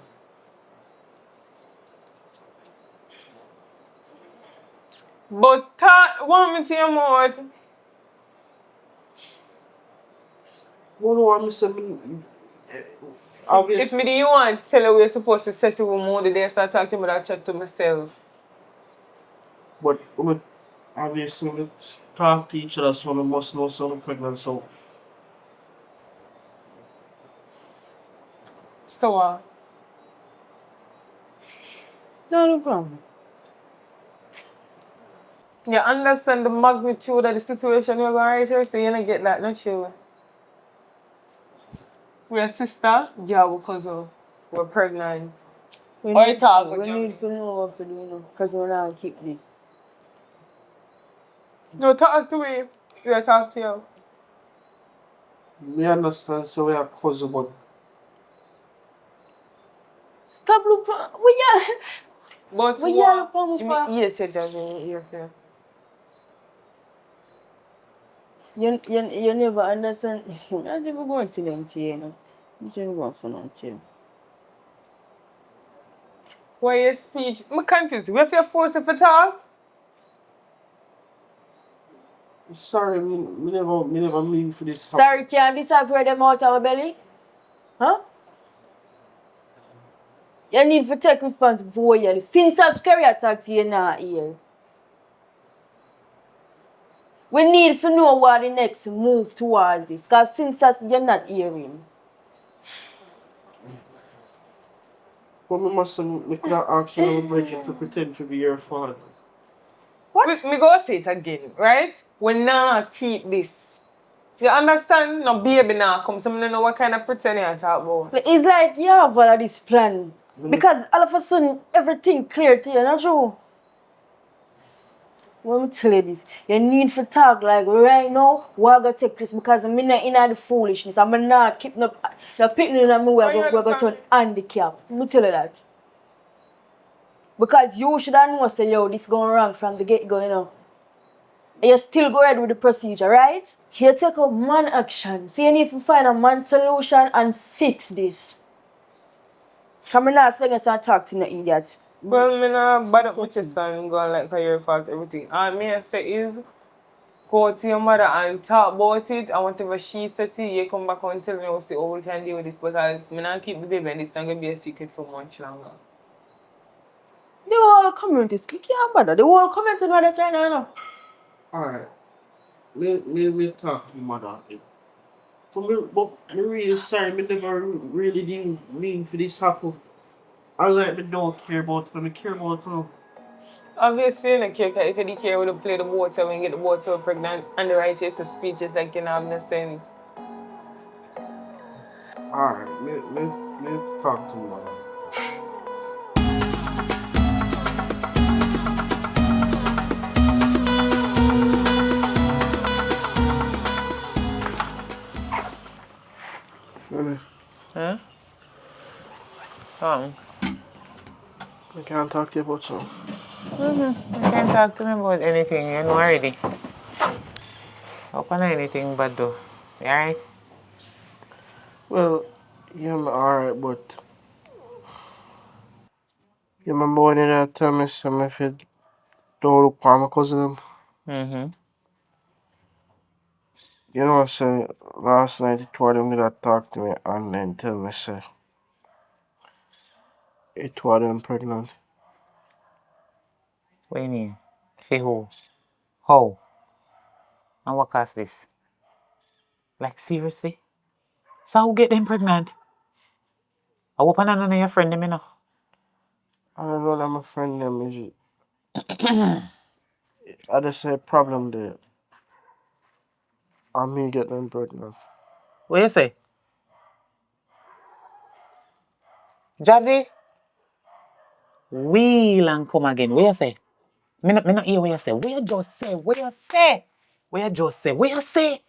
Speaker 5: But want me to your mouth.
Speaker 3: No, no, I'm saying.
Speaker 5: If
Speaker 3: Obvious.
Speaker 5: me do you want tell her we're supposed to set you a mood today and start talking about that chat to myself.
Speaker 3: But obviously, let's talk to each other so we must know someone pregnant. So,
Speaker 5: So what?
Speaker 4: No problem.
Speaker 5: You understand the magnitude of the situation you're going right here, so you don't get that, not you. We're a sister, yeah, we're cousin. We're pregnant.
Speaker 4: We
Speaker 5: Or
Speaker 4: need,
Speaker 5: you talk
Speaker 4: we
Speaker 5: with Jamie.
Speaker 4: need to know what to do now, because we not keep this.
Speaker 5: No, talk to me. Yeah, talk to you.
Speaker 3: we understand, so we are cousin, but
Speaker 4: Stop looking.
Speaker 5: But
Speaker 4: We
Speaker 5: what?
Speaker 4: yell upon us
Speaker 5: You
Speaker 4: for.
Speaker 5: mean eat you, Jamie, eat you.
Speaker 4: You never understand. I never go to them to you know. You should go for no chill.
Speaker 5: Why your speech? I'm confused. We have to force it for talk?
Speaker 3: sorry, me never mean for this.
Speaker 4: Sorry, can disappear them out of our belly? Huh? You need to take responsibility for what you do. Since that scary attack to you not here. We need to know what the next move towards this. Because since that you're not hearing.
Speaker 3: But we could have asked you to imagine to pretend to be your father.
Speaker 5: Me go say it again, right? We not keep this. You understand? No baby now come, so I don't know what kind of pretend you talk about.
Speaker 4: It's like you have all of this plan. Because all of a sudden everything clear to you, not true? Let me tell you this, you need to talk like right now, we're gonna take this because I'm not in the foolishness. I'm not keep no picking on me, we're gonna turn handicap. Let me tell you that. Because you should have known say, yo, this going wrong from the get-go, you know. And you still go ahead with the procedure, right? Here take a man action. So you need to find a man solution and fix this. Come on now, so you start talk to no idiot.
Speaker 5: Well, me not bad up with your son, going like how your fault, everything. All me I say is, go to your mother and talk about it, and whatever she said to you, you come back and tell me how we can deal with this, because me not keep the baby and it's not going to be a secret for much longer.
Speaker 4: The whole community, you can't bother. The whole community know that right now, you know.
Speaker 3: Alright. We'll talk to mother. But me really sorry, me never really didn't mean for this happen. I let me don't care about it, I care about it.
Speaker 5: Obviously, you don't care, 'cause if you didn't care, we would play the water when you get the water pregnant and the right age to speech is like you know, have no sense.
Speaker 3: Alright, we'll talk to mother.
Speaker 2: Huh?
Speaker 3: I can't talk to you about something.
Speaker 2: You can't talk to me about anything, you know already. Open anything but do. You alright?
Speaker 3: Well, yeah, I'm alright, but you remember when you tell me something if you don't look for my cousin?
Speaker 2: Mm-hmm.
Speaker 3: You know, say last night he told him that talk to me and then tell me say he told him pregnant.
Speaker 2: What do you mean? For who? How? And what caused this? Like seriously? So who get them pregnant? I hope none of your friend them, you know.
Speaker 3: I don't know that my friend them is I just say problem there. I me get them pregnant.
Speaker 2: What you say? Javi? Wheel and come again. What you say? Me not hear what you say. What you just say? What you say? What you just say? What you say?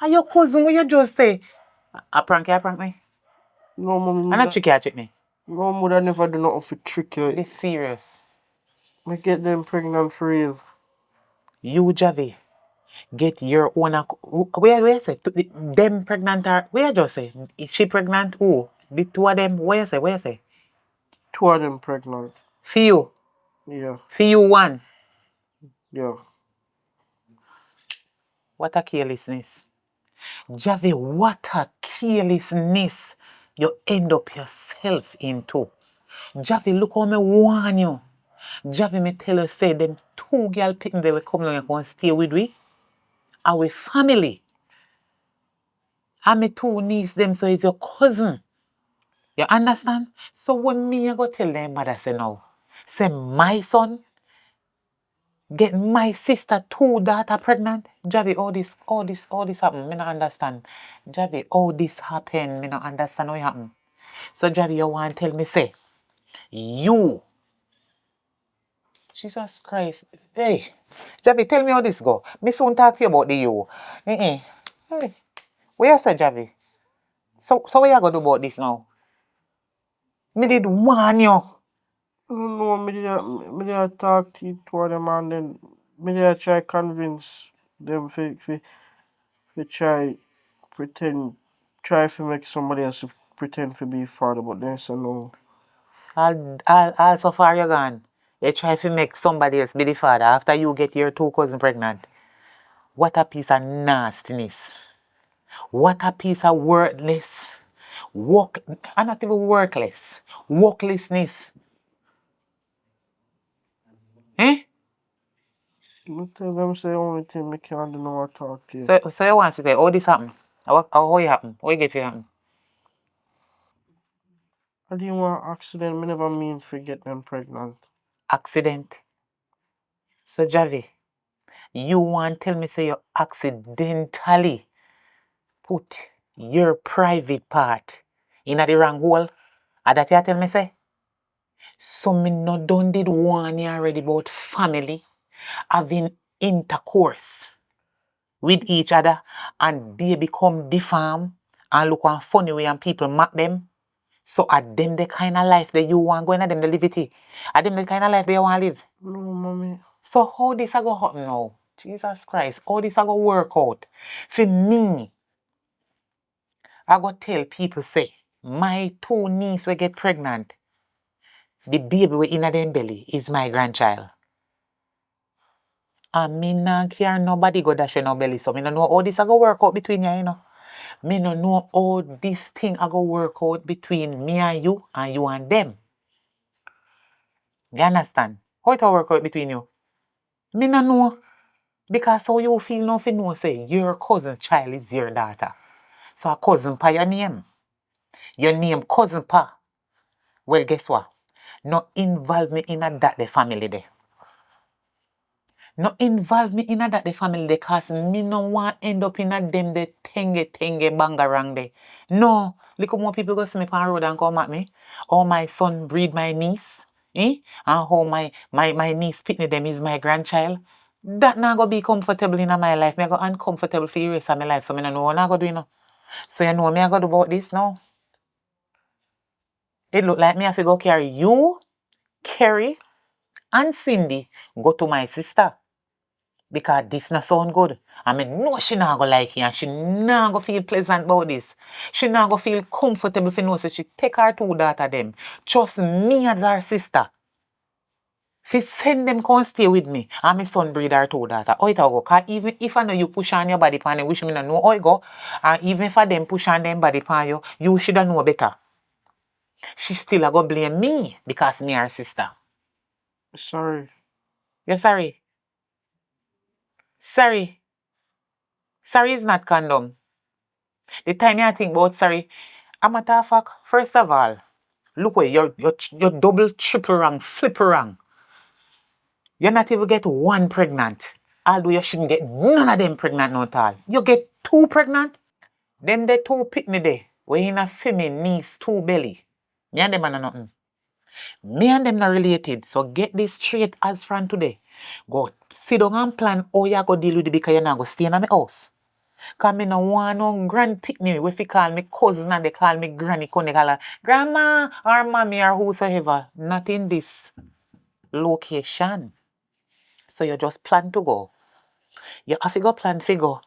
Speaker 2: Are your cousin? What you just say? A prank you, a prank me?
Speaker 3: No, mommy,
Speaker 2: I'm not tricky, you trick me.
Speaker 3: no, mother never do nothing for trick you.
Speaker 2: Be serious.
Speaker 3: Me get them pregnant for real.
Speaker 2: You, Javi, get your own. Where you say? Them pregnant are. Where you just say? Is she pregnant? Who? The two of them. Where you say? Where you say?
Speaker 3: Two of them pregnant.
Speaker 2: For you.
Speaker 3: Yeah,
Speaker 2: For you one.
Speaker 3: yeah.
Speaker 2: What a carelessness. Javi, what a carelessness you end up yourself into. Javi, look how me warn you. Javi, me tell you, say, them two girl picking they will come along and come stay with we. Our family. And me two niece them, so it's your cousin. You understand? So when me I go tell them mother say no, say my son get my sister two daughter pregnant. Javi, all this happen. Me not understand. Javi, all this happen. Me not understand how it happen. So Javi, you want to tell me say you, Jesus Christ, hey, Javi, tell me how this go. Me soon talk to you about the you. Hey, where you say Javi? So what you gonna do about this now? Me did warn you.
Speaker 3: No, me did talk to them and then me did try convince them for try pretend, try to make somebody else pretend to be father, but they say no.
Speaker 2: All so far you gone. You try to make somebody else be the father after you get your two cousins pregnant. What a piece of nastiness. What a piece of worthless. I'm not even workless. Worklessness. Eh?
Speaker 3: Me tell them say only thing me can't do now talk to you.
Speaker 2: So you want to say, how this happen? How it happen? How it get to happen?
Speaker 3: I didn't want accident, me never mean to get them pregnant.
Speaker 2: Accident. So Javi, you want to tell me say you accidentally put your private part in the wrong hole? And that you tell me say? So me no done did warn you already about family having intercourse with each other and they become deformed and look one funny way and people mock them. So are them the kind of life that you want going at them the live it? Are them the kind of life that you want to live?
Speaker 3: No, mommy.
Speaker 2: So how this a go happen now? Jesus Christ, how this a go work out? For me, I go tell people say, my two niece will get pregnant. The baby we in them belly is my grandchild. And me not care nobody go dash in no belly. So me no know how this a go work out between you, Me no know how this thing a go work out between me and you and them. You understand? How it a work out between you? Me no know. Because how you feel no fi know say your cousin child is your daughter. So a cousin pa your name. Your name cousin pa. Well, guess what? No involve me in a that the family there. No involve me in a that the family there cause me no want end up in a them the tenge bangarang there. No. Look how more people go see me on road and come at me. How my son breed my niece. And how my niece pitney them is my grandchild. That not go be comfortable in my life. Me go uncomfortable for the rest of my life. So me no know what I go do, So you know me I go do about this now. It look like me have to go carry you, Kerry, and Cindy go to my sister. Because this not sound good. I mean, no, she not go like it and she not go feel pleasant about this. She not go feel comfortable for know so she take her two daughter them. Trust me as her sister. Fi send them come stay with me and my son breed her two daughter. How it a go? Cause even if I know you push on your body pan you wish me no know how it go. And even if them push on them body pan you should know better. She still a go blame me because me her sister.
Speaker 3: Sorry.
Speaker 2: You're sorry? Sorry. Sorry is not condom. The time I think about sorry, a matter of fact, first of all, look where you're double, triple wrong, flip wrong. You're not even get one pregnant. Although you shouldn't get none of them pregnant no at all. You get two pregnant. Them the two pitney there. We in a female niece, two belly. Me and them are nothing. Me and them not related. So get this straight as from today. Go sit down and plan how you go deal with it because you're not going to stay in my house. Because I no want no grand picnic where they call me cousin and they call me granny, they call her grandma or mommy or whosoever. Not in this location. So you just plan to go. You have to go plan to go.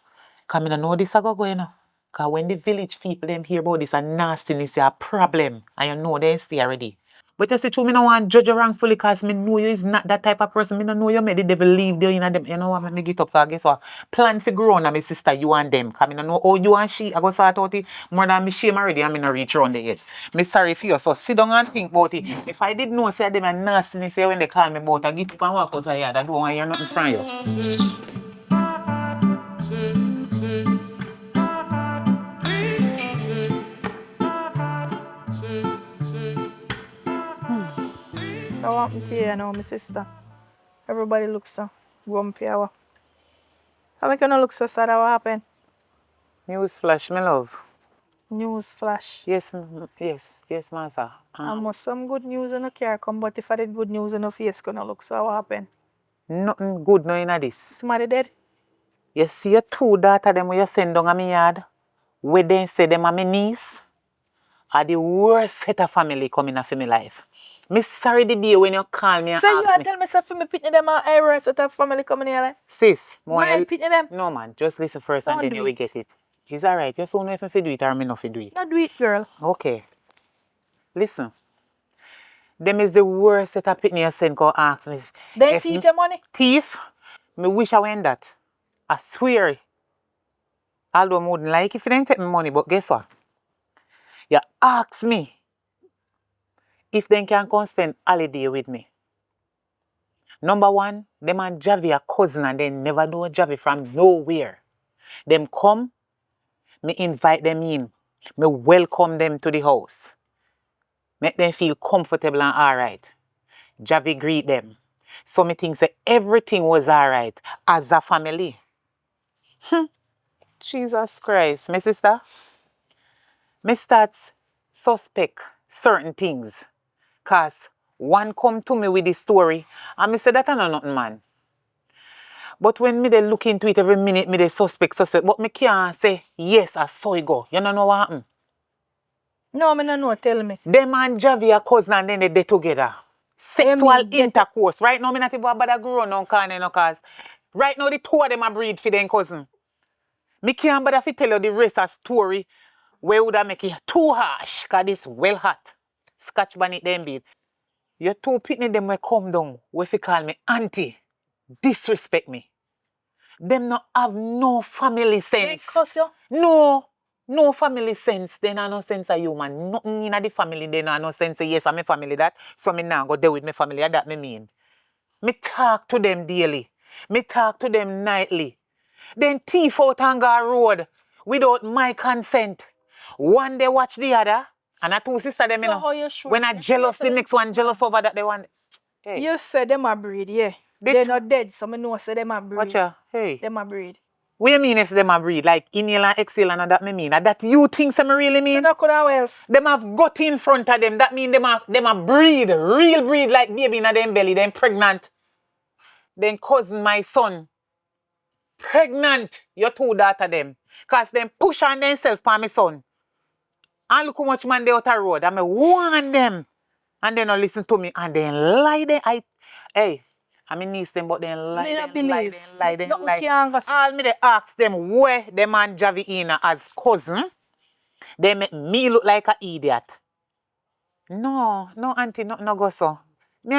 Speaker 2: Because I know this is going on. Because when the village people them hear about this a nastiness, a problem, and you know they stay already. But you see, true, me no want judge you wrongfully because me know you is not that type of person. Me no know you make the devil leave there in them. You know what, me get up because guess what? Plan for grow on my sister, you and them. Because me no know how you and she, I go sort out it more than me shame already and me no reach around there yet. Me sorry for you, so sit down and think about it. If I did know say them a nasty, say when they call me about, I get up and walk out of here. I don't want to hear nothing from you.
Speaker 4: What happened to you now, my sister? Everybody looks so grumpy. How make you not look so sad? What happened?
Speaker 2: News flash, my love.
Speaker 4: News flash.
Speaker 2: Yes, yes, master.
Speaker 4: Almost some good news in the car come, but if I did good news in the face, gonna look so what happened?
Speaker 2: Nothing good no in this.
Speaker 4: Somebody dead?
Speaker 2: You see your two daughter them when you send down a me yard, where they say them are my niece, are the worst set of family coming up in my life. Me sorry the day when you call me and
Speaker 4: So you
Speaker 2: ask me.
Speaker 4: tell me something me pitney them are error set of family coming here like?
Speaker 2: Sis,
Speaker 4: Why pitney them?
Speaker 2: no man, just listen first
Speaker 4: Don't
Speaker 2: and then
Speaker 4: do
Speaker 2: you will
Speaker 4: it.
Speaker 2: get it. It's alright, you soon know if I do it or me not do it.
Speaker 4: Not do it, girl.
Speaker 2: Okay. Listen. Them is the worst set of pitney you send go ask me.
Speaker 4: Then
Speaker 2: if
Speaker 4: thief
Speaker 2: me-
Speaker 4: your money?
Speaker 2: Thief? Me wish I went that. I swear. Although I wouldn't like if you didn't take my money, but guess what? You ask me if they can come spend holiday with me. Number one, them and Javi are cousin and they never know Javi from nowhere. Them come, me invite them in. Me welcome them to the house. Make them feel comfortable and alright. Javi greet them. So me think say everything was alright as a family. Jesus Christ, my sister. Me start suspect certain things. Cause one come to me with the story and me say that I know nothing, man. But when me they look into it every minute, me they suspect. But me can't say, yes, I saw it go. You don't know what happened?
Speaker 4: No, me no know, tell me.
Speaker 2: Them and Javi are cousin and then they together. Sexual intercourse. Right now, me not even about to grow no cause right now the two of them are breed for them cousin. Me can't bother to tell you the rest of story where would I make it too harsh cause this well hot. Scotch bonnet them beat. Your two pitney them will come down where you call me auntie. Disrespect me. Them not have no family sense.
Speaker 4: They cuss you?
Speaker 2: No family sense. They not no sense of human. Nothing in the family. They not no sense of yes, I'm a family that. So me now go deal with my family. That me mean. Me talk to them daily. Me talk to them nightly. Then thief out and go road without my consent. One they watch the other. And a two sister them, you
Speaker 4: So how
Speaker 2: know.
Speaker 4: you sure?
Speaker 2: When I
Speaker 4: You
Speaker 2: jealous,
Speaker 4: sure
Speaker 2: the next one jealous over that they want. Hey.
Speaker 4: You said them a breed, yeah.
Speaker 2: They
Speaker 4: They're not dead, so me know say them a breed.
Speaker 2: Watch ya. Hey.
Speaker 4: Them a breed.
Speaker 2: What you mean if them a breed? Like inhale and exhale and that me mean? And that you think some really
Speaker 4: So
Speaker 2: mean?
Speaker 4: no could have else.
Speaker 2: Them have got in front of them. That mean them a breed. Real breed like baby in them belly. Them pregnant. Then cousin my son. Pregnant. Your two daughter them. Cause them push on themselves for my son. And look how much man they out the road. And me warn them. And they not listen to me. And then lie them. Hey. I mean niece them, but then lie
Speaker 4: Me not
Speaker 2: them,
Speaker 4: believe.
Speaker 2: lie them.
Speaker 4: Nothing can go so.
Speaker 2: All me they ask them where them and Javi in as cousin. They make me look like an idiot. No, auntie, no go so. We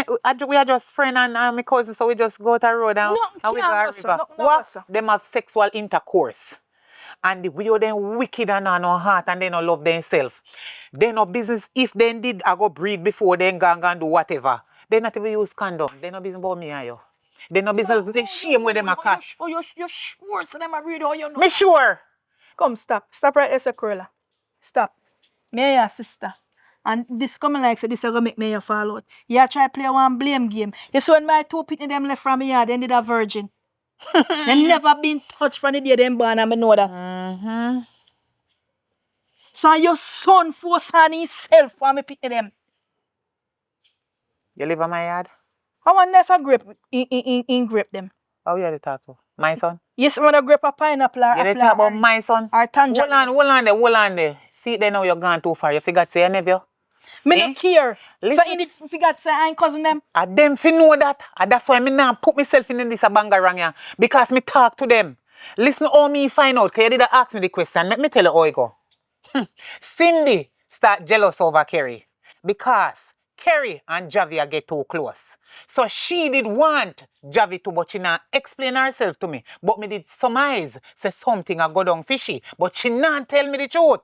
Speaker 2: are just friends and my cousin, so we just go to the road and we go to the river. What? Them have sexual intercourse. And the way them wicked and no heart and they no love themselves. They no business if they did I go breed before they go and do whatever. They not even use condom. They no business about me and you. They no business they shame where them a catch.
Speaker 4: Oh, you're sure so them a breed or you know?
Speaker 2: Me sure.
Speaker 4: Come, stop. Stop right there, Sir Curler. Stop. Me and your sister. And this coming like say this is gonna make me your fall out. You try play one blame game. You see when my two pitney them left from me yard, they did a virgin. They never been touched from the day them born and I know that. So your son force on himself for me pitney them.
Speaker 2: You live on my yard?
Speaker 4: I want never grape in grape them.
Speaker 2: How you dey talk to? My son?
Speaker 4: Yes, when I grape a pineapple or
Speaker 2: You dey talk about my son?
Speaker 4: or tangerine.
Speaker 2: Hold on there. See they know you're gone too far. You forgot say your nephew?
Speaker 4: Me no care.
Speaker 2: Listen.
Speaker 4: So in it forgot say I ain't cousin them.
Speaker 2: And them fi know that. And that's why me now put myself in this bangarang here. Because me talk to them. Listen how me find out. Cause you did ask me the question. Let me tell you how it go. Cindy start jealous over Kerry. Because Kerry and Javi a get too close. So she did want Javi to, but she not explain herself to me. But me did surmise, say something a go down fishy. But she not tell me the truth.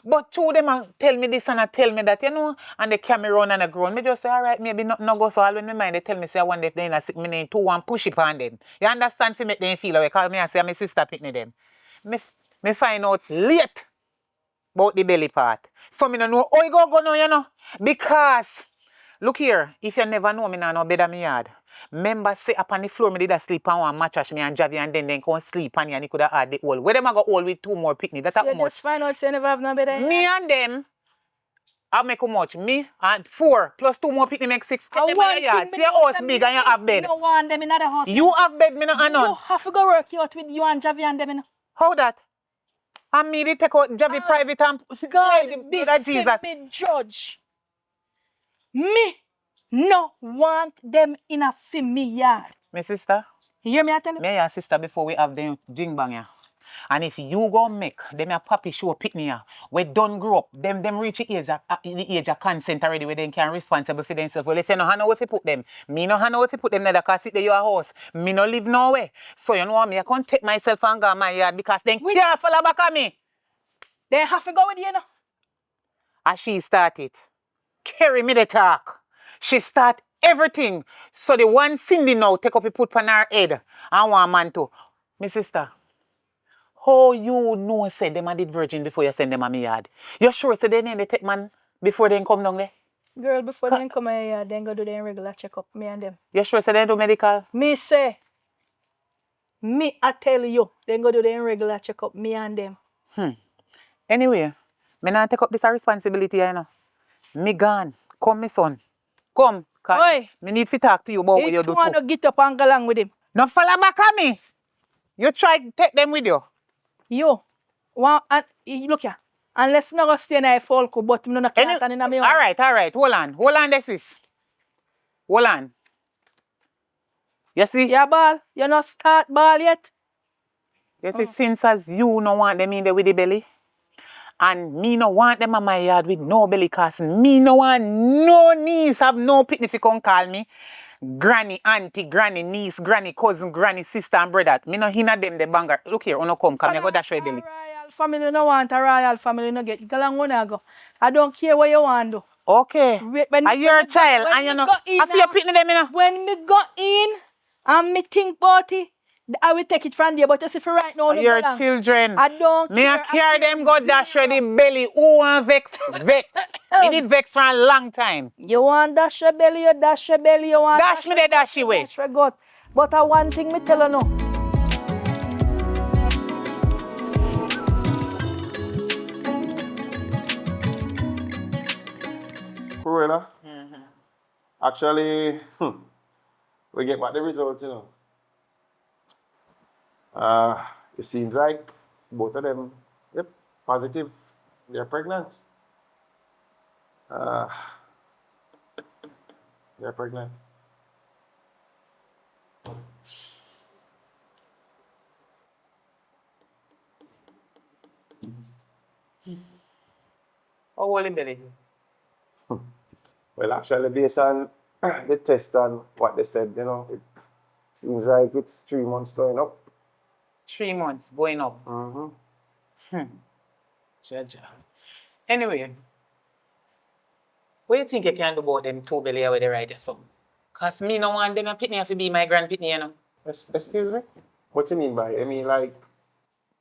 Speaker 2: But two of them a tell me this and a tell me that, you know, and they carry me round and a ground. Me just say, all right, maybe not go so all when me mind, they tell me, say, I wonder if they in a sick, me name two and push it on them. You understand, for make them feel away, because me I say, my sister pick me them. Me find out late about the belly part. So me no know how you go now, you know. Because, look here, if you never know me now, no better me yard. Member sit up on the floor, me did a sleep on one mattress, me and Javi, and then come sleep on you, and you could have had the hole. Where them I got hole with two more picnic, that's
Speaker 4: So
Speaker 2: how
Speaker 4: you
Speaker 2: much.
Speaker 4: just find out you never have no better
Speaker 2: Me
Speaker 4: yard?
Speaker 2: and them, I make how much? Me and 4 plus 2 more picnic make 6. Take
Speaker 4: And
Speaker 2: them
Speaker 4: one
Speaker 2: in your yard.
Speaker 4: thing me
Speaker 2: See your
Speaker 4: know,
Speaker 2: house
Speaker 4: say
Speaker 2: big and you have bed.
Speaker 4: no want them in the house.
Speaker 2: You have bed, me no
Speaker 4: You
Speaker 2: none.
Speaker 4: have to go work out with you and Javi and them. You know.
Speaker 2: How that? And me they take out Javi
Speaker 4: As
Speaker 2: private and
Speaker 4: God
Speaker 2: the
Speaker 4: be
Speaker 2: blood of Jesus.
Speaker 4: me judge. Me no want them in a me yard.
Speaker 2: My sister,
Speaker 4: You hear me I tell you?
Speaker 2: me and your sister before we have them jing bang ya. And if you go make them a papi show picnic ya, we don't grow up, them reach the age of consent already where they can responsible for themselves. Well, if you know how to put them, me no how to put them neither cause sit there your house. Me no live nowhere. So you know what me, I can't take myself and go my yard because they can't follow back on me.
Speaker 4: They have to go with you know.
Speaker 2: As she started, carry me the talk. She start everything. So the one Cindy now take up a put on her head and one man too. My sister, how you know say them a did virgin before you send them a me yard? You sure say they need to take man before they come down there?
Speaker 4: Girl, before they come here, then go do their regular checkup, me and them.
Speaker 2: You sure say they do medical?
Speaker 4: Me say, me I tell you, then go do their regular checkup, me and them.
Speaker 2: Anyway, me not take up this responsibility, you know. Me gone. Come, my son. Come. Cause
Speaker 4: Oi.
Speaker 2: me need to talk to you about what you
Speaker 4: If
Speaker 2: do
Speaker 4: you want
Speaker 2: too.
Speaker 4: to get up and go along with him,
Speaker 2: No follow back on me. You try to take them with you.
Speaker 4: you, and look here, unless you go stay in a folk, but you no can't stand in a me house.
Speaker 2: All right. Hold on, this is. Hold on. You see?
Speaker 4: Yeah, ball, you not start ball yet.
Speaker 2: You see, since as you no want them in there with the belly, and me no want them on my yard with no belly cause me no want no niece have no picnic if you come call me. Granny, auntie, granny, niece, granny, cousin, granny, sister and brother. Me no hinna them the banger. Look here, no come me go dash your belly.
Speaker 4: Royal family no want a royal family no get. Go along when go. I don't care what you want do.
Speaker 2: Okay. Are you a child and you know I feel picnic them, you know.
Speaker 4: When me go in and me think about it, I will take it from there. But you see for right now,
Speaker 2: Your children.
Speaker 4: I don't
Speaker 2: me
Speaker 4: care.
Speaker 2: I carry them go dash your the belly. Who want vex? Vex. It did vex for a long time.
Speaker 4: You want dash your belly, you dash your belly, you want
Speaker 2: Dash me the dashy way.
Speaker 4: dash your gut. But I one thing me tell you no.
Speaker 9: Cruella. Actually, we get back the result, you know. It seems like both of them, yep, positive. They're pregnant. They're pregnant.
Speaker 2: How old is belly?
Speaker 9: Well, actually, based on the test and what they said, you know, it seems like it's 3 months going up.
Speaker 2: 3 months going up. Judge. Anyway, what do you think you can do about them two belly with the right so? Cause me no want them a pitney to be my grand pitney, you know.
Speaker 9: Excuse me? What do you mean by it? I mean, like,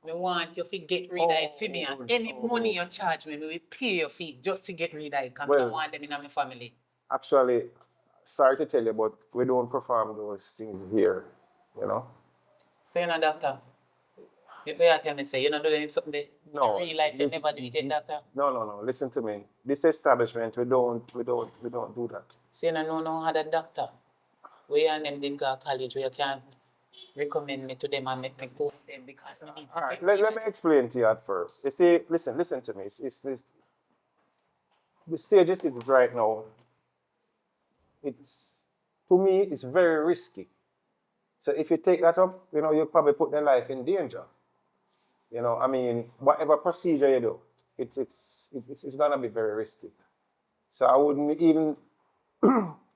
Speaker 2: Me want you to get rid of it for me and any money you charge me, me will pay your fee just to get rid of it because I don't want them in my family.
Speaker 9: actually, sorry to tell you, but we don't perform those things here, you know?
Speaker 2: So you're not doctor? You tell me say you not doing something there?
Speaker 9: No.
Speaker 2: In real life you never do it, doctor?
Speaker 9: No. Listen to me. This establishment, we don't do that.
Speaker 2: So you don't know no other doctor? Where and them did go to college where you can recommend me to them and make me go to them because I need to
Speaker 9: All right,
Speaker 2: take
Speaker 9: let me explain to you at first. You see, listen to me. The stage it is right now, to me, it's very risky. So if you take that up, you know, you probably put their life in danger. You know, I mean, whatever procedure you do, it's gonna be very risky. So I wouldn't even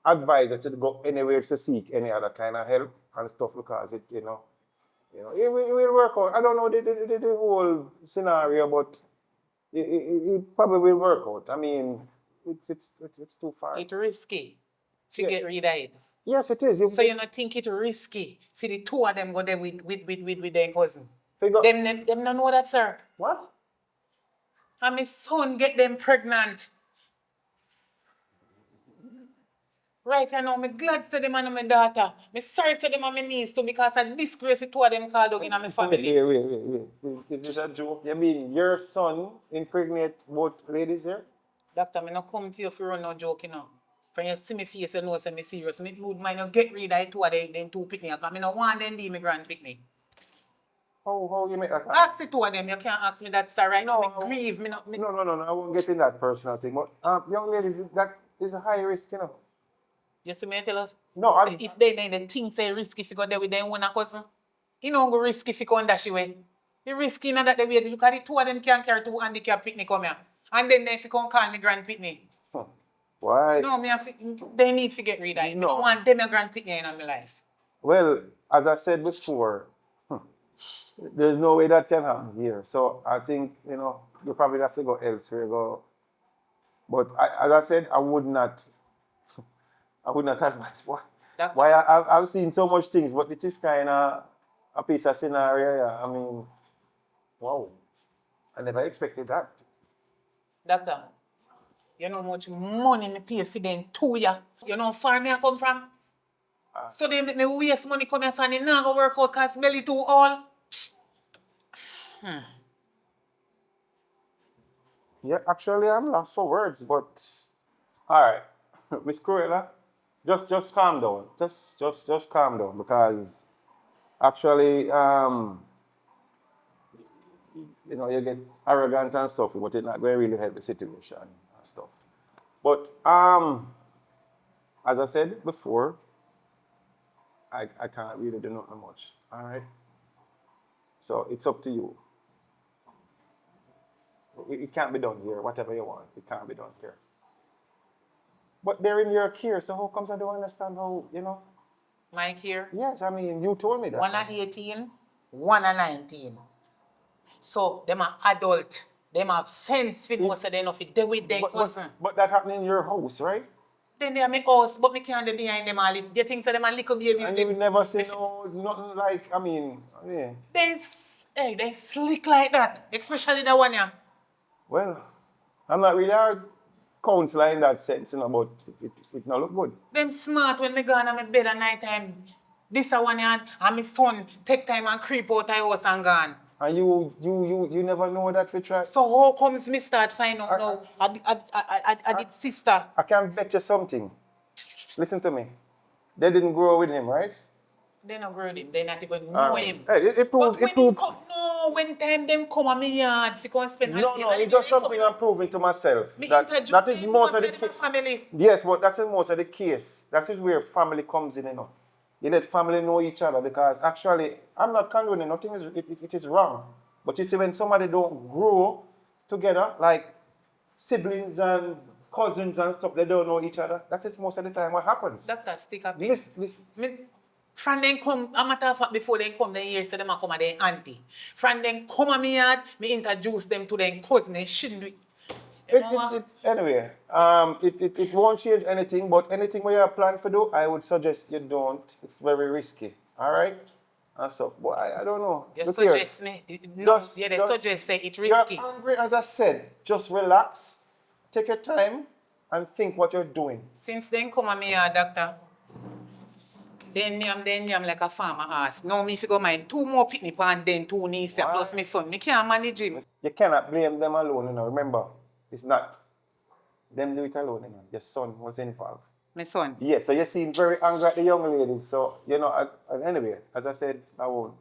Speaker 9: advise her to go anywhere to seek any other kind of help and stuff because it, it will work out. I don't know the whole scenario, but it probably will work out. I mean, it's too far.
Speaker 2: It's risky to
Speaker 9: Yeah.
Speaker 2: get rid of it.
Speaker 9: Yes, it is.
Speaker 2: So you not think it's risky for the two of them go there with their cousin?
Speaker 9: Figure-
Speaker 2: Them don't know that, sir.
Speaker 9: What?
Speaker 2: And my son get them pregnant. Right now, I'm glad to them and my daughter. I'm sorry to them and my niece too because I disgrace the two of them called out in my family.
Speaker 9: Wait. Is this a joke? You mean your son impregnate both ladies here?
Speaker 2: Doctor, I not come to you for run no joke, When you see me face, you know say me serious. Me would mind you get rid of two of them two picnic because I don't want them be my grand picnic.
Speaker 9: How you make that happen?
Speaker 2: Ask the two of them, you can't ask me that, sir, right?
Speaker 9: No,
Speaker 2: Me grieve, me.
Speaker 9: No, I won't get in that personal thing. But young ladies, that is a high risk,
Speaker 2: You see me tell us?
Speaker 9: No,
Speaker 2: Say if they think say risky if you go there with them one cousin, you don't go risky if you go and dash away. You risky in that the way because the two of them can carry two handicap picnic come here. And then if you come call me grand picnic.
Speaker 9: Why?
Speaker 2: No, they need to get rid of it.
Speaker 9: No.
Speaker 2: I don't want them a grand picnic in my life.
Speaker 9: Well, as I said before, there's no way that can happen here. So I think, you probably have to go elsewhere. But as I said, I would not advise. Why I've seen so much things, but it is kind of a piece of scenario. Yeah. I mean, wow. I never expected that.
Speaker 2: Doctor, you know how much money me pay for them 2 years. You know how far me I come from? So they make me waste money come here and it not go work out because belly too all.
Speaker 9: Yeah, actually, I'm lost for words, but all right, Miss Cruella, just calm down. Just calm down because actually, you get arrogant and stuff, but it's not going to really help the situation and stuff. But as I said before, I can't really do nothing much. All right. So it's up to you. It can't be done here. Whatever you want, it can't be done here. But they're in your care, so how comes I don't understand how,
Speaker 2: My care?
Speaker 9: Yes, I mean, you told me that.
Speaker 2: One at 18, one at 19. So, them are adult. Them have sense for most of them if they with their cousin.
Speaker 9: But that happened in your house, right?
Speaker 2: Then they are my house, but me can't be behind them all. They think so them a little baby.
Speaker 9: And you will never say nothing like, I mean, yeah.
Speaker 2: They slick like that, especially that one, yeah.
Speaker 9: Well, I'm not really a counselor in that sense, but it not look good.
Speaker 2: Them smart when me go on my bed at night time. This a one and my son take time and creep out the house and gone.
Speaker 9: And you never know that we try.
Speaker 2: So how comes me start find out now? I did sister.
Speaker 9: I can bet you something. Listen to me. They didn't grow with him, right?
Speaker 2: They not grow with him. They not even know him.
Speaker 9: Hey, it proves.
Speaker 2: But when time them come on me yard, if you come spend
Speaker 9: No, it's just something I'm proving to myself. That is most of the
Speaker 2: family.
Speaker 9: Yes, but that's in most of the case. That is where family comes in, You let family know each other because actually, I'm not condoning nothing. It is wrong. But you see, when somebody don't grow together, like siblings and cousins and stuff, they don't know each other. That is most of the time what happens.
Speaker 2: Doctor, stick up.
Speaker 9: Listen.
Speaker 2: From them come, a matter of fact, before they come, they hear say them a come at their auntie. From them come at me yard, me introduce them to their cousin. They shouldn't do it.
Speaker 9: Anyway, it won't change anything, but anything we are planning to do, I would suggest you don't. It's very risky. All right? And so, boy, I don't know.
Speaker 2: You suggest me? No, they suggest say it's risky.
Speaker 9: You're hungry, as I said. Just relax, take your time, and think what you're doing.
Speaker 2: Since then come at me yard, doctor. Then yam like a farmer ass. Now me figure mine 2 more picnic and then 2 nieces plus my son. Me can't manage him.
Speaker 9: You cannot blame them alone, Remember, it's not them do it alone, Your son was involved.
Speaker 2: My son?
Speaker 9: Yes, so you seem very angry at the young ladies. So, anyway, as I said, I won't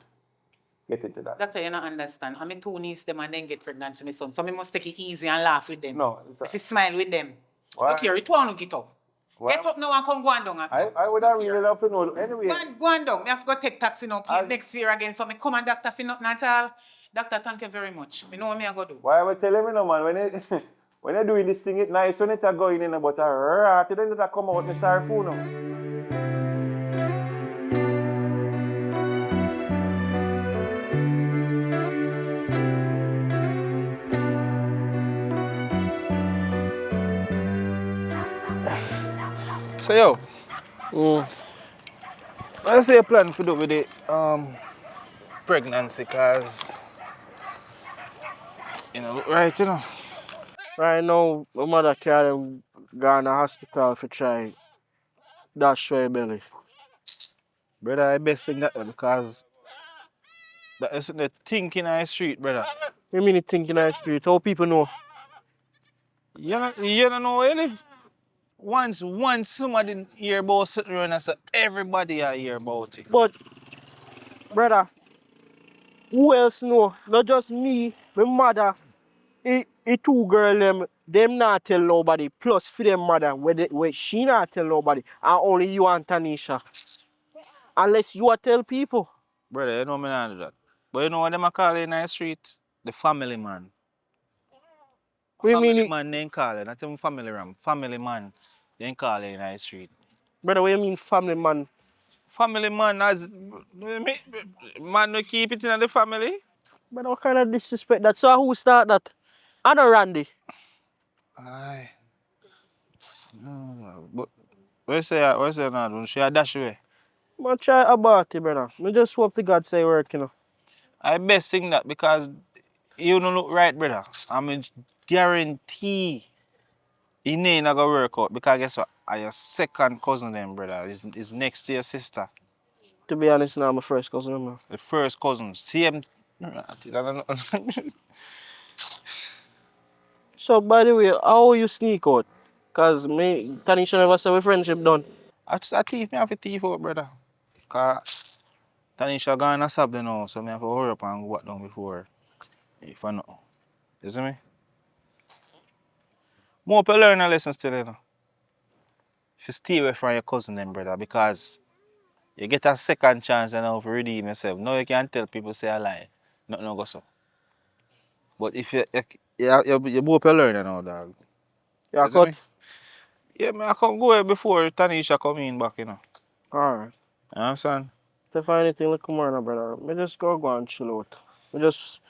Speaker 9: get into that.
Speaker 2: Doctor, you don't understand. I'm 2 nieces them and then get pregnant for my son. So I must take it easy and laugh with them.
Speaker 9: No.
Speaker 2: If you smile with them.
Speaker 9: Why?
Speaker 2: Look here, it won't get up.
Speaker 9: Why?
Speaker 2: Get up now and come go on down.
Speaker 9: I would have really love to know. Anyway.
Speaker 2: Go on down. I have to go take taxi now. Next year again. So I come and doctor for nothing at all. Doctor, thank you very much. You know what I go do?
Speaker 9: Why am I telling me no, man? When you're doing this thing, it's nice when it's going in, but a rat, then it come out, Mr. Arfuno.
Speaker 6: So yo, I say a plan for do with the pregnancy, cause you know look right, you know.
Speaker 3: Right now, my mother carry him gone to hospital for try dash her belly.
Speaker 6: Brother, I best thing that because that is the thinking on the street, brother.
Speaker 3: You mean you think in the street? How people know?
Speaker 6: You don't know you live. Once somebody hear about something and say everybody I hear about it.
Speaker 3: But, brother, who else know? Not just me, my mother, it two girl them not tell nobody. Plus for them mother, where she not tell nobody. And only you and Tanisha. Unless you are tell people.
Speaker 6: Brother, you know me not do that. But you know what them a call in the street? The family man.
Speaker 3: We mean
Speaker 6: Family
Speaker 3: it,
Speaker 6: man they call it, not even family ram. Family man they call it in the street.
Speaker 3: brother, what you mean family man?
Speaker 6: Family man as man no keep it in the family.
Speaker 3: Brother, what kind of disrespect that? So who start that? I know Randy.
Speaker 6: Aye. But where say now? Don't she a dash away?
Speaker 3: Man, try about it, brother. Me just hope the God say work, you know.
Speaker 6: I best think that because you don't look right, brother. I mean guarantee it ain't gonna work out because guess what? Are your second cousin then, brother. Is next to your sister.
Speaker 3: To be honest, now I'm a first cousin, man.
Speaker 6: The first cousins. Same.
Speaker 3: So, by the way, how you sneak out? Because me, Tanisha never say we friendship done.
Speaker 6: I thief me have to thief out, brother. Cause Tanisha gone a sub now, so me have to hurry up and go back down before if I know. You see me? More to learn a lesson still, you know. If you stay away from your cousin then, brother, because you get a second chance and now to redeem yourself. Now you can tell people say a lie. Nothing no go so. But if you both learn now, dog.
Speaker 3: Yeah,
Speaker 6: You see
Speaker 3: cut.
Speaker 6: me? Yeah, me I can go before Tanisha come in back, you know.
Speaker 3: Alright.
Speaker 6: You understand?
Speaker 3: If I anything, look come on, brother. Me just go and chill out. Me just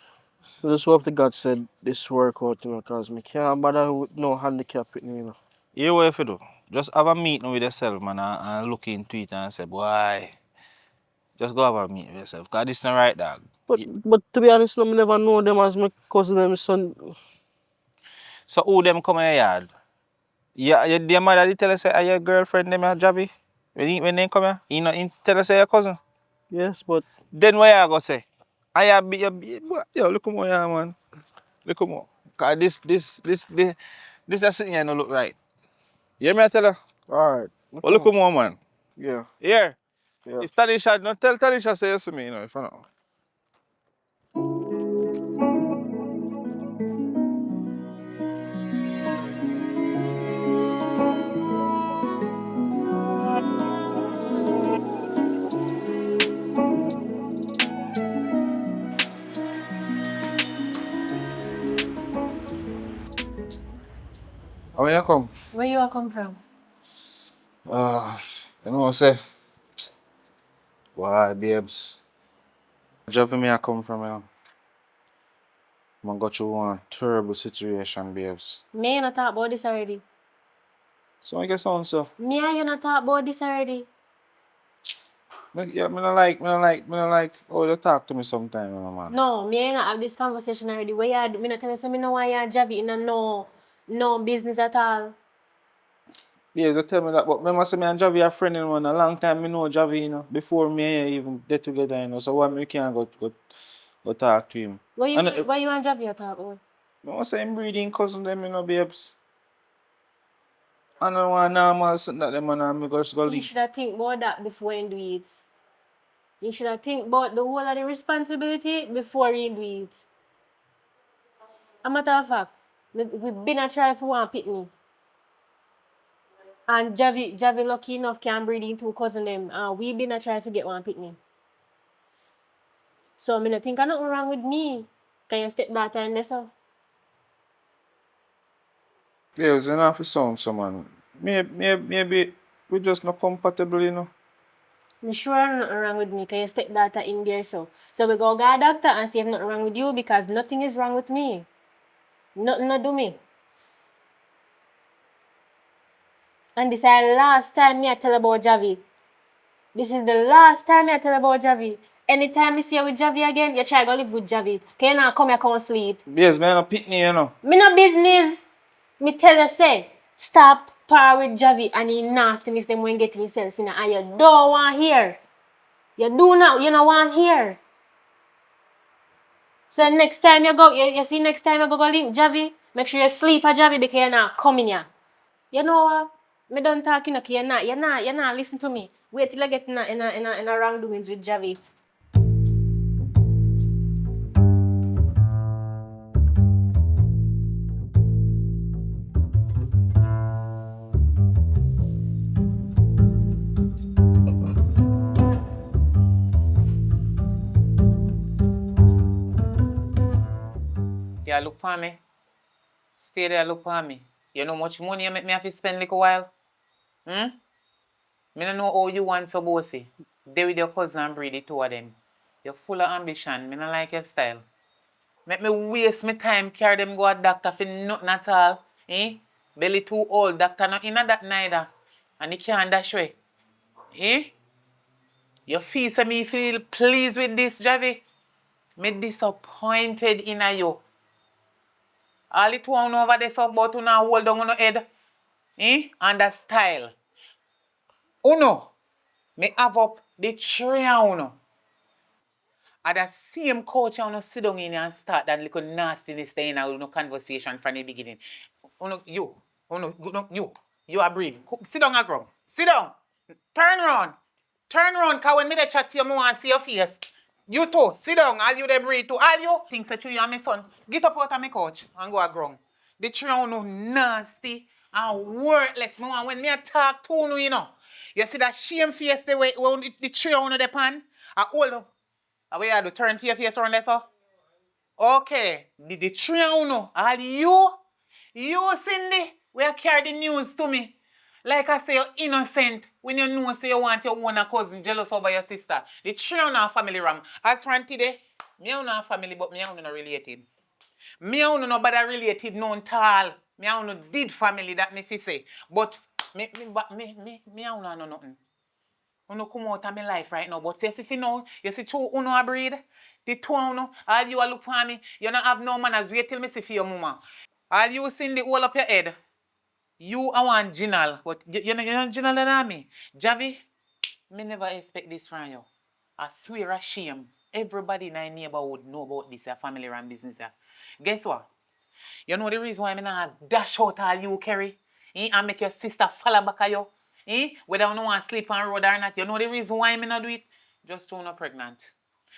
Speaker 3: hope the God said this work out, you know, because me can't bother with no handicap with me, you know.
Speaker 6: Here what if you do? Just have a meeting with yourself, man, and look into it and say, boy, just go have a meeting with yourself. Because this is not right, dog.
Speaker 3: But to be honest, no, me never know them as my cousin, them son.
Speaker 6: So who them come in your yard? Yeah, your mother did tell us say, are your girlfriend them a Javi? When they come here, he tell us say your cousin.
Speaker 3: Yes, but
Speaker 6: Then what you go say? I be yo, look more here, man. Look more. Cause this is sitting here no look right. You hear me I tell her?
Speaker 3: alright.
Speaker 6: Oh, look more, man.
Speaker 3: Yeah,
Speaker 6: Here.
Speaker 3: yeah.
Speaker 6: If Tanisha, no tell Tanisha say yes to me, you know, if I know. How you come?
Speaker 8: Where you all come from?
Speaker 6: You know what I say? Why, babes? Javi me I come from, you know. I got you one terrible situation, babes.
Speaker 8: Me and I talk about this already.
Speaker 6: So I guess on so.
Speaker 8: Me and you not talk about this already.
Speaker 6: Yeah, me not like how you talk to me sometime, you know, man.
Speaker 8: No, me and I have this conversation already. Where you me not tell you say me know why you Javi in a no business at all.
Speaker 6: Yeah, you tell me that, but remember say me and Javi are friends, you know, and a long time me know Javi, you know, before me and you even get together, you know, so why me can't go talk to him.
Speaker 8: Why
Speaker 6: And
Speaker 8: you and Javi talk about?
Speaker 6: I was saying breeding cousin them, you know, babes. I don't want normal something that them and me just go
Speaker 8: You
Speaker 6: leave.
Speaker 8: should have think about that before you do it. You should have think about the whole of the responsibility before you do it. A matter of fact, we've been a try for one pitney. And Javi lucky enough can breed in two cousin them. And we been a try to get one pitney. So I think nothing wrong with me. Can you step that and so?
Speaker 9: Babes, you know have to sound someone. Maybe we just not compatible, you know.
Speaker 8: I'm sure nothing wrong with me because your stepdaughter in there so. So we go get a doctor and see if nothing wrong with you because nothing is wrong with me. Nothing no do me. And this is the last time me I tell about Javi. This is the last time I tell about Javi. Anytime you see you with Javi again, you try to live with Javi. Can you not come here come sleep?
Speaker 9: Babes, man, a pitney, you know.
Speaker 8: Me no business. Me tell you say, stop par with Javi and he nastiness them when getting himself in and you don't want hear. You do not, you don't want hear. So next time you go, you see next time you go link Javi, make sure you sleep at Javi because you're not coming here. You know what? Me done talking okay, you're not listen to me. Wait till I get in a wrongdoings with Javi.
Speaker 2: Yeah, look for me. Stay there, look for me. You know much money you make me have to spend like a while? Me don't know how you want so bossy. They with your cousin and breed the two of them. You're full of ambition. Me don't like your style. Make me waste my time carry them go a doctor for nothing at all. Belly too old, doctor not in that neither. And he can't dash way. You feel pleased with this, Javi? Me disappointed in you. All it one over there so about to now hold down on your head. And that style. Uno, me have up the three uno. At the same coach uno sit down in and start that little nastiness there in a conversation from the beginning. Uno, you are breathing. Sit down ground. Sit down. Turn around. Turn around, cause when me dey chat to you, I want to see your face. You too, sit down, all you dey breathe too. All you things that you and my son. Get up out of my couch and go a ground. The three of you nasty and worthless. Me want when me a talk to you, you know. You see that shame face the way the three of you dey pan? I hold up. How you do turn to your face around there, so? Okay, the three of you, all you Cindy, we carry the news to me. Like I say, you're innocent when you know say you want your own cousin jealous over your sister. The three of you family ram. As from today, me and a family, but me and not related. Me and nobody related none tall. Me and did family that me fi say. But me and know nothing. Uno come out of my life right now. But you see now, you see two uno a breed. The two uno, all you a look for me. You don't have no manners. Wait till me see for your mama. All you sing the whole up your head. You are one Ginal, but you're not Ginal than me. Javi, me never expect this from you. I swear a shame. Everybody in my neighborhood know about this family run business. Guess what? You know the reason why I not dash out all you, Kerry? And make your sister follow back at you? Whether you don't want to sleep on road or not. You know the reason why I not do it? Just to not pregnant.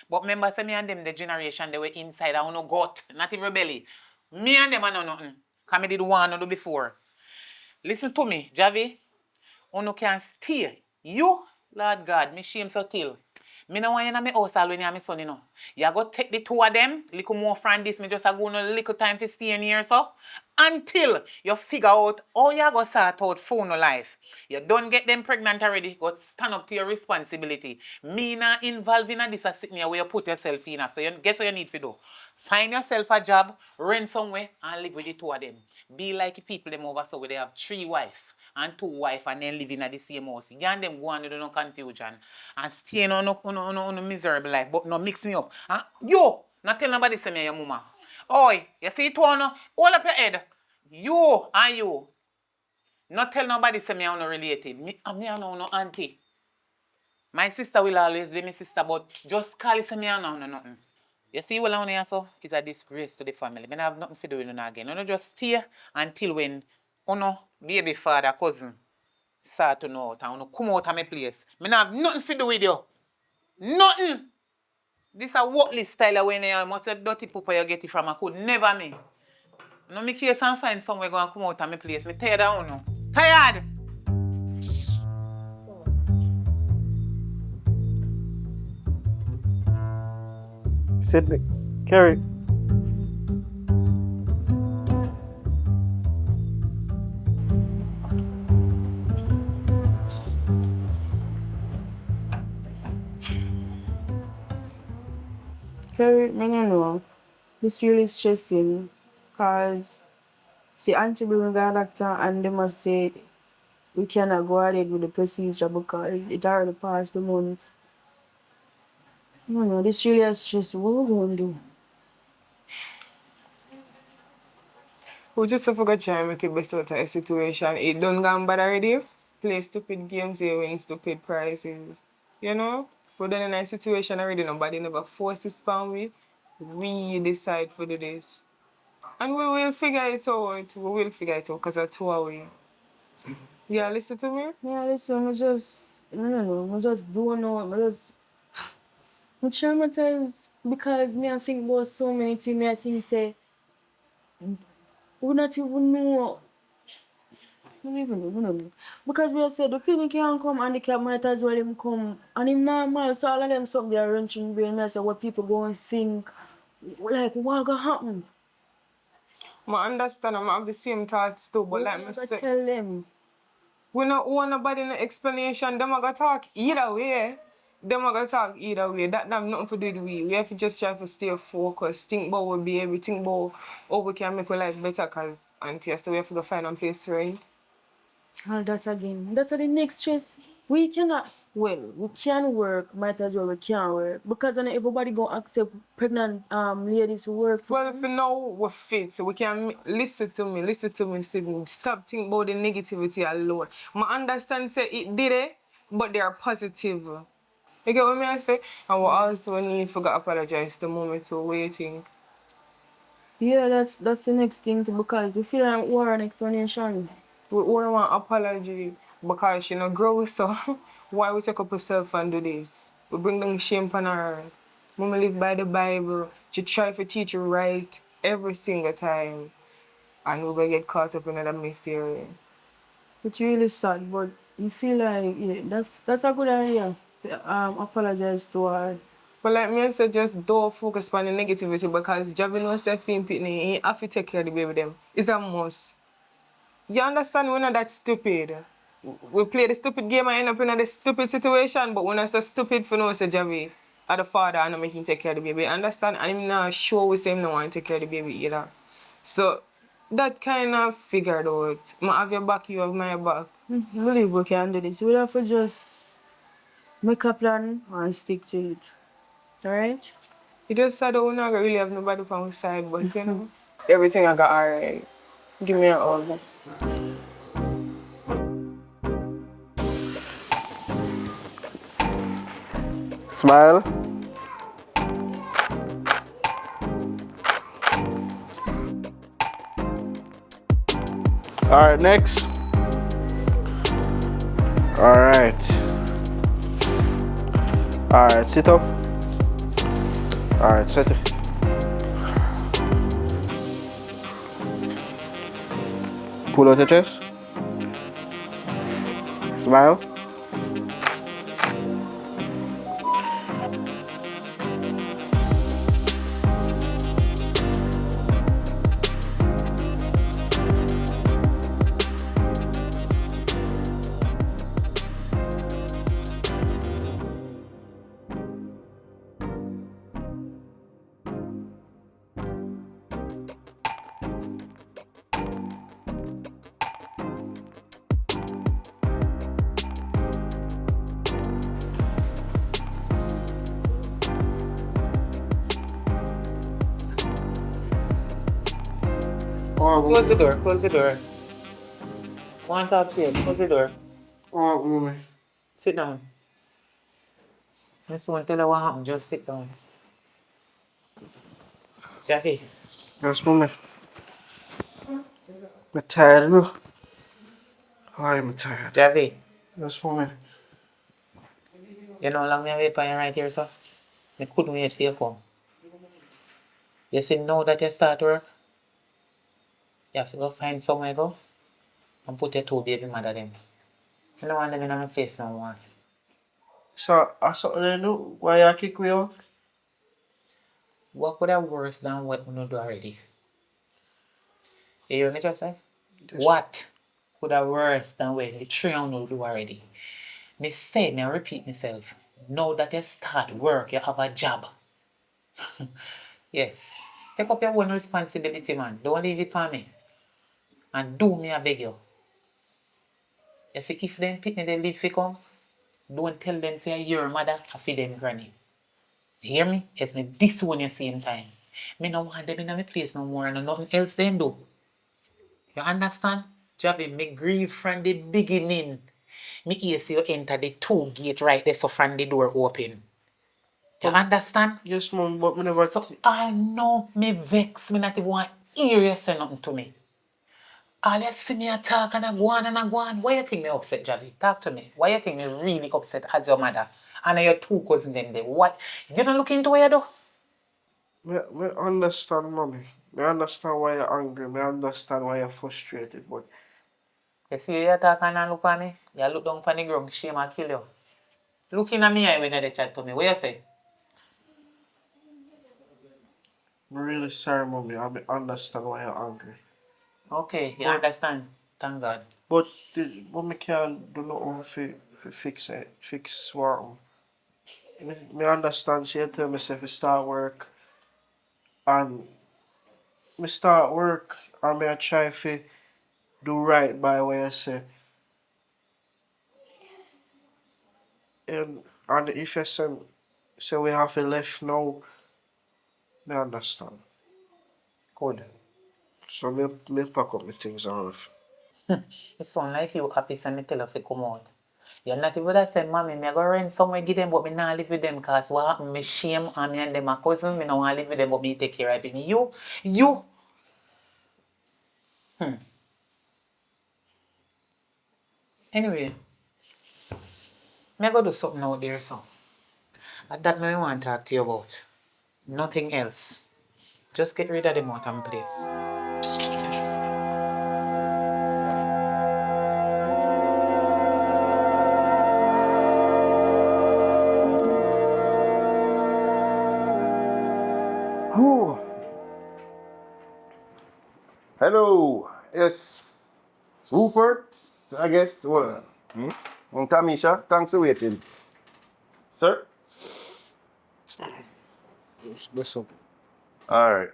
Speaker 2: But remember, say me and them, the generation, they were inside. I no gut, not even belly. Me and them, I know nothing. Because I did one do before. Listen to me, Javi. You can stay. You, Lord God, me shame so till. Me no want you in my house all when you have my son, you know. You go take the two of them, little more from this, me just go no little time to stay in here, so. Until you figure out how you go sort out phone life. You don't get them pregnant already, go stand up to your responsibility. Me not involved in this sitting here where you put yourself in. So you, guess what you need to do? Find yourself a job, rent somewhere, and live with the two of them. Be like the people them over so where they have 3 wives and 2 wives and then living at the same house. You and them go on with no confusion and stay on no miserable life, but no mix me up. Yo, not tell nobody say me your mama. Oi, you see it one, hold up your head. You and you. Not tell nobody say me I'm not related. Me and no auntie. My sister will always be my sister, but just call it say me and no nothing. You see what I want so it's a disgrace to the family. I have nothing to do with you again. You just stay until when baby father, cousin, start to know out and come out of my place. I have nothing to do with you. Nothing. This is a worthless style when you must have dirty pooper you get it from. I could never me. No me case and find somewhere go and come out of my place. Me tired of you. Tired!
Speaker 3: Sydney, Kerry.
Speaker 5: Kerry, I don't know. This really stressing. Cause see Auntie bring a doctor and they must say we cannot go ahead with the procedure because it already passed the month. I don't know, this really is stressful. What we gonna do? We just have to try and make it best out of the situation. It done gone bad already. Play stupid games here, win stupid prizes. You know? But then in a situation already, nobody never forced this upon we. We decide for the this. And we will figure it out. We will figure it out because that's two away. Yeah, listen to me? Yeah, listen, I just, I don't know, I just don't know, I'm traumatized because me I think about so many things, me I think say, we not even know, I don't even know, I don't know. Because we said the people can't come and the cat might as well him come, and him normal, so all of them something they are wrenching brain, me I say what people go and think, like what gonna happen? I understand, I have the same thoughts too, but like I said, tell them. We don't want nobody no explanation. Them are gonna talk either way. Them are gonna talk either way. That have nothing to do with we. We have to just try to stay focused. Think about what we be, think about how we can make our life better because Auntie, so we have to go find a place to rent. All that again. That's the next stress. We cannot, well, we can work, might as well we can't work. Because then everybody go accept pregnant ladies to work for. Well, if you know we're fit, so we can listen to me, Sydney. Stop thinking about the negativity alone. I understand say it did it, but they are positive. You get what I say? And we also need to apologize the moment we're waiting. Yeah, that's the next thing too, because we feel like we want an explanation. We want apology because she not grow, so why we take up herself and do this? We bring down shame on her. Mama live by the Bible. She try to teach you right every single time. And we're gonna get caught up in another mess area. It's really sad, but you feel like yeah, that's a good idea. Apologize to her. But like me, I said, just don't focus on the negativity because Javi knows that being pitney, he have to take care of the baby them. It's a must. You understand we're not that stupid. We play the stupid game and end up in a stupid situation, but we're not so stupid for no say Javi are the father and I'm making take care of the baby. Understand? And I'm not sure we say him no want to take care of the baby either. So that kind of figured out. I have your back, you have my back. I believe we can do this. We have to just make a plan and stick to it. Alright? You just said that we not really have nobody on our side, but you know, everything I got alright. Give me a hug.
Speaker 9: Smile. Alright, next. Alright. Alright, sit up. Alright, sit it. Pull out your chest. Smile.
Speaker 2: Close the door, close the door. One talk to you, close the door.
Speaker 3: Oh, mommy.
Speaker 2: Sit down. Miss won't tell her what happened, just sit down. Jackie,
Speaker 3: Yes, mommy. I'm tired, no? I'm tired.
Speaker 2: Javi,
Speaker 3: Yes, mommy.
Speaker 2: you know how long I wait for you right here, sir? I couldn't wait for you to come. You see now that you start work, you have to go find somewhere go and put your two baby mother them. You don't want them in my place no more.
Speaker 3: So, I saw they do. Why you kick me out?
Speaker 2: What could have worse than what we do already? You hear me just say? What could have worse than what the three of you do already? Me say, me repeat myself. Now that you start work, you have a job. Yes. Take up your own responsibility, man. Don't leave it for me. And do me, I beg you. You see, if them pitney they leave fi come, don't tell them say your mother, I feed them granny. Hear me? It's me this one the same time. Me no want them in my place no more and nothing else them do. You understand? Javi, me grieve from the beginning. Me hear say you enter the 2 gate right there so from the door open. You understand?
Speaker 3: Yes, mom, but me never.
Speaker 2: So I know me vex, me not even want hear you say nothing to me. All you see me a talk and I go on and I go on. Why you think me upset, Javi? Talk to me. Why you think me really upset as your mother? And your 2 cousins them there. What? You don't look into what you do?
Speaker 3: Me understand, mommy. Me understand why you're angry. Me understand why you're frustrated. But
Speaker 2: You see you talk and look at me? You look down for the ground, shame I kill you. Looking at me eye when you chat to me. What you say?
Speaker 3: I'm really sorry, mommy. I understand why you're angry.
Speaker 2: Okay, you understand. Thank God.
Speaker 3: But me can't do nothing for fix it. Fix what. Me understand. She tell me say if start work and me start work and me I try to do right by what you say. And if you say we have to left now, me understand.
Speaker 2: Good.
Speaker 3: So me pack up my things and leave.
Speaker 2: It sound like you happy so me tell you to come out. You're not even that say, mommy, me go rent somewhere give them but me not live with them because what happen, me shame and me and them a cousin, me no want live with them but me take care of it. You. Anyway, me go do something out there so. And that me want to talk to you about. Nothing else. Just get rid of them out of place.
Speaker 9: Whew. Hello. Yes. Rupert, I guess. Well, Tamisha, thanks for waiting. Sir?
Speaker 3: Listen.
Speaker 9: All right.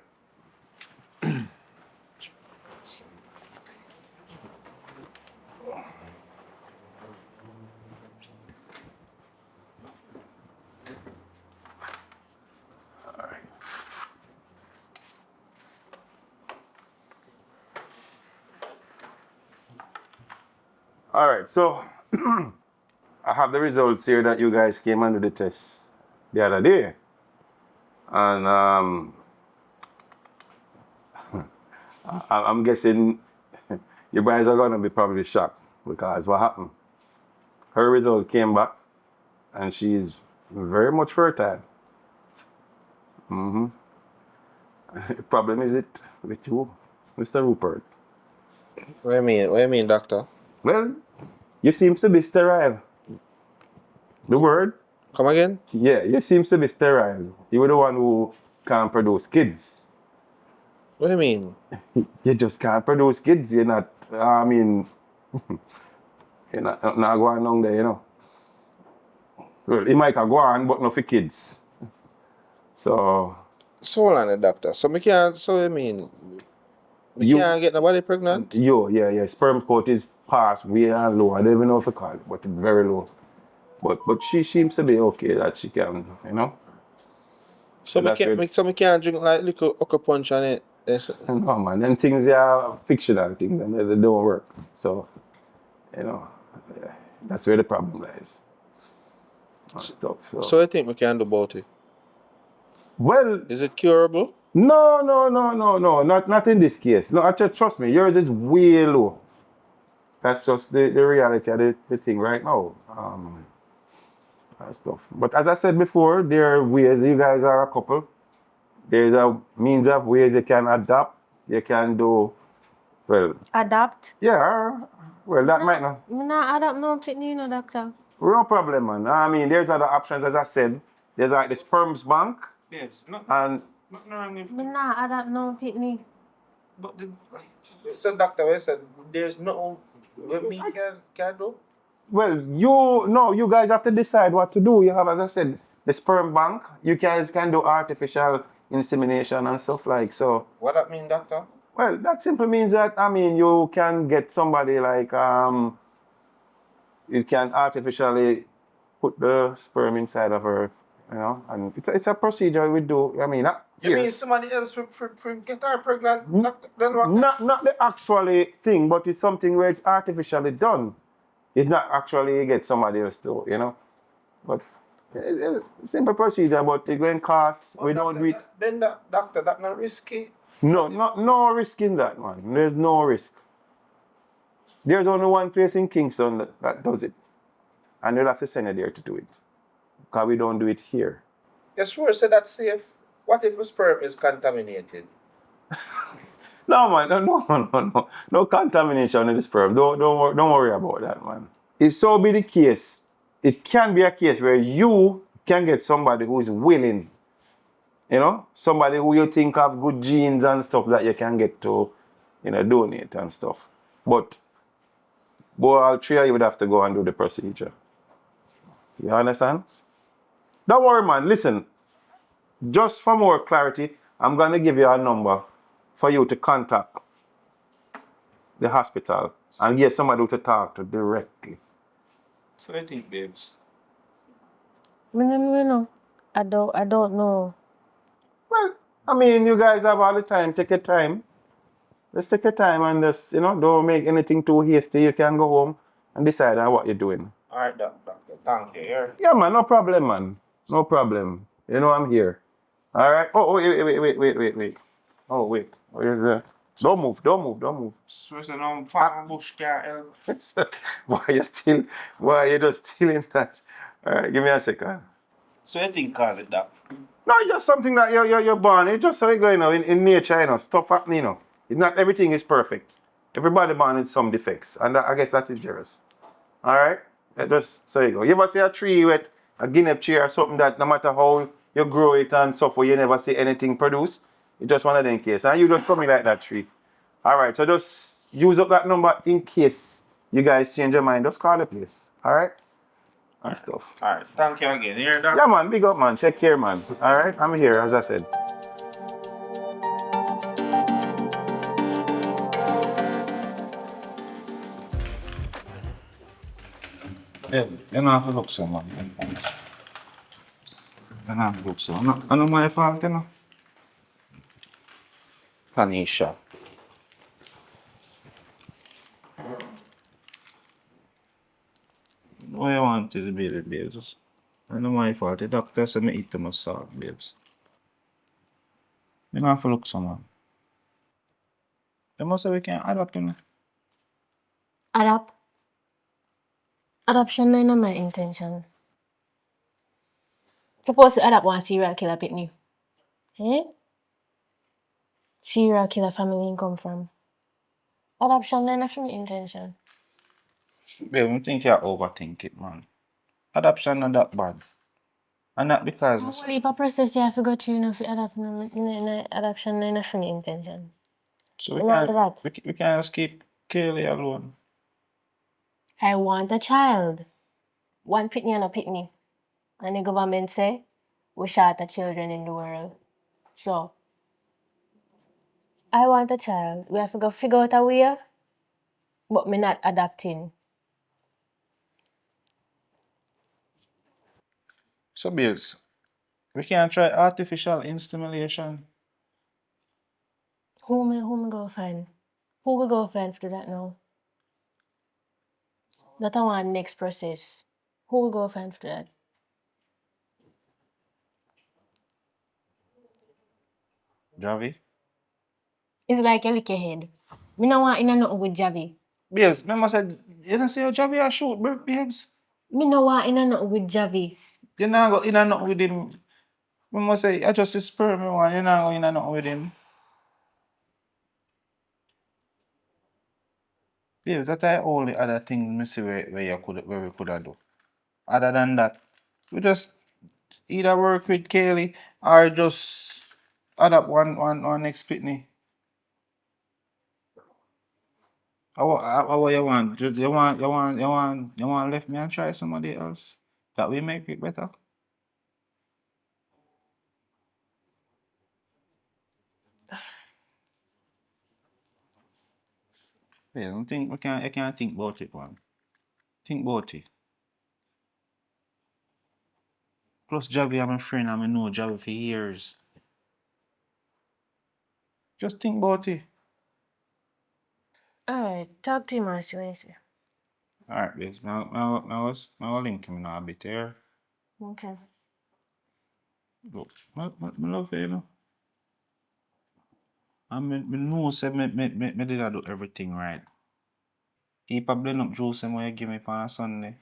Speaker 9: All right, so I have the results here that you guys came and did the test the other day. And I'm guessing you guys are going to be probably shocked because what happened? Her result came back and she's very much fertile. The problem is it with you, Mr. Rupert.
Speaker 10: What do you mean, doctor?
Speaker 9: Well, you seem to be sterile. The word?
Speaker 10: Come again?
Speaker 9: Yeah, you seem to be sterile. You were the one who can't produce kids.
Speaker 10: What do you mean?
Speaker 9: You just can't produce kids. You're not, you're not going on there, you know. Well, he might have gone, but not for kids. So
Speaker 10: So hold on, doctor. So me can't, so you mean, me can't get nobody pregnant?
Speaker 9: Yeah. Sperm count is past way and low. I don't even know if you call it, but it's very low. But she seems to be okay that she can, you know.
Speaker 10: So me can't drink like little okra punch on it. Yes.
Speaker 9: No man, them things are fictional things and they don't work. So, you know, yeah, that's where the problem lies.
Speaker 10: So you think we can do about it?
Speaker 9: Well,
Speaker 10: is it curable?
Speaker 9: No, not in this case. No, actually, trust me, yours is way low. That's just the reality of the thing right now. That's tough. But as I said before, there are ways, you guys are a couple. There's a means of ways you can adapt. You can do, well.
Speaker 8: Adapt?
Speaker 9: Yeah, well, that might not.
Speaker 8: I don't know, you know, doctor.
Speaker 9: No problem, man. I mean, there's other options, as I said. There's like the sperms bank.
Speaker 6: Yes,
Speaker 9: And
Speaker 8: I don't know, Pitney.
Speaker 10: But so doctor said there's no what me can do?
Speaker 9: well, you guys have to decide what to do. You have, as I said, the sperm bank, you guys can do artificial insemination and stuff like so.
Speaker 10: What that mean, doctor?
Speaker 9: Well, that simply means that I mean you can get somebody like you can artificially put the sperm inside of her, you know, and it's a procedure we do. I mean,
Speaker 10: You mean somebody else for get her pregnant? Doctor, then what?
Speaker 9: not the actually thing, but it's something where it's artificially done. It's not actually you get somebody else to, you know. But it's a simple procedure, but it going cost. We don't do it.
Speaker 10: Then that doctor, that not risky.
Speaker 9: No risk in that, man. There's no risk. There's only one place in Kingston that does it. And you'll have to send you there to do it. Because we don't do it here.
Speaker 10: You sure say that's safe? What if the sperm is contaminated?
Speaker 9: No, man. No contamination in the sperm. Don't worry about that, man. If so be the case, it can be a case where you can get somebody who is willing, you know, somebody who you think have good genes and stuff that you can get to, you know, donate and stuff. But all three of you would have to go and do the procedure. You understand? Don't worry, man. Listen, just for more clarity, I'm going to give you a number for you to contact the hospital and get somebody to talk to directly.
Speaker 10: So I think, babes.
Speaker 8: I don't know.
Speaker 9: Well, I mean, you guys have all the time. Take your time. Just take your time and just, you know, don't make anything too hasty. You can go home and decide on what you're doing.
Speaker 10: All right, doctor. Thank you.
Speaker 9: Yeah, man. No problem, man. No problem. You know I'm here. All right. Oh, wait. Oh, wait. Where's the... Don't move.
Speaker 10: So it's no farm bush can't help.
Speaker 9: Why you just still in that? All right, give me a second.
Speaker 10: So you think cause it that?
Speaker 9: No, it's just something that you're born. It's just how you go, you know, in nature, you know, stuff happening, you know. It's not everything is perfect. Everybody born with some defects, and I guess that is yours. All right, just so you go. You ever see a tree with a guinea tree or something that no matter how you grow it and stuff, you never see anything produce? It's just one of them cases, and you just come in like that tree. All right, so just use up that number in case you guys change your mind. Just call the place. All right. And stuff.
Speaker 10: All right, thank you again. Here, doctor.
Speaker 9: Yeah, man, big up, man. Take care, man. All right, I'm here, as I said.
Speaker 6: Yeah, you don't have to look so, man. You don't have to look so. I know my fault, you know. Tanisha. What you want is to be the babes. I know my fault. The doctor said me eat too much salt, babes. You don't have to look so, man. You must say we can adapt, you know.
Speaker 8: Adoption na my intention. Suppose to adopt one serial killer pitney. Eh? Serial killer family come from. Adoption na my intention.
Speaker 6: Babe, I think you overthink it, man. Adoption not that bad. And not because...
Speaker 8: How many process you have to go through, you know, for adoption na my intention.
Speaker 6: So we can just keep Kaylee alone.
Speaker 8: I want a child. One pitney and a pitney. And the government say, we short of children in the world. So, I want a child. We have to go figure out a way, but me not adopting.
Speaker 6: So, babes, we can try artificial insemination.
Speaker 8: Who me go find? Who we go find for that now? That I want next process. Who we go find for that?
Speaker 6: Javi?
Speaker 8: It's like you lick your head. Me no want in nothing with Javi.
Speaker 6: Babes, remember said, you don't say your Javi a shoot, babes.
Speaker 8: Me no want in nothing with Javi.
Speaker 6: You not go in and nothing with him. Remember say, I just sperm me one, you not go in and nothing with him. Babes, that's the only other thing me see where we could have do. Other than that, we just either work with Kaylee or just adopt one next pitney. What you want? You want left me and try somebody else? That will make it better. Yeah, I can't think about it, man. Think about it. Plus Javi, I'm a friend, and I know Javi for years. Just think about it.
Speaker 8: Alright, talk to him and see what you say.
Speaker 6: Alright, babes. I will link him now a bit here.
Speaker 8: Okay.
Speaker 6: Look, I love you, you know. I know say me did I do everything right. He probably not juice him when you give me on a Sunday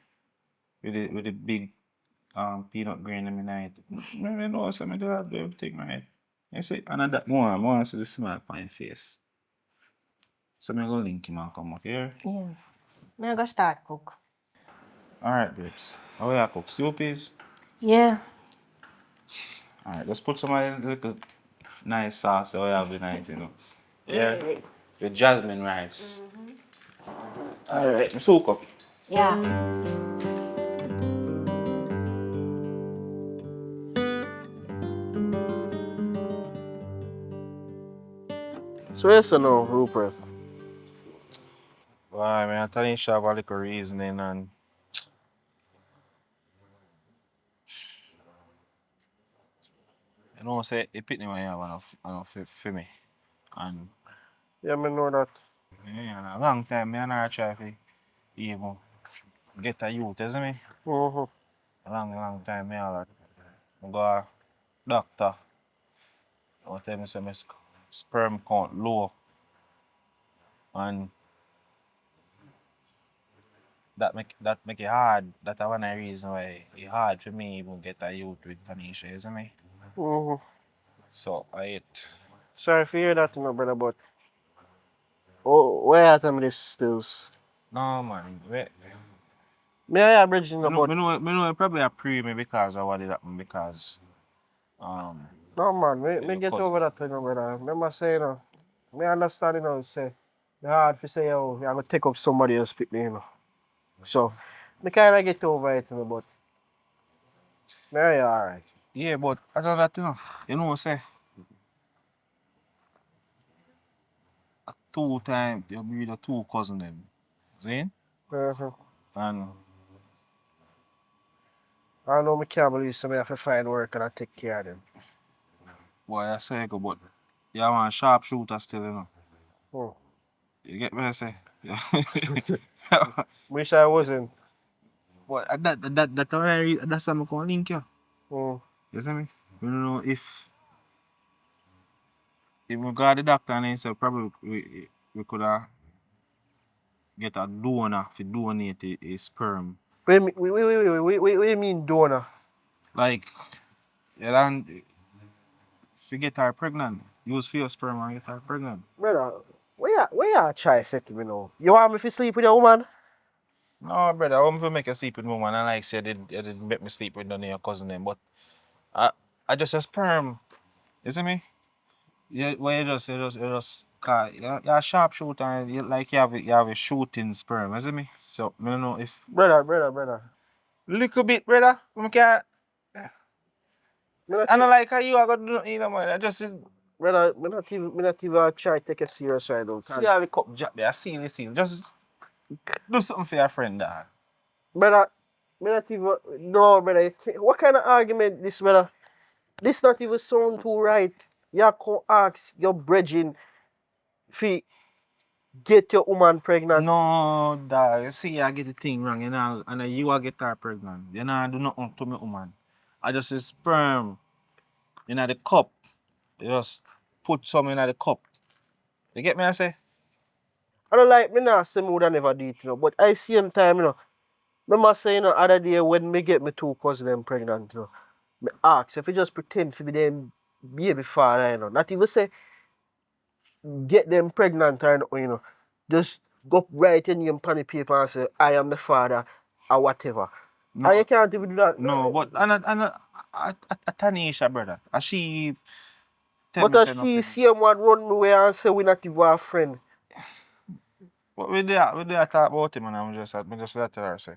Speaker 6: with the big peanut grain in my night. Me know say me did I do everything right. You see, and that more I see the smile on your face. So me go link him and come up here.
Speaker 8: Yeah. Me I go start cook.
Speaker 6: Alright, babes. How you cook stew peas?
Speaker 8: Yeah.
Speaker 6: Alright, let's put some of the little nice sauce that we have tonight, you know. Yeah. With jasmine rice. Alright, soak up.
Speaker 8: Yeah.
Speaker 3: So yes or no, Rupert?
Speaker 6: Why, man, I tell you, have a little reasoning and you know, say, it pick me when you have enough for me. And
Speaker 3: Yeah, me know that.
Speaker 6: yeah, a long time, me and her try to even get a youth, isn't me?
Speaker 3: Mm-hmm.
Speaker 6: A long time, me all that. I go a doctor. I tell me say my sperm count low. And that make it hard. That's one of the reason why it's hard for me even get a youth with Tanisha, isn't me?
Speaker 3: Mm-hmm.
Speaker 6: So I it.
Speaker 3: Sorry for hear that, you know, brother, but where are some of these stills?
Speaker 6: No man,
Speaker 3: Me I bridge in
Speaker 6: me
Speaker 3: the
Speaker 6: know,
Speaker 3: but
Speaker 6: me know it probably a pre me because of what did happen because
Speaker 3: no man, me
Speaker 6: your
Speaker 3: get
Speaker 6: cousin.
Speaker 3: over that, you know, brother. Remember saying, me understand, you know, say, it's hard to say, oh, I'm gonna take up somebody else pick me, you know. So, me kinda get over it, you know, but me I alright.
Speaker 6: Yeah, but I don't that you know say two times you breed a two cousin them. See?
Speaker 3: Uh-huh.
Speaker 6: And
Speaker 3: I know me can't believe somebody have to find work and I take care of them.
Speaker 6: boy I say go but you want sharpshooter still, you know.
Speaker 3: Hmm.
Speaker 6: You get me I say?
Speaker 3: Wish I wasn't.
Speaker 6: But that's why I'm gonna link you.
Speaker 3: Hmm.
Speaker 6: You see me? You know if we got the doctor and he said probably we could have get a donor to donate his sperm.
Speaker 3: What do you mean donor?
Speaker 6: Like you don't if you get her pregnant, use for your sperm and get her pregnant.
Speaker 3: Brother, where you try to say to me now? You want me to sleep with your woman?
Speaker 6: No brother, I'm gonna make you sleep with woman and like said it did make me sleep with none of your cousin them, but I I just a sperm. You see me? You just cause you're a sharpshooter and you have a shooting sperm, you see me? So I don't know if
Speaker 3: Brother.
Speaker 6: little bit brother. I can
Speaker 3: Me not,
Speaker 6: I don't
Speaker 3: e-
Speaker 6: like how you are gonna do nothing, you know man. I just
Speaker 3: brother, me not even try to take it serious right now.
Speaker 6: see
Speaker 3: Cause,
Speaker 6: all the cup jack there, seal. Just do something for your friend dog.
Speaker 3: brother, me not even, no, brother. What kind of argument this, brother? This not even sound too right. You can ask your brethren if get your woman pregnant.
Speaker 6: No dog, you see I get the thing wrong, you know, and then you are get her pregnant. You know, I do nothing to me woman. I just a sperm in the cup. You just put some in the cup. You get me I say?
Speaker 3: I don't like me not say me would never do it, you know. But I same time, you know. Remember saying the other day when me get me two cousins them pregnant, you know. Me ask if you just pretend to be them baby father, you know. Not even say get them pregnant or nothing, you know. Just go write your name on the paper and say I am the father or whatever. And
Speaker 6: No,
Speaker 3: you can't even do that.
Speaker 6: no, but Tanisha brother. And she tell
Speaker 3: But
Speaker 6: me
Speaker 3: as
Speaker 6: say
Speaker 3: she
Speaker 6: nothing.
Speaker 3: see one run me away and say we not even a friend.
Speaker 6: But we there talk about him and I'm just tell her say.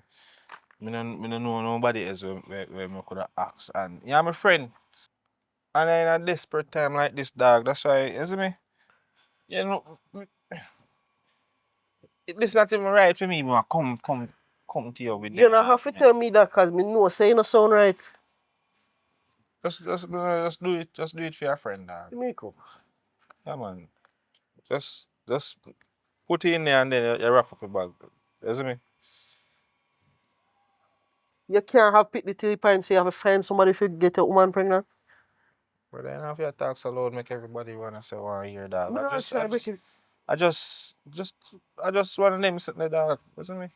Speaker 6: Me no know nobody else where me could have asked. And yeah, my friend. And in a desperate time like this, dog, that's why, you see me? You know, this not even right for me. I come to you with
Speaker 3: You don't have to tell me that because me know say you no sound right.
Speaker 6: Just do it. Just do it for your friend, dog.
Speaker 3: Jamaica.
Speaker 6: Yeah, man. Just put it in there and then you wrap up your bag. You see me?
Speaker 3: You can't have pick the tip and say you have to find somebody to get a woman pregnant.
Speaker 6: But then if you talk so loud, make everybody wanna say, "Oh, hear that."
Speaker 3: Me not try make it.
Speaker 6: I just want to name something like that. You see me?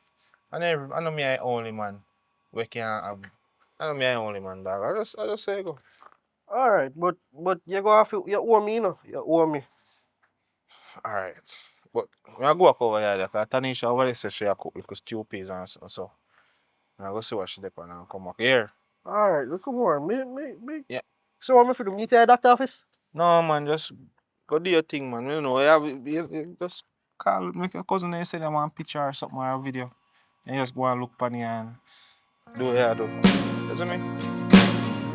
Speaker 6: I know me I only man. We can't have. I know me I only man, dog. I just say go.
Speaker 3: Alright, but you go have to, you owe me, you know. You owe me.
Speaker 6: All right. But when I go back over here, because Tanisha over there says she a cook little stew peas and so. And I go see what she did and I'll come back here.
Speaker 3: Alright, look more. Me.
Speaker 6: Yeah.
Speaker 3: So what me for do? Meet you at the doctor office?
Speaker 6: No man, just go do your thing, man. You know, you just call make your cousin and say them one picture or something or a video. And you just go and look on it and do what you do. You see me?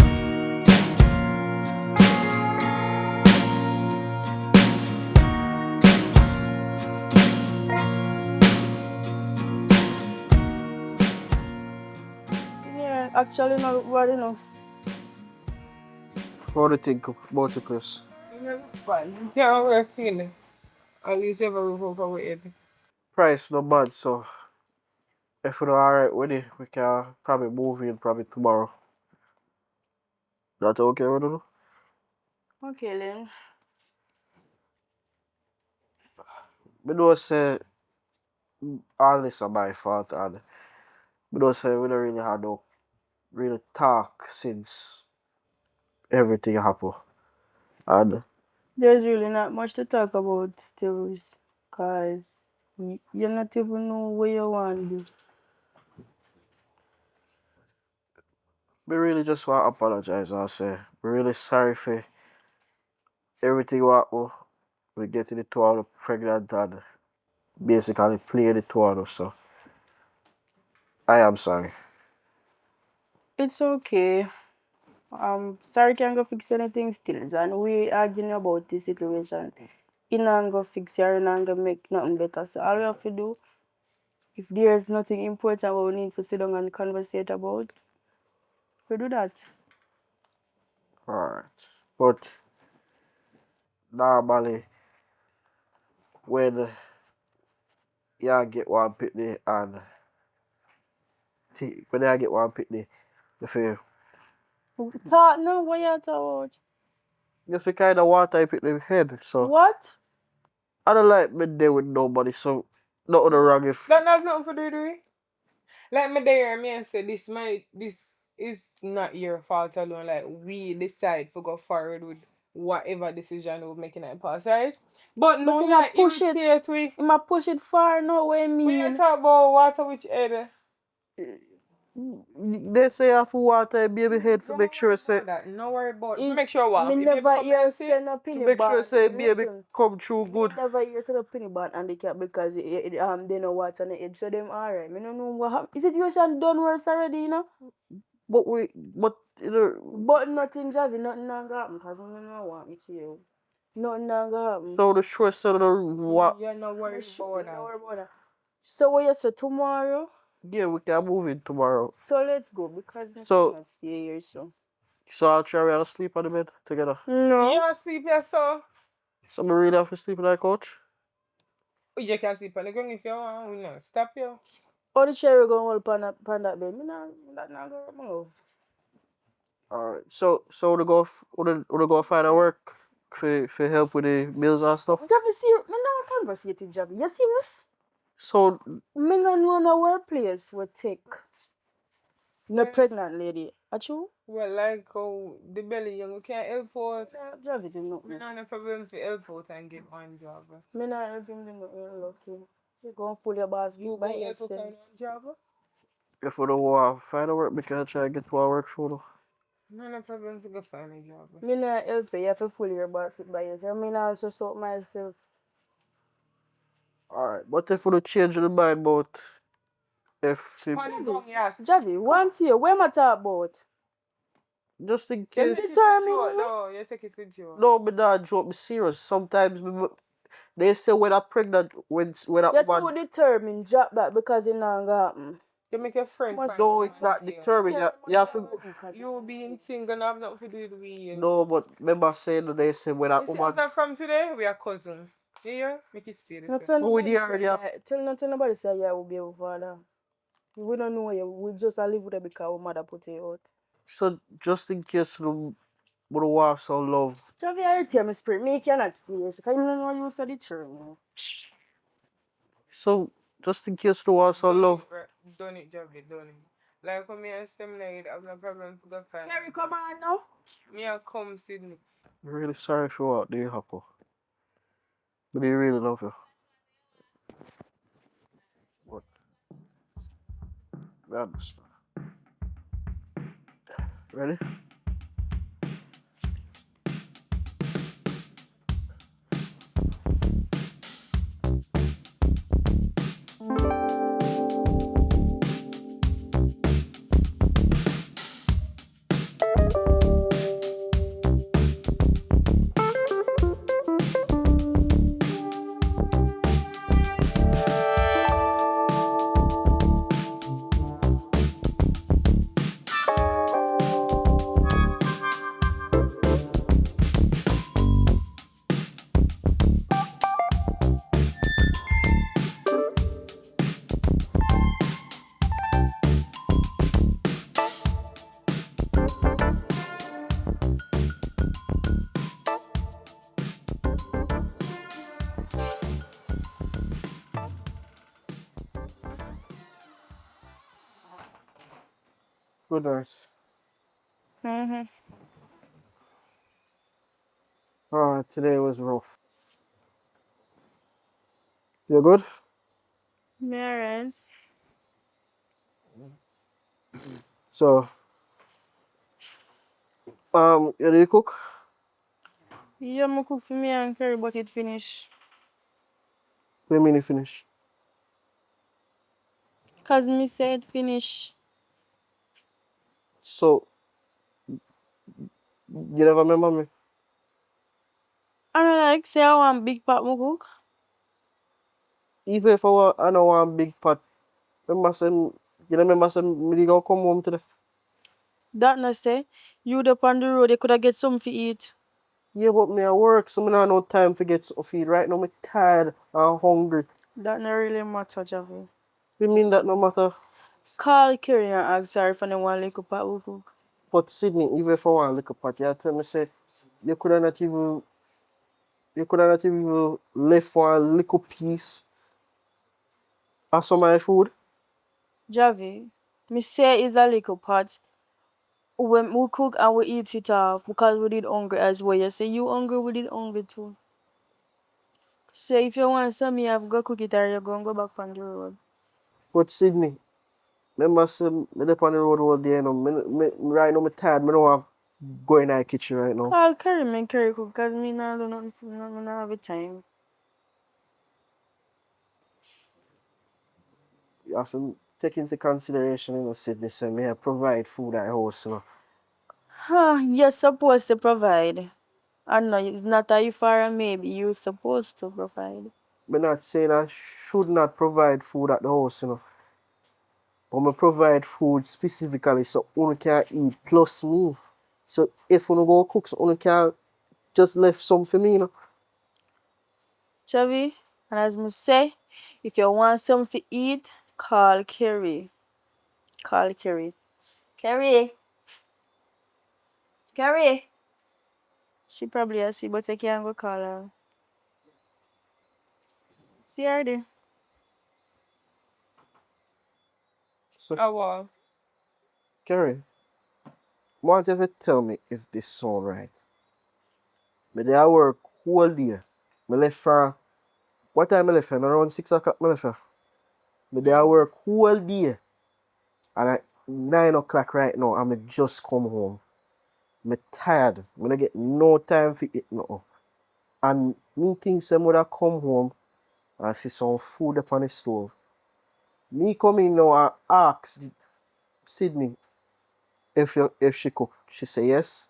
Speaker 4: Yeah, actually not what you know.
Speaker 3: What do you think about it, Chris?
Speaker 5: Fine. Yeah, how we're feeling. At least you have a roof over our head.
Speaker 3: Price not bad, so if we're alright with it, we can probably move in probably tomorrow. That okay with you?
Speaker 4: Okay then.
Speaker 3: Me know say all this is my fault and me know say we don't really have no really talk since everything happened. And
Speaker 4: There's really not much to talk about still, cause you not even know what you want to do.
Speaker 3: me really just want to apologize and say we're really sorry for everything what happened. We getting the two of us pregnant and basically playing the two of us, so I am sorry.
Speaker 4: It's okay. Sorry can't go fix anything still, and we arguing about this situation. You not go fix it, you not go make nothing better. So all we have to do, if there's nothing important what we need to sit down and conversate about, we do that.
Speaker 3: Alright. But normally when you get one pitney and when I get one pitney, you feel
Speaker 4: Thought no, what you talk
Speaker 3: you feel kinda want I pick the head, so
Speaker 4: about? What?
Speaker 3: I don't like me there with nobody, so nothing wrong if
Speaker 5: That have nothing to do with it. Like me there me and say this is not your fault alone. Like we decide to go forward with whatever decision we're making in the past, right? But no,
Speaker 4: But
Speaker 5: you
Speaker 4: you push it.
Speaker 5: irritate we.
Speaker 4: You might push it far, no way
Speaker 5: We ain't
Speaker 4: mean.
Speaker 5: talk about water which head.
Speaker 3: they say I have to water a baby head to make sure say
Speaker 5: That. No worry about
Speaker 4: It-
Speaker 5: make sure what.
Speaker 4: Me
Speaker 5: If
Speaker 4: never
Speaker 5: come
Speaker 4: hear
Speaker 5: healthy,
Speaker 4: say no
Speaker 3: to
Speaker 4: penny
Speaker 3: make sure
Speaker 4: band.
Speaker 3: say baby
Speaker 4: Listen,
Speaker 3: come through good.
Speaker 4: me never hear say no penny band handicap because they know what's on the edge, so them alright. Me don't know what happened. The situation done worse already, you know.
Speaker 3: But you know,
Speaker 4: But nothing, Javi, nothing not gonna happen because I don't know what me to you. Nothing not gonna happen.
Speaker 3: so the short side of the what
Speaker 5: you're not worried about
Speaker 4: Don't worry
Speaker 5: that.
Speaker 4: about that. So what you say tomorrow?
Speaker 3: yeah, we can move in tomorrow.
Speaker 4: So let's go because I
Speaker 3: So-
Speaker 4: cannot stay here so.
Speaker 3: So I'll try we have to sleep on the bed together.
Speaker 4: No.
Speaker 5: You sleep here, so
Speaker 3: So we really have to sleep on that couch?
Speaker 5: you can sleep on the ground if you want. We not stop you.
Speaker 4: All the chair we gonna hold on that bed. Me not gonna move.
Speaker 3: Alright. So we go find a work for help with the bills and stuff.
Speaker 4: Javi, serious? Me not conversating, Javi. You serious?
Speaker 3: So
Speaker 4: Me no know no workplace will take no pregnant lady. Achu?
Speaker 5: Well, like how the belly young, you can't help out.
Speaker 4: Javi do not.
Speaker 5: Me not no problem if you help out and get one job.
Speaker 4: Me not helping them no lucky. You go and pull your basket
Speaker 5: You
Speaker 4: by
Speaker 5: go help out
Speaker 4: yourself.
Speaker 5: on one job.
Speaker 3: if we don't want to find a work, we can try to get to our work soon.
Speaker 5: No problem to go find a job.
Speaker 4: Me not help you. You have to pull your basket by yourself. Me not also sort myself.
Speaker 3: Alright. But if we don't change the mind about if
Speaker 5: Money gone, yes.
Speaker 4: Javi, one year, where am I talk about?
Speaker 3: just in
Speaker 5: You
Speaker 3: case
Speaker 5: take it with
Speaker 4: Determine
Speaker 5: joke.
Speaker 4: it.
Speaker 5: No, you take it with joke.
Speaker 3: no me not joke, me serious. Sometimes They say when I'm pregnant, when a
Speaker 4: You're
Speaker 3: woman.
Speaker 4: too determined, drop that because it not gonna happen.
Speaker 5: You make your friend
Speaker 4: Must-
Speaker 5: find
Speaker 3: No,
Speaker 5: a
Speaker 3: it's
Speaker 5: man
Speaker 3: not
Speaker 5: for you.
Speaker 3: determined. You have to.
Speaker 5: You being single and have nothing to do with me.
Speaker 3: No, but remember saying they say when a
Speaker 5: You see,
Speaker 3: woman.
Speaker 5: as from today, we are cousin. You hear? Make it stay the
Speaker 4: Not
Speaker 5: same.
Speaker 4: tell
Speaker 3: Who would
Speaker 4: nobody
Speaker 3: you
Speaker 4: say
Speaker 3: already have?
Speaker 4: that. Tell nobody say yeah, we'll be your father. We don't know you. We just live with it because our mother put it out.
Speaker 3: So just in case you would want some love.
Speaker 4: Javi, I heard my spirit. Me cannot stay. Because you don't know you said the term.
Speaker 3: So just in case you want some love.
Speaker 5: Done it, Javi, done it. Like when me and Seminary, I have no problem to go find.
Speaker 4: Kerry, come on now.
Speaker 5: Me and come Sydney.
Speaker 3: I'm really sorry for what they happen. But they really love you. But I understand. Ready? Good night. Alright, today was rough. You good?
Speaker 4: Parents.
Speaker 3: So, you did cook?
Speaker 4: Yeah, I cook for me and Kerry, but it finished.
Speaker 3: When mean you finish?
Speaker 4: Because me said finish.
Speaker 3: So, you never remember me?
Speaker 4: I don't like say I want big pot me cook.
Speaker 3: Even if I know one big pot, remember saying, you remember saying me go come home today?
Speaker 4: That not say, you up on the road, you could have get something to eat.
Speaker 3: Yeah, but me at work, so I don't have no time to get some feed. Right now, I'm tired and hungry.
Speaker 4: That not really matter, Javi.
Speaker 3: You mean that no matter?
Speaker 4: Call Kerry and ask her if I want little pot we cook.
Speaker 3: But Sydney, even if I want a little pot, you tell me say, you could have not even, left one little piece of some of my food.
Speaker 4: Javi, me say it's a little pot. When we cook and we eat it off because we did hungry as well. You say you hungry, we did hungry too. So if you want some, you have to go cook it or you go back on the road.
Speaker 3: But Sydney, remember say, me up on the road all day, you know. Right now, I'm tired. I don't want to go in the kitchen right now.
Speaker 4: Call Kerry, me Kerry cook because me not do nothing, me not have the time.
Speaker 3: You have to take into consideration, you know, Sydney, say, me I provide food at house, you know.
Speaker 4: You're supposed to provide. I know it's not a if or a maybe. You're supposed to provide.
Speaker 3: I'm not saying I should not provide food at the house, you know. But I provide food specifically so one can eat plus me. So if one go cook, so one can just left some for me, you know.
Speaker 4: Chavi, and as me say, if you want something to eat, call Kerry. Call Kerry. Kerry. Kerry. She probably a see, but I can't go call her. See her there.
Speaker 3: So,
Speaker 5: Oh, wow.
Speaker 3: Kerry, want you to tell me if this sound right. Me there I work whole day. Me left from, what time I left? Around 6 o'clock I left. Me there I work whole day. And at 9 o'clock right now, and me just come home. Me tired. Me don't get no time for eat nothing. And me think some would have come home and see some food up on the stove. Me come in now and ask Sydney if she cook. She say yes.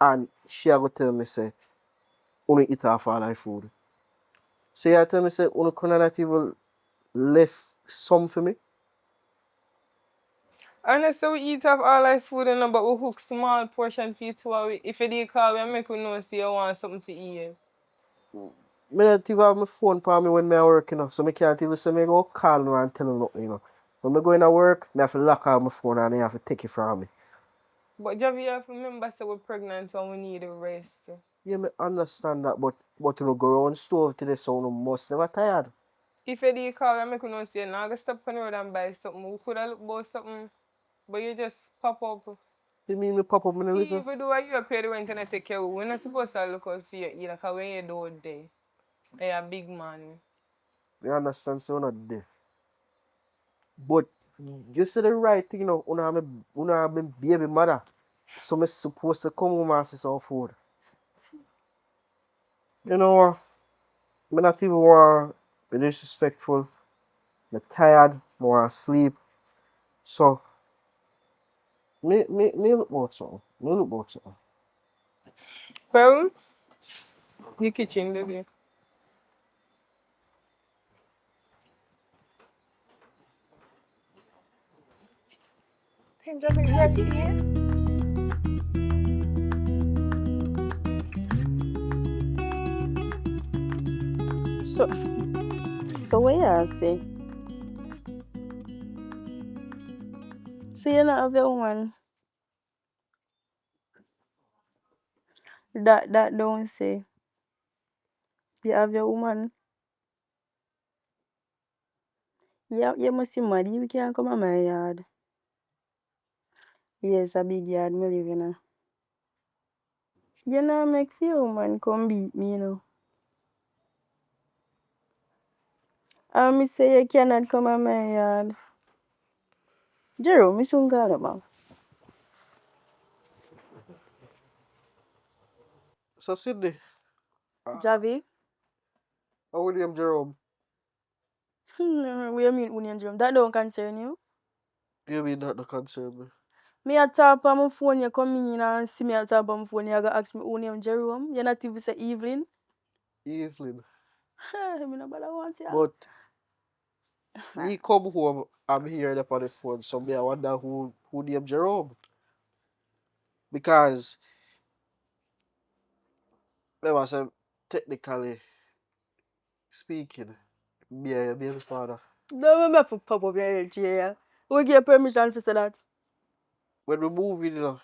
Speaker 3: And she a go tell me say, only eat half all her food. So you tell me say you could not even left some for me?
Speaker 5: Honestly, we eat up all our food, you know, but we hook small portion for you too. If you did call, we make you know say you want something to eat.
Speaker 3: Me not even have my phone for me when I work, you know. So I can't even say me go call you and tell you nothing, you know. When I go in to work, I have to lock out my phone and they have to take it from me.
Speaker 5: But Javi, you have to remember say we're pregnant and we need a rest.
Speaker 3: Yeah, me understand that, but you know, go around stove today, so you must never tired.
Speaker 5: If you did call, we make you know say now go stop on the road and buy something. We could have looked about something, but you just pop up.
Speaker 3: You mean me pop up in the little?
Speaker 5: Even though you pay the rent and I take care of you, we're not supposed to look out for you either, because when you do it there, you're a big man.
Speaker 3: You understand, so you're not there. But you say the right thing, you know, you have my baby mother. So I'm supposed to come home and see some food. You know, I'm not even want to be disrespectful. I'm tired, I want to sleep. So, me look about something. Me look about something.
Speaker 5: Well, the kitchen, baby.
Speaker 4: So what you say? So you not have your woman. That don't say. You have your woman. Yeah, you must be mad. You can't come on my yard. Yes, a big yard me live in. You know make for your woman come beat me, you know. And me say you cannot come on my yard. Jerome, me soon got about.
Speaker 3: So, Sydney,
Speaker 4: Javi?
Speaker 3: William Jerome,
Speaker 4: We mean Union Jerome. That don't concern you.
Speaker 3: you mean that don't concern me?
Speaker 4: Me a tap on my phone, you come in and see me a tap on my phone, you gonna ask me who name Jerome. You not even say Evelyn.
Speaker 3: Evelyn.
Speaker 4: Me no bother want ya.
Speaker 3: But me come home, I'm here on the phone, so me I wonder who named Jerome. Because remember say technically speaking, me and your baby father.
Speaker 4: Don't remember for pop up your head, yeah. Who give permission for say that?
Speaker 3: When we move in, you know,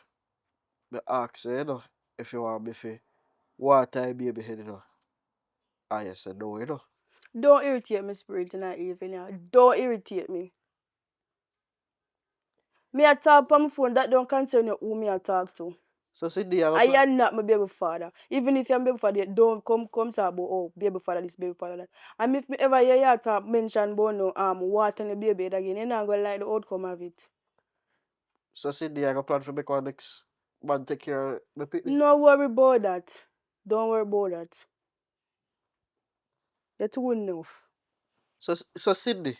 Speaker 3: me ask you, you know, if you want me to water your baby head, you know. And you said no, you know.
Speaker 4: Don't irritate me spirit in that evening. Yeah. Don't irritate me. Me a talk on my phone, that don't concern you who me a talk to.
Speaker 3: So Cindy, I
Speaker 4: I am not my baby father. Even if you're my baby father, don't come talk about oh baby father this, baby father that. And if me ever hear you talk mention about no water and the baby head again, you're not gonna like the outcome of it.
Speaker 3: So Cindy, I got plan for make one next man take care of my picnic.
Speaker 4: No worry about that. Don't worry about that. You're too enough.
Speaker 3: So Cindy,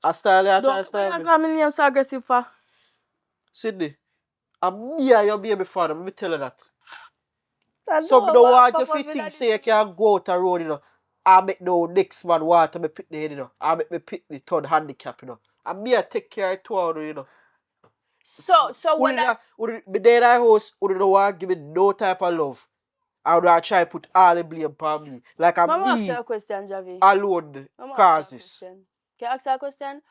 Speaker 3: I style you, I try to style me.
Speaker 4: Don't me name so aggressive for.
Speaker 3: Cindy, I'm me and your baby father, let me tell you that.
Speaker 4: I
Speaker 3: So me
Speaker 4: don't
Speaker 3: don't
Speaker 4: want
Speaker 3: want you
Speaker 4: Papa
Speaker 3: to
Speaker 4: be
Speaker 3: think
Speaker 4: like
Speaker 3: say you
Speaker 4: this.
Speaker 3: can go out the road, you know. I make no next man water me pick the head, you know. I make me pick the third handicap, you know. And me I take care of two of you know.
Speaker 4: So what that?
Speaker 3: Me there that house, who don't want to give me no type of love. I would try to put all the blame upon me. Like I'm
Speaker 4: Mama ask you
Speaker 3: me
Speaker 4: a question, Javi.
Speaker 3: alone
Speaker 4: Mama ask you a
Speaker 3: causes.
Speaker 4: question. Can I ask you a question?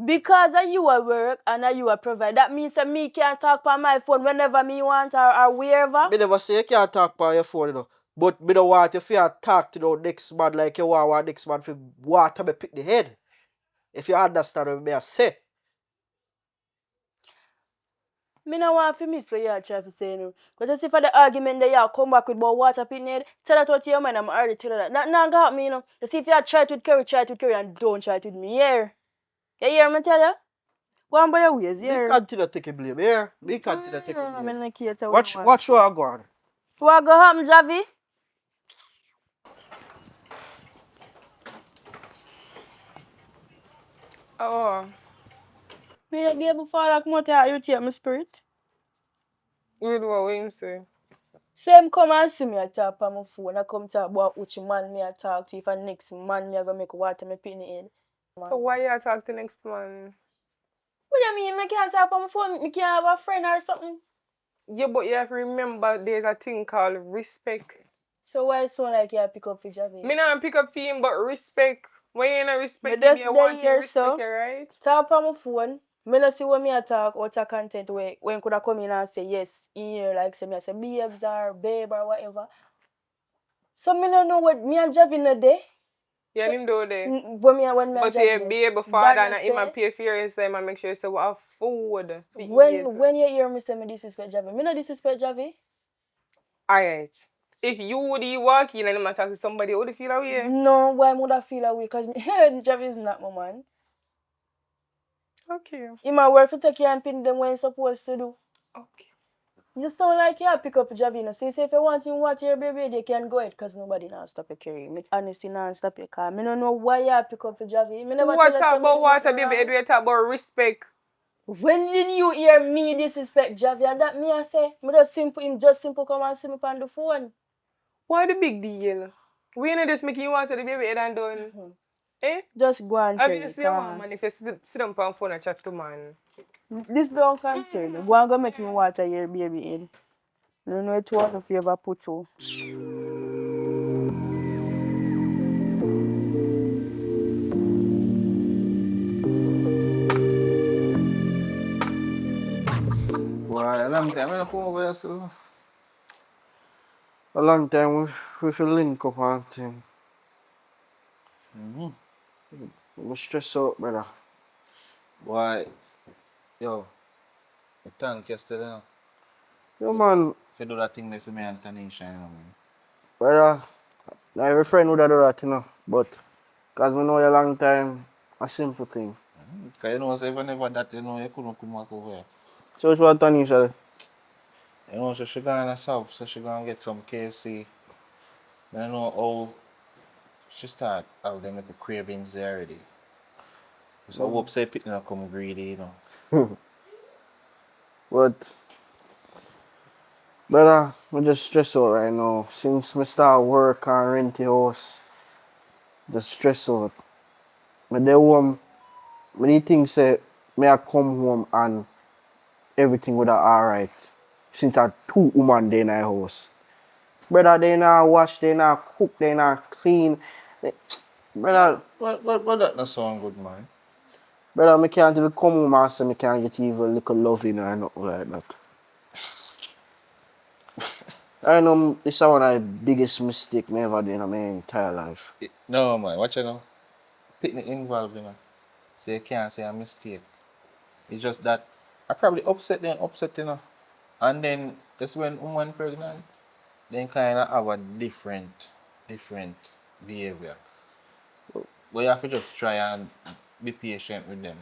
Speaker 4: Because of you at work and you a provide, that means that me can talk on my phone whenever me want or wherever.
Speaker 3: Me never say you can't talk on your phone, you know. But me don't want you to talk to the next man like you want next man for water me pick the head. If you understand what me say.
Speaker 4: Me no want to miss what you are trying to say, no. But I see for the argument that you come back with about water pitney, tell that what your man, I'm already telling that. That got me, you know. You see if you try it with Kerry, and don't try it with me, yeah. You hear me tell you? Go on by your ways,
Speaker 3: Me
Speaker 4: yeah.
Speaker 3: continue taking blame here. Me continue taking
Speaker 4: I'm
Speaker 3: blame.
Speaker 4: not care
Speaker 3: Watch what I go on.
Speaker 4: What go happen, Javi?
Speaker 5: Oh,
Speaker 4: Me a able father come out here irritate my spirit.
Speaker 5: you do what him say.
Speaker 4: Same come and see me a talk on my phone. I come talk about which man me a talk to. If a next man me a go make water me pin in.
Speaker 5: So why you talk to next man?
Speaker 4: What do you mean? Me can't talk on my phone. Me can't have a friend or something.
Speaker 5: Yeah, but you have to remember there's a thing called respect.
Speaker 4: So why it sound like you pick up for Javi?
Speaker 5: Me not pick up for him, but respect. When you not respect
Speaker 4: Me
Speaker 5: him,
Speaker 4: just
Speaker 5: you want
Speaker 4: there,
Speaker 5: to respect
Speaker 4: so
Speaker 5: you, right?
Speaker 4: talk on my phone. Me no see what me a talk or talk content where when could I come in and say yes in here like say me I say babes or babe or whatever. So me no know what me and Javi no day.
Speaker 5: You and him do there.
Speaker 4: When me and
Speaker 5: But
Speaker 4: Javi
Speaker 5: you be able
Speaker 4: That
Speaker 5: father
Speaker 4: no
Speaker 5: and him and
Speaker 4: say
Speaker 5: pay for your so and make sure you say what have food. for eat.
Speaker 4: when you hear me say me disrespect Javi, me no disrespect Javi.
Speaker 5: Alright. If you would walk in and him talk to somebody, would you feel away?
Speaker 4: No, why would I feel away? Because Javi is not my man.
Speaker 5: Okay.
Speaker 4: He might work to take care and pin them when he's supposed to do.
Speaker 5: Okay.
Speaker 4: You sound like you pick up Javi. No? So if you want him watch your baby, they can go it because nobody now stop your carry. Me honestly now stop your car. Me don't know why you pick up Javi. Me never
Speaker 5: What
Speaker 4: tell
Speaker 5: talk
Speaker 4: you
Speaker 5: about water,
Speaker 4: nothing
Speaker 5: baby?
Speaker 4: wrong.
Speaker 5: Do you talk about respect?
Speaker 4: When did you hear me disrespect Javi? And that me I say, me just simple come and see me on the phone.
Speaker 5: Why the big deal? We ain't just making you water the baby head and done. Eh?
Speaker 4: Just go and try
Speaker 5: Obviously, you want man if you sit down on phone and chat to man.
Speaker 4: This don't concern me. Go and go make me water your baby head. I don't know what water if you ever put to.
Speaker 10: Boy, a long time I don't come over here, so.
Speaker 3: A long time we should link up and thing. I'm stressed out, brother.
Speaker 10: Boy, yo, I thank yesterday, you know.
Speaker 3: Yo, man,
Speaker 10: If you do that thing there for me and Tanisha, you know, man.
Speaker 3: brother, now every friend would have do that, you know. But, because we know you a long time, a simple thing.
Speaker 10: Because you know, so if you never that, you know, you couldn't come back over here.
Speaker 3: So, which one Tanisha?
Speaker 10: You know, so she gonna south, so she gonna get some KFC. I don't know how she start have them like cravings there already. So I hope say people not come greedy, you know.
Speaker 3: But, brother, I'm just stressed out right now. Since I start work and rent the house, just stressed out. I dey home, many things say, may I come home and everything would have alright. Since I two women there in the house. Brother, they not wash, they not cook, they not clean. Brother,
Speaker 10: But that not sound good, man.
Speaker 3: brother, I can't even come home and say I can't get even a little loving or nothing like that. I know this is one of the biggest mistake I ever did in my entire life.
Speaker 10: No, man, watch it now. Picnic involved, you know. So you can't say a mistake. It's just that I probably upset, you know. And then just when woman pregnant, then kind of have a different behavior. But you have to just try and be patient with them.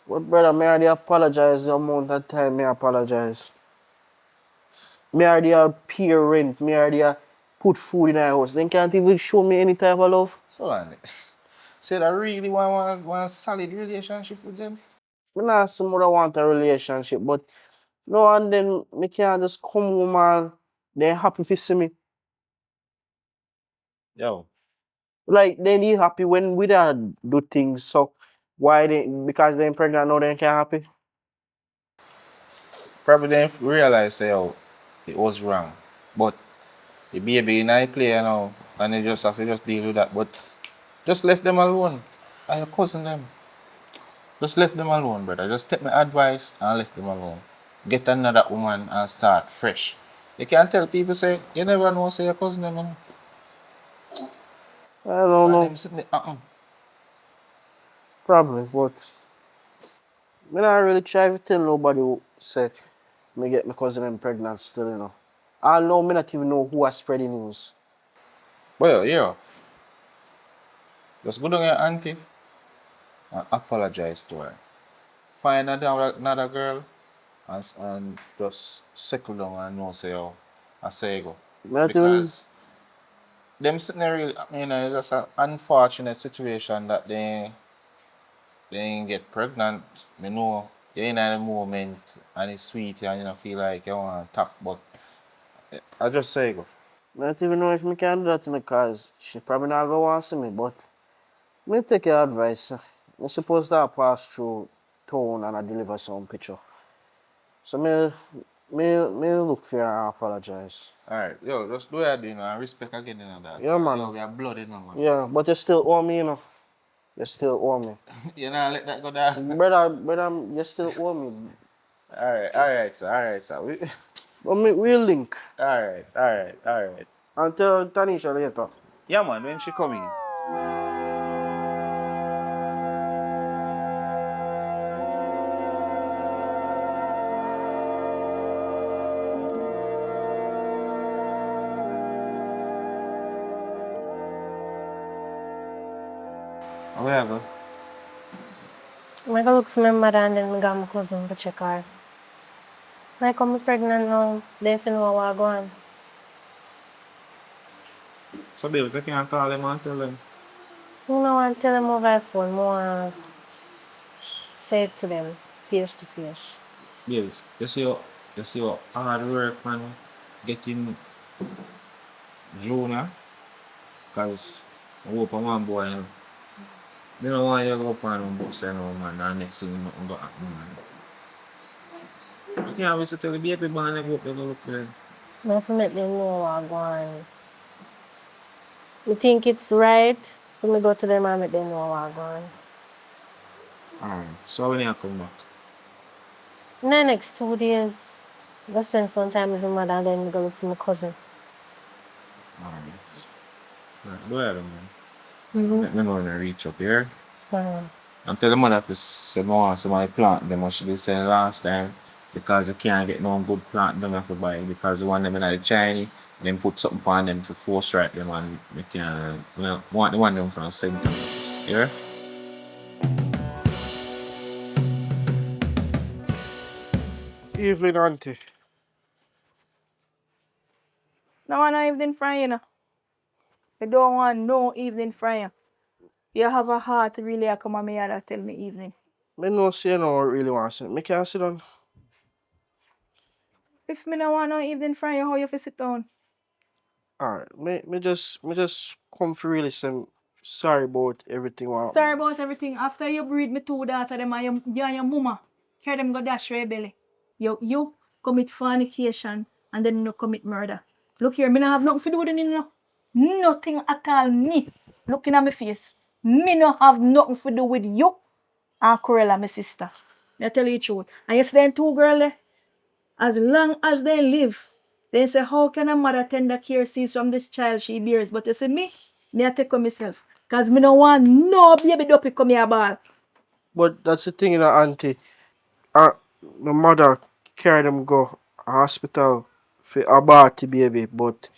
Speaker 3: But brother, I already apologize the amount of time I apologize. I already pay rent, I already put food in the house. They can't even show me any type of love.
Speaker 10: So on it. Say that really want a solid relationship with them.
Speaker 3: I not say I want a relationship, but no, and then I can't just come home and they happy to see me.
Speaker 10: Yo.
Speaker 3: Like they need happy when we don't do things. So why they because they're pregnant now they can't happy?
Speaker 10: Probably didn't realize say, oh, it was wrong. But the baby in I play you know, and they just have to just deal with that. But just left them alone. And your cousin them. Just left them alone, brother. Just take my advice and left them alone. Get another woman and start fresh. You can't tell people say you never know say your cousin them. You know.
Speaker 3: I don't
Speaker 10: And
Speaker 3: know.
Speaker 10: them sitting there,
Speaker 3: Probably, but I not really try to tell nobody who say me get my cousin them pregnant still, you know. I know me not even know who are spreading news.
Speaker 10: Well, yeah. Just go down your auntie and apologize to her. Find another girl and just settle down and know say oh, I say you go.
Speaker 3: Not even
Speaker 10: Because them sitting there really, you know, it's just an unfortunate situation that they ain't get pregnant. You know, you're in the moment and it's sweet and you know, feel like you want to tap, but I just say go.
Speaker 3: I don't even know if I can do that because she probably not gonna want to see me, but me take your advice. I'm supposed to pass through town and I deliver some picture. So me look for her and apologize.
Speaker 10: Alright, yo, just do that, and respect again, that.
Speaker 3: Yeah, man.
Speaker 10: Yo, we are blood, man.
Speaker 3: Yeah, but you still owe me, You still owe me.
Speaker 10: You know, let that go down.
Speaker 3: Brother, you still owe me.
Speaker 10: Alright, sir.
Speaker 3: But we'll link.
Speaker 10: Alright.
Speaker 3: And tell Tanisha later.
Speaker 10: Yeah, man, when she coming? Where I go?
Speaker 8: I go look for my mother and then I go to my cousin to check her. I come pregnant now, they feel know what going on.
Speaker 10: So, baby, you can call them and tell them.
Speaker 8: You know, I tell them over the phone, more say it to them face to face.
Speaker 10: Baby, you see what hard work, man, getting Junior, because I hope I want boy, I don't want you to go up and bust no man, and next thing nothing go happen, man. You can't wait to tell the baby man I go up there to look for them.
Speaker 8: I have to make them know what going on. I think it's right for me go to them and make them know what going on.
Speaker 10: Alright, so when you come back?
Speaker 8: In the next 2 days, I go spend some time with my mother and then I go look for my cousin.
Speaker 10: Alright. Right, go ahead, man. Let me know when I reach up here. And tell the mother to say more somebody plant them what she did say last time. Because you can't get no good plant down to buy because the one them in the Chinese, then put something on them to force right them and you can want the one them from St. Thomas. Yeah?
Speaker 3: Evening, Auntie.
Speaker 4: No one evening fry, you know. I don't want no evening fry. You have a heart really come on me and tell me evening.
Speaker 3: Me no say no really want to sit. Me can sit down.
Speaker 4: If me no want no evening fry, how you fi sit down?
Speaker 3: Alright, me just come for really say sorry about everything what
Speaker 4: Sorry
Speaker 3: happened.
Speaker 4: about everything. After you breed me 2 daughters, them and your mama, carry them go dash your belly. You commit fornication and then you commit murder. Look here, me no have nothing to do with it, you know. Nothing at all. Me looking at my face. Me no have nothing to do with you and Corella, my sister. I tell you the truth. And yesterday, 2 girls there, as long as they live, they say, how can a mother tender care sees from this child she bears? But you see me I take on myself. Because me no want no baby dopey come here ball.
Speaker 3: But that's the thing, Auntie. Uh, my mother carried them go hospital for abort the baby, but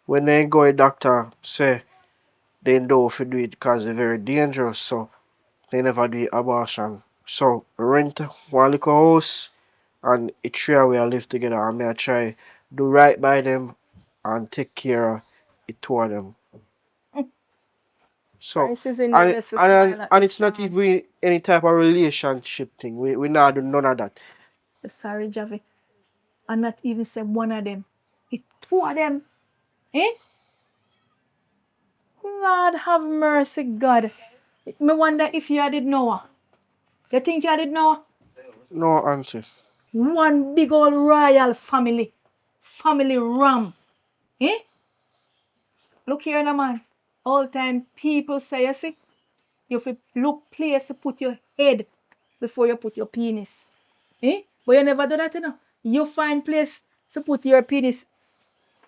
Speaker 3: when they go, a doctor say they don't do it because it's very dangerous, so they never do abortion. So rent one little house and it's 3 we live together and I try do right by them and take care of it two of them. So
Speaker 4: Prices in the best to smile at
Speaker 3: and
Speaker 4: the
Speaker 3: it's not
Speaker 4: farm.
Speaker 3: even any type of relationship thing. We not do none of that.
Speaker 4: Sorry, Javi. And not even say one of them. It's 2 of them. Eh? Lord have mercy, God. Me wonder if you did know. You think you did know?
Speaker 3: No, Auntie.
Speaker 4: One big old royal family. Family ram. Eh? Look here now, man. All time people say, you see, you have to look place to put your head before you put your penis. Eh? But you never do that, you know. You find place to put your penis.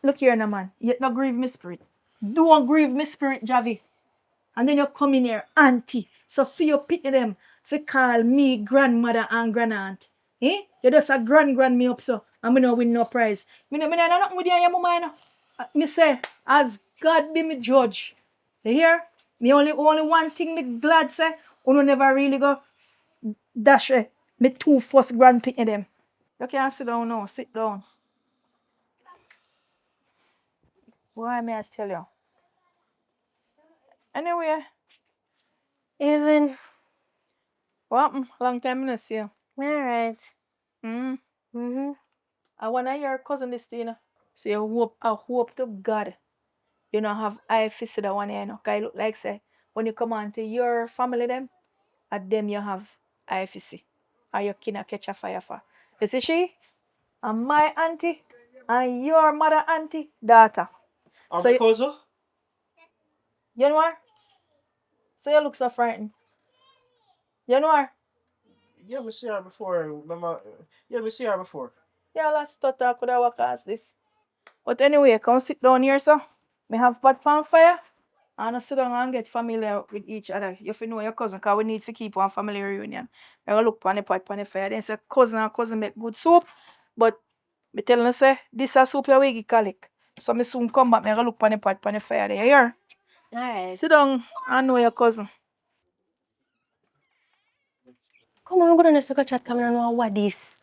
Speaker 4: Look here now, man. Yet not grieve my spirit. Don't grieve my spirit, Javi. And then you come in here, auntie. So for you pity them, for call me grandmother and grandaunt. Eh? You just a grand me up so. And me no win no prize. Me no nothing with you and your mama, you know. Me say, as God be me judge. You hear? Me only one thing me glad say, you never really go dash me 2 first grand pity them. You can't sit down now, sit down. Why may I tell you? Anyway,
Speaker 8: Even,
Speaker 4: what happened? Long time no see you.
Speaker 8: alright.
Speaker 4: Mm.
Speaker 8: Mm-hmm.
Speaker 4: I wanna hear your cousin this, you know. So I hope to God you don't have eye for see that one here, you know. Cause it look like say when you come on to your family them, at them you have eye for see. Or you can catch a fire for. You see she? And my auntie and your mother auntie daughter.
Speaker 3: I'm
Speaker 4: So
Speaker 3: a cousin.
Speaker 4: you know her? So you look so frightened. You know her?
Speaker 3: Yeah, we see her before. Remember? Yeah, we see her before.
Speaker 4: Yeah, let's start talk with our cause this. But anyway, come sit down here, so. Me have pot pan fire. And I sit down and get familiar with each other. You fi know your cousin, cause we need to keep one family reunion. I go look pan the pot pan the fire. Then say cousin and cousin make good soup. But me tell you say this a soup you will get colic. So me soon come back. Me go look pan the pot pan the fire there. You hear?
Speaker 8: Alright.
Speaker 4: Sit down and know your cousin.
Speaker 8: Come on, go down the chat come and know what this.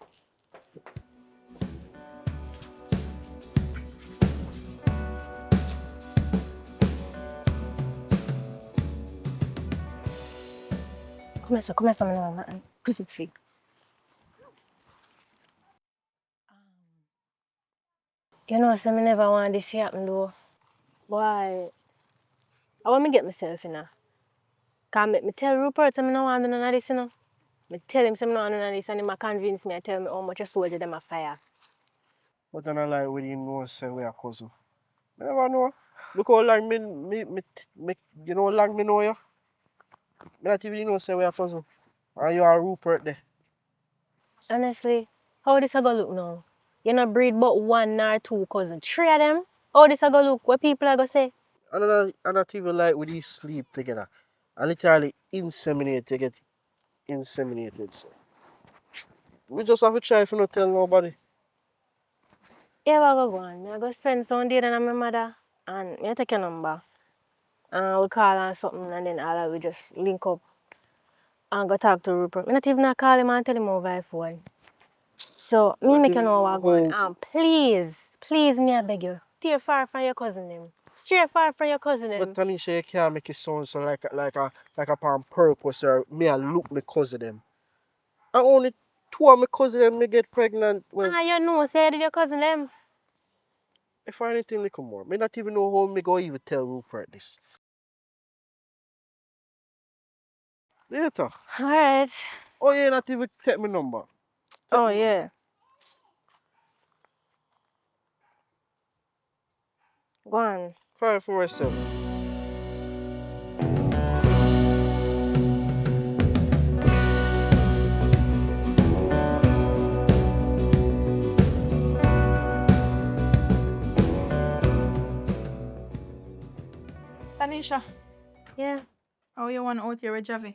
Speaker 8: Come here, some man. Crucifix. You know, so me never want this to happen though. Boy, I want me get myself in now. Cause me tell Rupert say me no want do none of this, you know. Me tell him say me no want do none of this and him a convince me and tell me how much a soldier them a fire.
Speaker 3: But then I like when you know say we are cousin. I never know. Look how long you know how long me know you. Me not even know say we are cousin. And you are Rupert there.
Speaker 8: Honestly, how this a go look now? You not breed but one or two cousin. Three of them? How this a go look? What people are gonna say?
Speaker 3: I not even like when you sleep together. I literally inseminate to get inseminated. So we just have to try if you not tell nobody.
Speaker 8: Yeah, I go on. I go spend some day with my mother and me take your number. And we call on something and then all we just link up and go talk to Rupert. Me not even call him and tell him over the phone. So me make you know what going. And please me I beg you. Stay far from your cousin them. Stay far from your cousin them.
Speaker 3: But Tanisha, you can't make it sound so like a on purpose or me I look my cousin them. And only two of my cousin them me get pregnant. Well,
Speaker 8: You know say your cousin them.
Speaker 3: if I anything little more, me not even know how me go even tell Rupert this. Later.
Speaker 8: Alright.
Speaker 3: Oh yeah, not even take my number. Take
Speaker 4: Oh
Speaker 3: my number.
Speaker 4: yeah.
Speaker 8: Go on.
Speaker 3: 547.
Speaker 4: Tanisha,
Speaker 8: Yeah.
Speaker 4: how you want out here with Javi?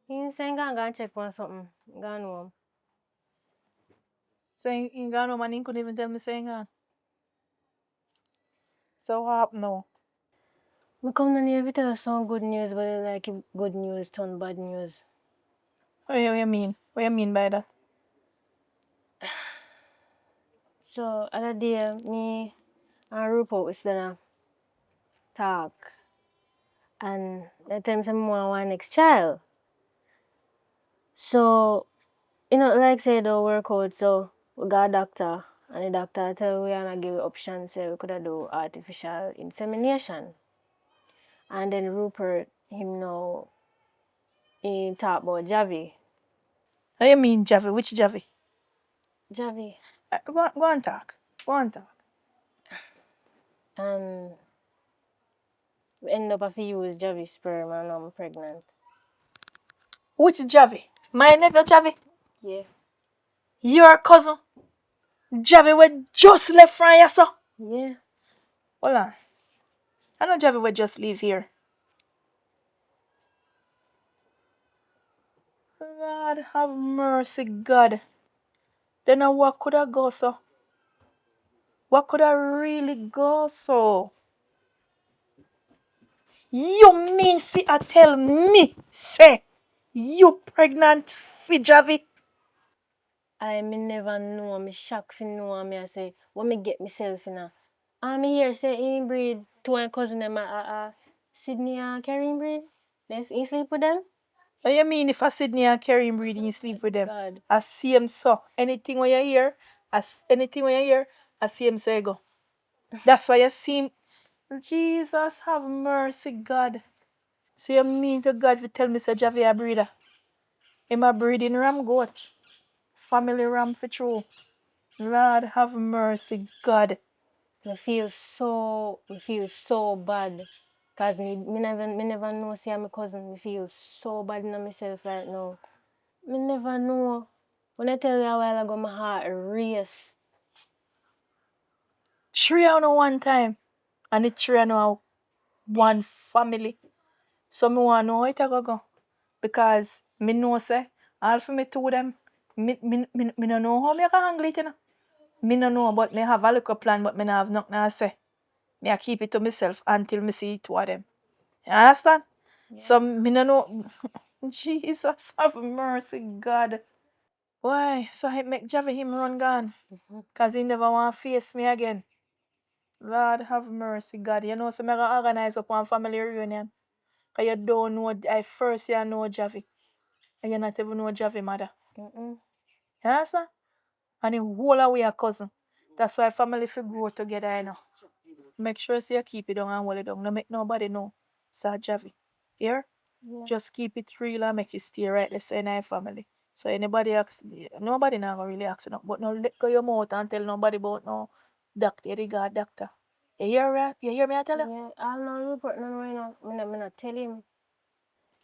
Speaker 8: He saying go check for something. Go home.
Speaker 4: Saying he gone home and he couldn't even tell me saying gone. So what happened now?
Speaker 8: Me come down here to tell us some good news, but it like if good news turn bad news.
Speaker 4: What you mean? What you mean by that?
Speaker 8: So other day me and Rupert was gonna talk and that time some more want next child. So you know like say it don't work out, so we got a doctor and the doctor tell we and give options say we could do artificial insemination. And then Rupert him know he talk about Javi.
Speaker 4: What you mean Javi? Which Javi?
Speaker 8: Javi.
Speaker 4: Go on talk. Go on talk.
Speaker 8: And we end up having to use Javi sperm and I'm pregnant.
Speaker 4: Which Javi? My nephew Javi?
Speaker 8: Yeah.
Speaker 4: Your cousin? Javi we just left from here, so?
Speaker 8: Yeah.
Speaker 4: Hold on. I know Javi will just leave here. God have mercy, God. Then what could I go so? What could I really go so? You mean fi a tell me, say, you pregnant fi Javi?
Speaker 8: I me never know, me shock fi know me I say, what me get myself in. And me hear say he breed two and cousin them Sydney and Kerry breed. Then he sleep with them?
Speaker 4: What you mean if I Sydney and Kerry breeding sleep with them?
Speaker 8: God.
Speaker 4: I see him so. Anything when you hear, I see him so you go. That's why you see, Jesus have mercy, God. So you mean to God if you tell me say Javi a breeder? Him a breeding ram goat. Family ram for true. Lord have mercy, God.
Speaker 8: I feel so bad. Cause me never know see my cousin. Me feel so bad in myself right now. Me never know. When I tell you a while ago, my heart race.
Speaker 4: 3 on one time. And the 3 on one family. So me want know how it a go. Because me know say, all for me to them, me no know how me can handle it, you know. Me no know, but me have a little plan, but me no have nothing to say. Me I keep it to myself until me see two of them. You understand?
Speaker 8: Yeah.
Speaker 4: So me no know. Jesus have mercy, God. Why? So I make Javi him run gone. Cause he never want to face me again. Lord have mercy, God. You know, so me gonna organize up one family reunion. Cause you don't know, I first you know Javi. And you not even know Javi mother. You understand? And the whole of we are cousin. That's why family fi grow together, you know. Make sure so you keep it down and hold it down. No make nobody know. Sir Javi. Here?
Speaker 8: Yeah.
Speaker 4: Just keep it real and make it stay right. Let's say in our family. So anybody ask, nobody now gonna really ask no. But no let go your mouth and tell nobody about no doctor, the God doctor. You hear that? You hear me I tell you?
Speaker 8: Yeah, I'll not report no right now. Me not tell him.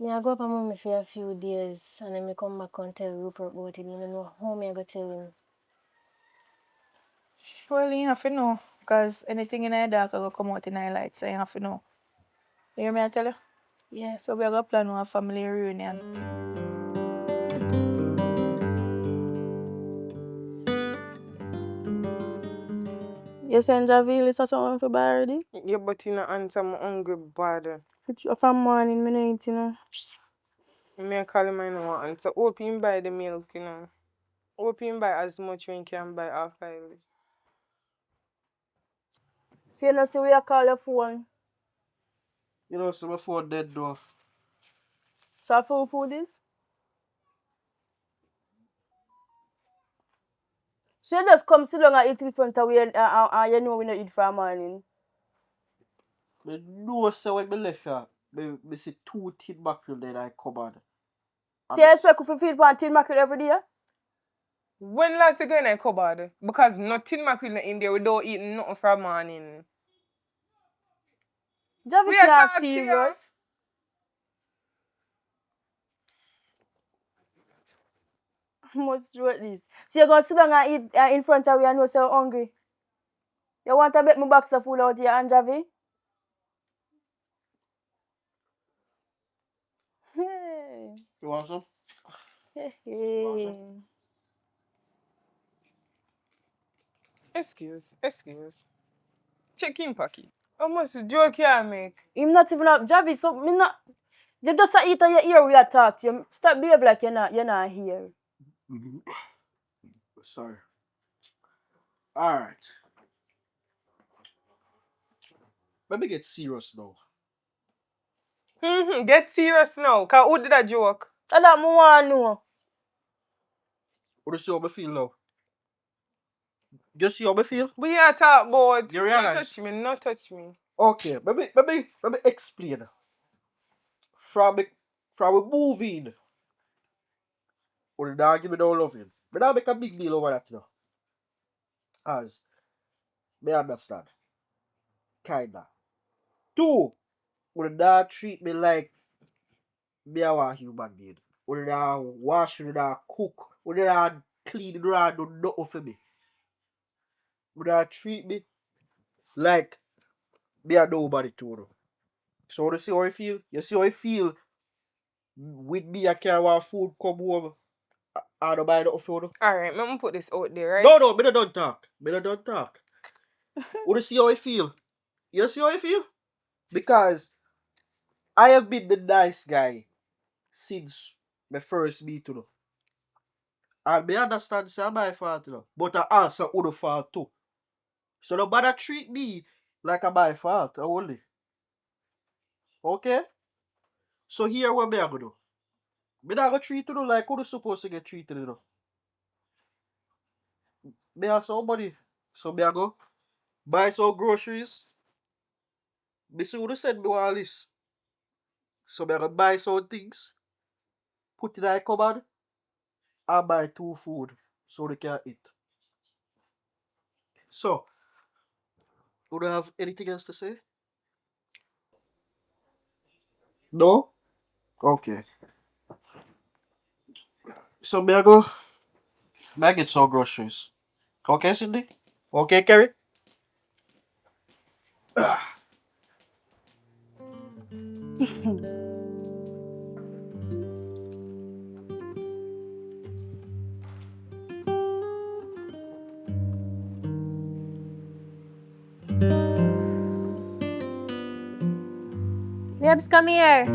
Speaker 8: Me I go up and mommy for a few days and then me come back and tell Rupert about it. Me no know how me I go tell him.
Speaker 4: Well, you have to know. Because anything in the dark will come out in the light. So you have to know. You hear me I tell you?
Speaker 8: Yeah.
Speaker 4: So we are going to plan one family reunion. You send Javi list or something for buy already?
Speaker 5: Yeah, but you not answer my hungry bad.
Speaker 4: From morning, me no eat, you know.
Speaker 5: Me call him I no want answer. Hope him buy the milk, you know. Hope him buy as much when he can buy after it.
Speaker 4: See, you know, see we are call your phone.
Speaker 3: You know, so my phone dead though.
Speaker 4: So for food is? So you just come sit down and eat in front of we and you know we not eat for morning.
Speaker 3: Me know say when me left here, me see 2 tin mackerel there in the cupboard.
Speaker 4: So you expect if you feed one tin mackerel every day?
Speaker 5: When last you go in the cupboard? Because nothing mackerel in there without eating nothing for morning.
Speaker 4: Javi
Speaker 5: We are
Speaker 4: can't
Speaker 5: talking
Speaker 4: serious. Must do at least. So you're gonna sit down and eat in front of we and know so hungry. You want to bet me box of food out here and Javi? Hey.
Speaker 3: You want some?
Speaker 4: Hey.
Speaker 5: Excuse. Check in pocket. How much joke you make?
Speaker 4: Him not even up Javi, so me not. You just eat and you hear we are talk to you. Stop behave like you're not here.
Speaker 3: Sorry. Alright. Let me get serious now.
Speaker 5: Get serious now. Cause who did that joke?
Speaker 4: That's that me want to know.
Speaker 3: What do you see how I feel now? You see how I feel?
Speaker 5: We are talk about.
Speaker 3: You realize?
Speaker 5: Not touch me.
Speaker 3: Okay, let me explain. From we moving, or the dog give me no loving. But now make a big deal over that, you know. As me understand. Kinda. Two, or the dog treat me like me a human being. Or the dog wash, or the dog cook, or the dog clean, or the dog do nothing for me. Or the dog treat me like me a nobody to you. So you see how I feel? You see how I feel with me I carry one food come home. I don't buy nothing for you.
Speaker 5: Alright, let me put this out there, right?
Speaker 3: No, me don't talk. Me don't talk. You see how I feel? You see how I feel? Because I have been the nice guy since my first meet, you know. And me understand say my fault, you know. But I also other fault too. So nobody treat me like a my fault only. Okay? So here what me I gonna do? Me not gonna treat you like who supposed to get treated, you know. Me have somebody. So me I go buy some groceries. This would have said me all this. So I gotta buy some things, put it in the cupboard, and buy 2 food so they can eat. So, would you have anything else to say? No? Okay. So may I get some groceries. Okay, Cindy? Okay, Kerry?
Speaker 7: Babes, come here.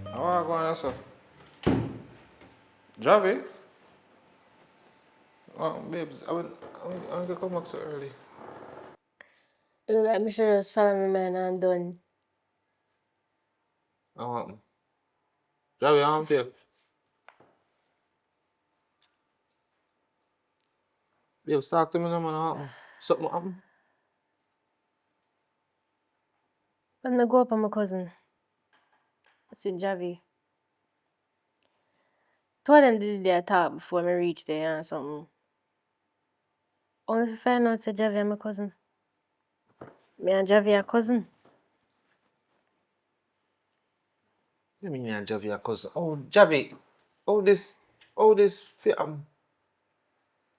Speaker 10: I want to go on yourself. Javi? Babes, I want to come back so early.
Speaker 8: Let me sure just follow me, man, and done.
Speaker 10: I want. Javi, I'm here. Babes, talk to me now, man. I want. Something happen.
Speaker 8: When I go up on my cousin, I see Javi. Two of them did their talk before me reach there and something. Only to find out say Javi and my cousin. Me and Javi are cousin.
Speaker 10: You mean you and Javi are cousin? Oh, Javi. Oh, this,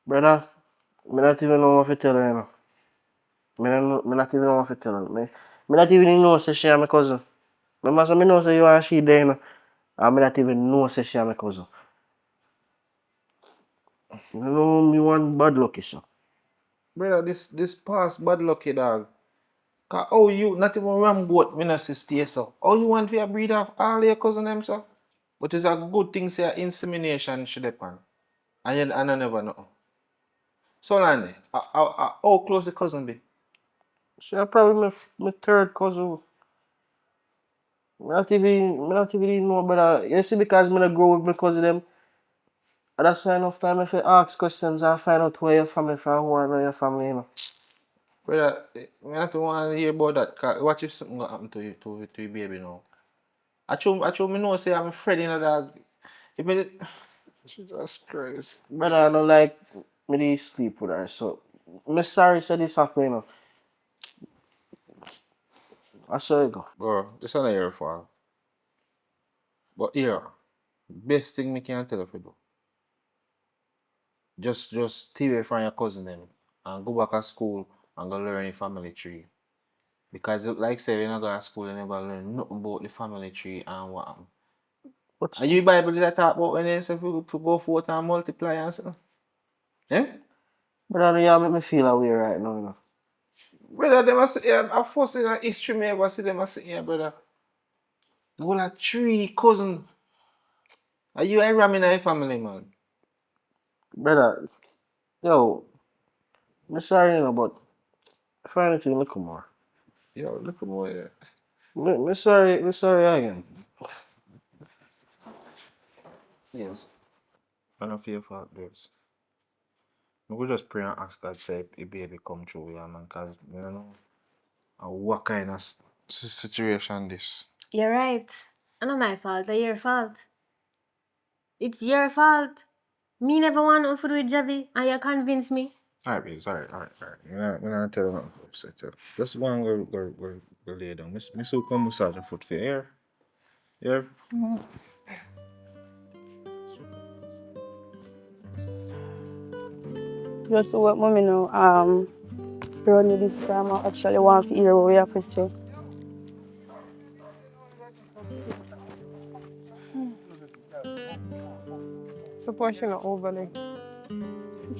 Speaker 3: Brother, I not even know what to tell her, you know. Me not even know what to tell her. Me not even know say she my cousin. Remember, so me know say you and she there, you know. And me not even know say she my cousin. You know me one bad lucky, so.
Speaker 10: brother, this past bad lucky, dog. Cause oh, you not even ram goat, me not see stay so. Oh, you want to breed off all your cousin them, so? But it's a good thing, say insemination should happen. And I never know. So, Landy, how close the cousin be?
Speaker 3: She probably my third cousin. Me not even know, brother. You see, because me not grow with my cousin them, and that's why enough time if you ask questions and find out where your family from, who are your family, you know.
Speaker 10: Brother, me not want to hear about that. Cause what if something gonna happen to you, to your baby now? I told me know, say I'm a friend, you know, dog. If me, Jesus Christ.
Speaker 3: Brother, I don't like me to sleep with her, so me sorry say this happened, you know. I saw you go.
Speaker 10: Bro, this is not your fault. But here, best thing me can tell you to do. Just stay away from your cousin them and go back to school and go learn the family tree. Because like say when you go to school you never learn nothing about the family tree and what happen.
Speaker 3: What's
Speaker 10: Are you Bible did I talk about when they say to go forth and multiply and stuff? Eh?
Speaker 3: brother, you make me feel away right now, you know.
Speaker 10: Brother, them are sit here, I first in history me ever see them are sitting here, brother. The whole of three cousin. Are you a ram in a family, man?
Speaker 3: Brother, yo, me sorry, you know, but if anything, look more.
Speaker 10: Yo, look at me here.
Speaker 3: Me sorry again.
Speaker 10: Yes. I don't feel fault, babes. We could just pray and ask God say the baby come true, yeah, man, because you know what kind of situation this.
Speaker 8: You're right. It's not my fault, it's your fault. It's your fault. Me never want nothing to do with Javi, and you convince me.
Speaker 10: Alright, babes, alright. I'm not tell you nothing to upset you. Just go and go lay down. Miss will come massage your foot for you, here.
Speaker 4: Just to what mommy know, Ronnie this time I actually want to hear what we have to say. Suppose she not over there.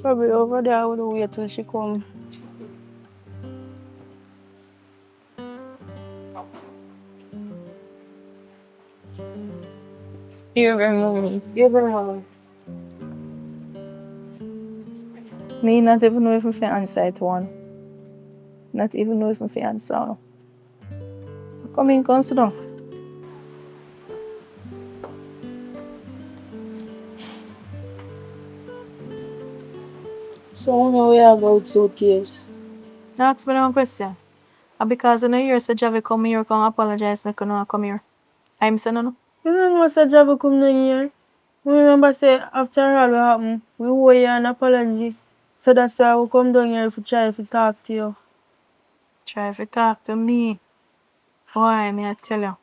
Speaker 4: Probably over there, I would wait till she come. Even mommy. Me not even know if I answer it one. Not even know if I answer. Come in, come sit down. So now we have out suitcase. Now ask me one question. And because I know you say Javi come here, come apologize, make you know come here. I'm saying no. You don't know say Javi come here. We remember say after all what happened, we owe you an apology. So that's why we come down here to try to talk to you. Try to talk to me. Why, may I tell you?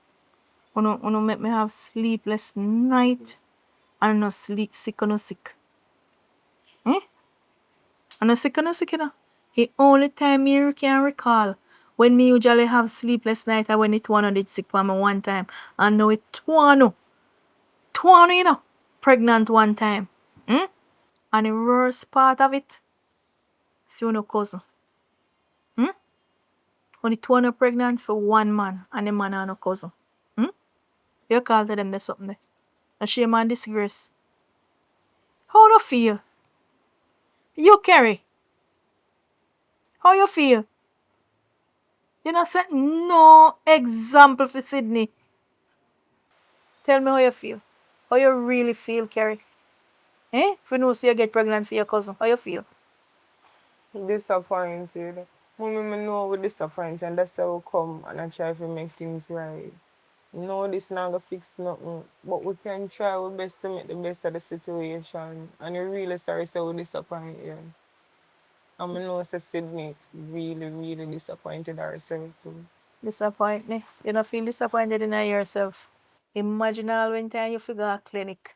Speaker 4: Uno make me have sleepless night and no sleep sick or no sick. Eh? And no sick or no sick, you know? The only time me can recall when me usually have sleepless night and when it one did sick for me one time. And now it twano, you know, pregnant one time. Hmm? And the worst part of it, if you no cousin. Hmm? When it twano pregnant for one man and the man and no cousin. Hmm? You call to them there's something there. A shame and disgrace. How do you feel? You Kerry, how you feel? You know set no example for Sydney. Tell me how you feel. How you really feel, Kerry? Eh? If you know so you get pregnant for your cousin, how you feel?
Speaker 5: Disappointed. Mommy, me know we disappointed and that's how we come and I try to make things right. No, this not gonna fix nothing, but we can try our best to make the best of the situation. And I'm really sorry so we disappoint you. And I know say Sydney really disappointed herself too.
Speaker 4: Disappoint me. You don't feel disappointed in yourself. Imagine all when time you figure a clinic.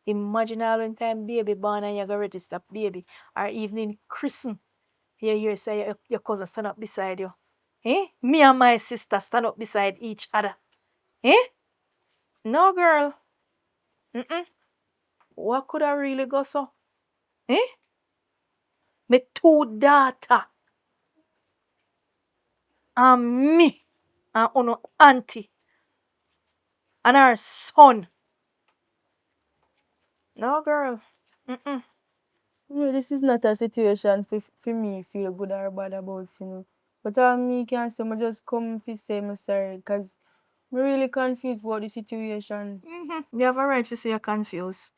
Speaker 4: Imagine all when time baby born and you go register baby. Or evening christen. You hear say your cousin stand up beside you. Eh? Me and my sister stand up beside each other. Eh? No girl. Mm-mm. What could I really go so? Eh? Me two daughter. And me. And uno auntie. And her son. No girl. Mm-mm. Well, this is not a situation for me feel good or bad about, you know. But all me can say, I just come to say I'm sorry because I'm really confused about the situation. You have a right to say you're confused.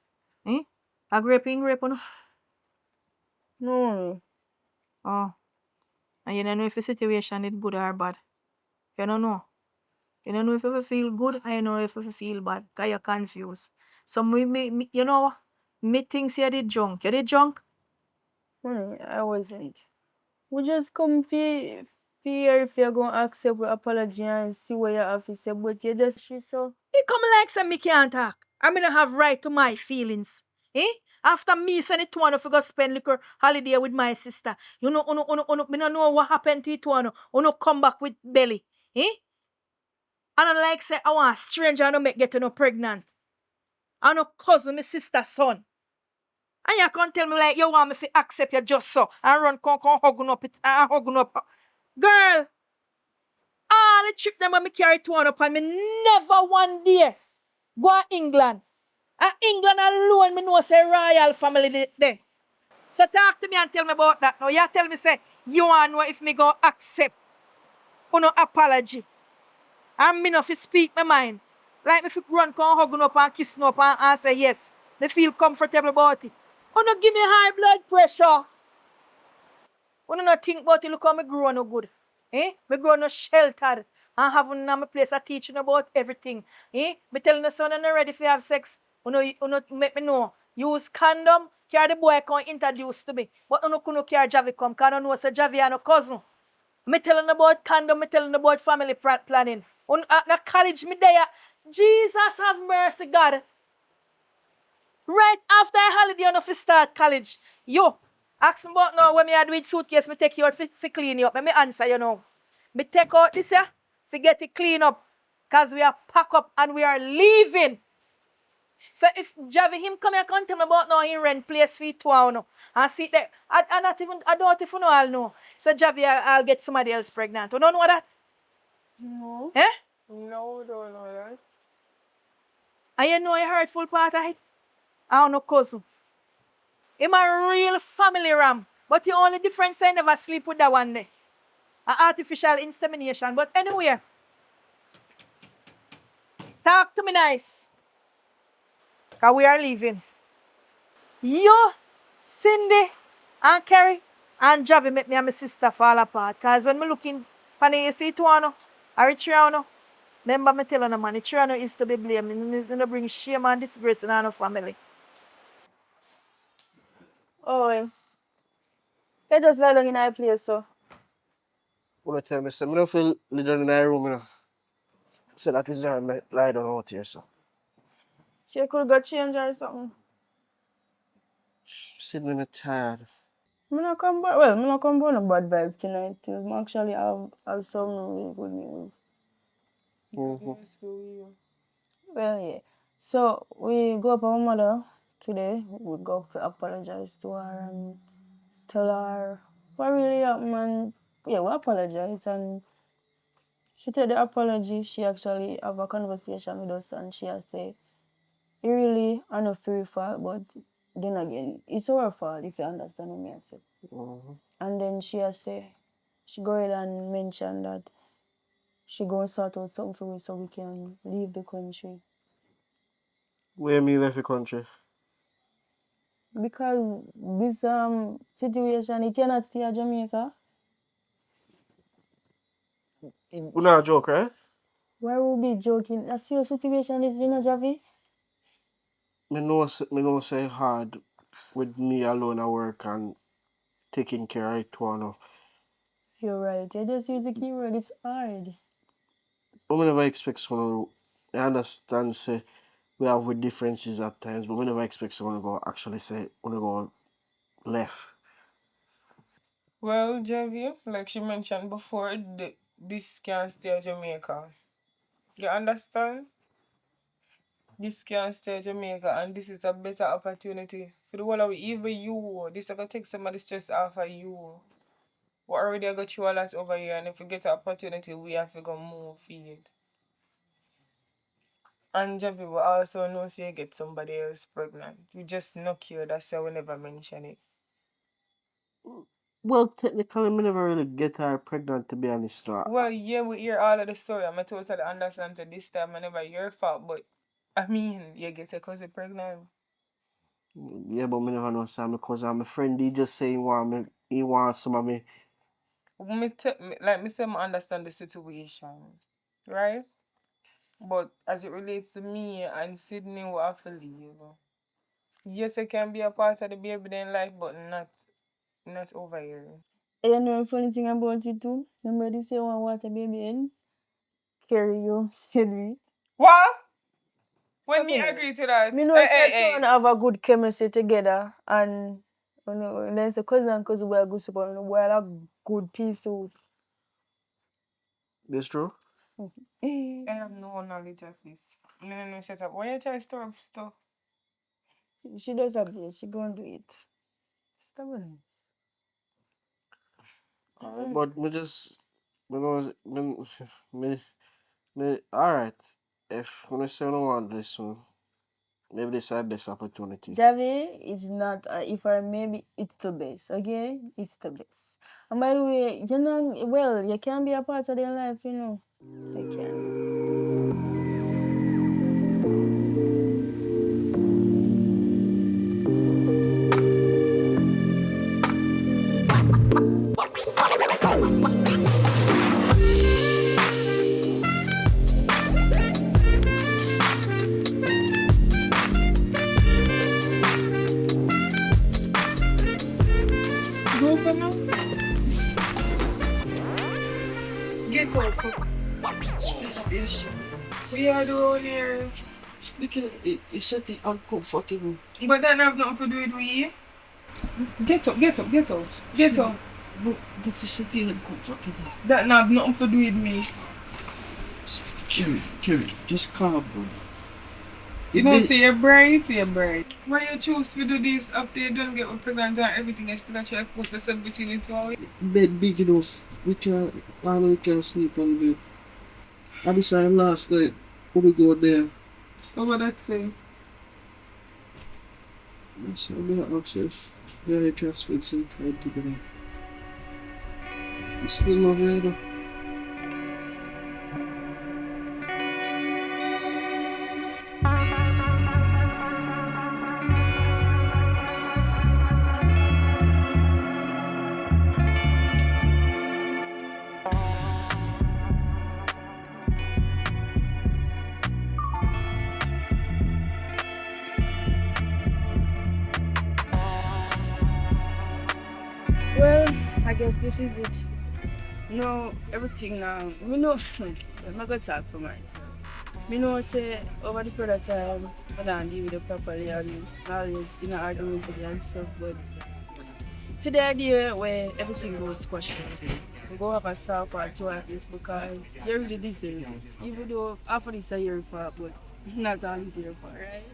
Speaker 4: Eh? A grape in grape, no? No. Oh. And you don't know if the situation is good or bad. You don't know. You don't know if you feel good and you don't know if you feel bad because you're confused. So, you know what? Me thinks you did drunk. You did drunk? I wasn't. We just come fear if you're going to accept your apology and see what you have to say, but you just she so. He come like say me can't talk. I mean I have right to my feelings. Eh? After me send it to one if you go spend liquor holiday with my sister. You know, me no know what happened to it one. You come back with belly. Eh? And I like say I want a stranger and make get no pregnant. I no cousin, my sister's son. And you can't tell me like you want me to accept you just so and run come hugging up it and hugging up. Girl, all the trip them when me carry to one up and me never one day go to England. And England alone me know say royal family there. So talk to me and tell me about that now. You tell me say you want know if me go accept no apology. And me no fi speak my mind. Like me fi run come hugging up and kissing up and say yes. Me feel comfortable about it. You no give me high blood pressure. You no think about it, look how me grow no good. Eh? Me grow no sheltered. And having a place of teaching about everything. Eh? Me telling the son I'm not ready for have sex. You know make me know. Use condom. Carry the boy come introduce to me. But you no carry Javi come. Because I know say Javi and no cousin. Me telling about condom. Me telling about family planning. At the college me there. Jesus have mercy, God. Right after a holiday, you know, fi start college. Yo, ask me about now when me had with suitcase, me take you out fi clean you up. Me answer you now. Me take out this here, fi get it clean up. Cause we are pack up and we are leaving. So if Javi him come here come tell me about now he rent place for 2 hours now. And see there. I not even I don't even know I'll know. So Javi I'll get somebody else pregnant. You don't know that?
Speaker 5: No.
Speaker 4: Eh?
Speaker 5: No, don't know that.
Speaker 4: And you know a hurtful part of it? I don't know cousin. Him a real family ram. But the only difference I never sleep with that one day. Artificial insemination. But anyway, talk to me nice. Because we are leaving. Yo, Cindy, Aunt Kerry and Javi make me and my sister fall apart. Cause when me looking for you see Tuano, or Triano, remember me tell you, man, Triano is to be blamed. He's gonna bring shame and disgrace in our family. Oh, they just lie down in our place, so.
Speaker 3: Wanna tell me, say, me don't feel leader in my room, you know. So that is why I lie down out here, so.
Speaker 4: So you could go change or something.
Speaker 3: Sitting me tired.
Speaker 4: Me not come back. Well, me not come back no bad vibe tonight. Me actually have some really good news. Well, yeah. So we go up our mother today. We go to apologize to her and tell her what really happened. And yeah, we apologize and she take the apology. She actually have a conversation with us and she has say, it really are not your fault, but then again, it's our fault if you understand what I say. And then she has say, she go ahead and mention that she gonna sort out something for us so we can leave the country.
Speaker 3: Where me left the country?
Speaker 4: Because this situation, it cannot stay at Jamaica.
Speaker 3: You not joke, right?
Speaker 4: Why would we be joking? A serious situation is, Javi?
Speaker 3: Me know say hard with me alone at work and taking care of it one.
Speaker 4: You're right. I just use the keyword. It's hard.
Speaker 3: But we never expect someone I understand say we have with differences at times, but we never expect someone to go actually say wanna go left.
Speaker 5: Well, Javi, like she mentioned before, this can't stay at Jamaica. You understand? This can't stay at Jamaica, and this is a better opportunity for the whole of it. Even you, this is gonna take some of the stress off of you. We already got you a lot over here, and if we get an opportunity, we have to go move for it. And Javi, we also know say you get somebody else pregnant. You just not care, that's why we never mention it.
Speaker 3: Well, technically, me never really get her pregnant to be honest.
Speaker 5: Well, yeah, we hear all of the story. I totally understand that this time I never your fault, but I mean, you get a cousin pregnant.
Speaker 3: Yeah, but me never know Sam because my friend he just say he want some of me.
Speaker 5: Like me say, I understand the situation, right? But as it relates to me and Sydney, we have to leave. Yes, I can be a part of the baby in life, but not over here.
Speaker 4: You know the funny thing about it too? Remember they say one water baby in? Carry you, Henry.
Speaker 5: What? When
Speaker 4: Stop
Speaker 5: me
Speaker 4: it.
Speaker 5: agree to that?
Speaker 4: Me know
Speaker 5: Hey,
Speaker 4: if
Speaker 5: hey,
Speaker 4: you two
Speaker 5: hey.
Speaker 4: and have a good chemistry together and you know, there's a cousin and cousin were good support, we are a good piece out.
Speaker 3: That's true.
Speaker 5: I have no knowledge of this. No, shut up. Why you try to store up stuff?
Speaker 4: She does have this, she gonna do it. Stubborn.
Speaker 3: But me just me know me alright. If when I say I don't want this one, maybe this is the best opportunity.
Speaker 4: Javi is not, if I maybe, it's the best, okay? It's the best. And by the way, you know, well, you can be a part of their life, you know. I can.
Speaker 5: Go for now. Get out.
Speaker 3: Yes,
Speaker 5: We are doing here.
Speaker 3: because it's something uncomfortable.
Speaker 5: But that have nothing to do with we. Get up. Get up.
Speaker 3: But it's something uncomfortable.
Speaker 5: That have nothing to do with me.
Speaker 3: Kerry, just calm down.
Speaker 5: You don't say you're bright. Why you choose to do this after you don't get pregnant and everything is still try to force yourself between the two of you?
Speaker 3: Bed big enough. We can sleep on the bed. I decided last night we go there.
Speaker 5: So what that say?
Speaker 3: I said I'm gonna ask if you can spend some time together. You still love her, you know?
Speaker 4: guess this is it. No, everything now. Me know, I'm not gonna talk for myself. Me know say over the period of time, I don't deal with it properly and always in an argument with it and stuff, but to the idea where everything goes squashed out, we go have a soft or two at least because you really deserve it. Even though half of this are your fault, but not all is your fault, right?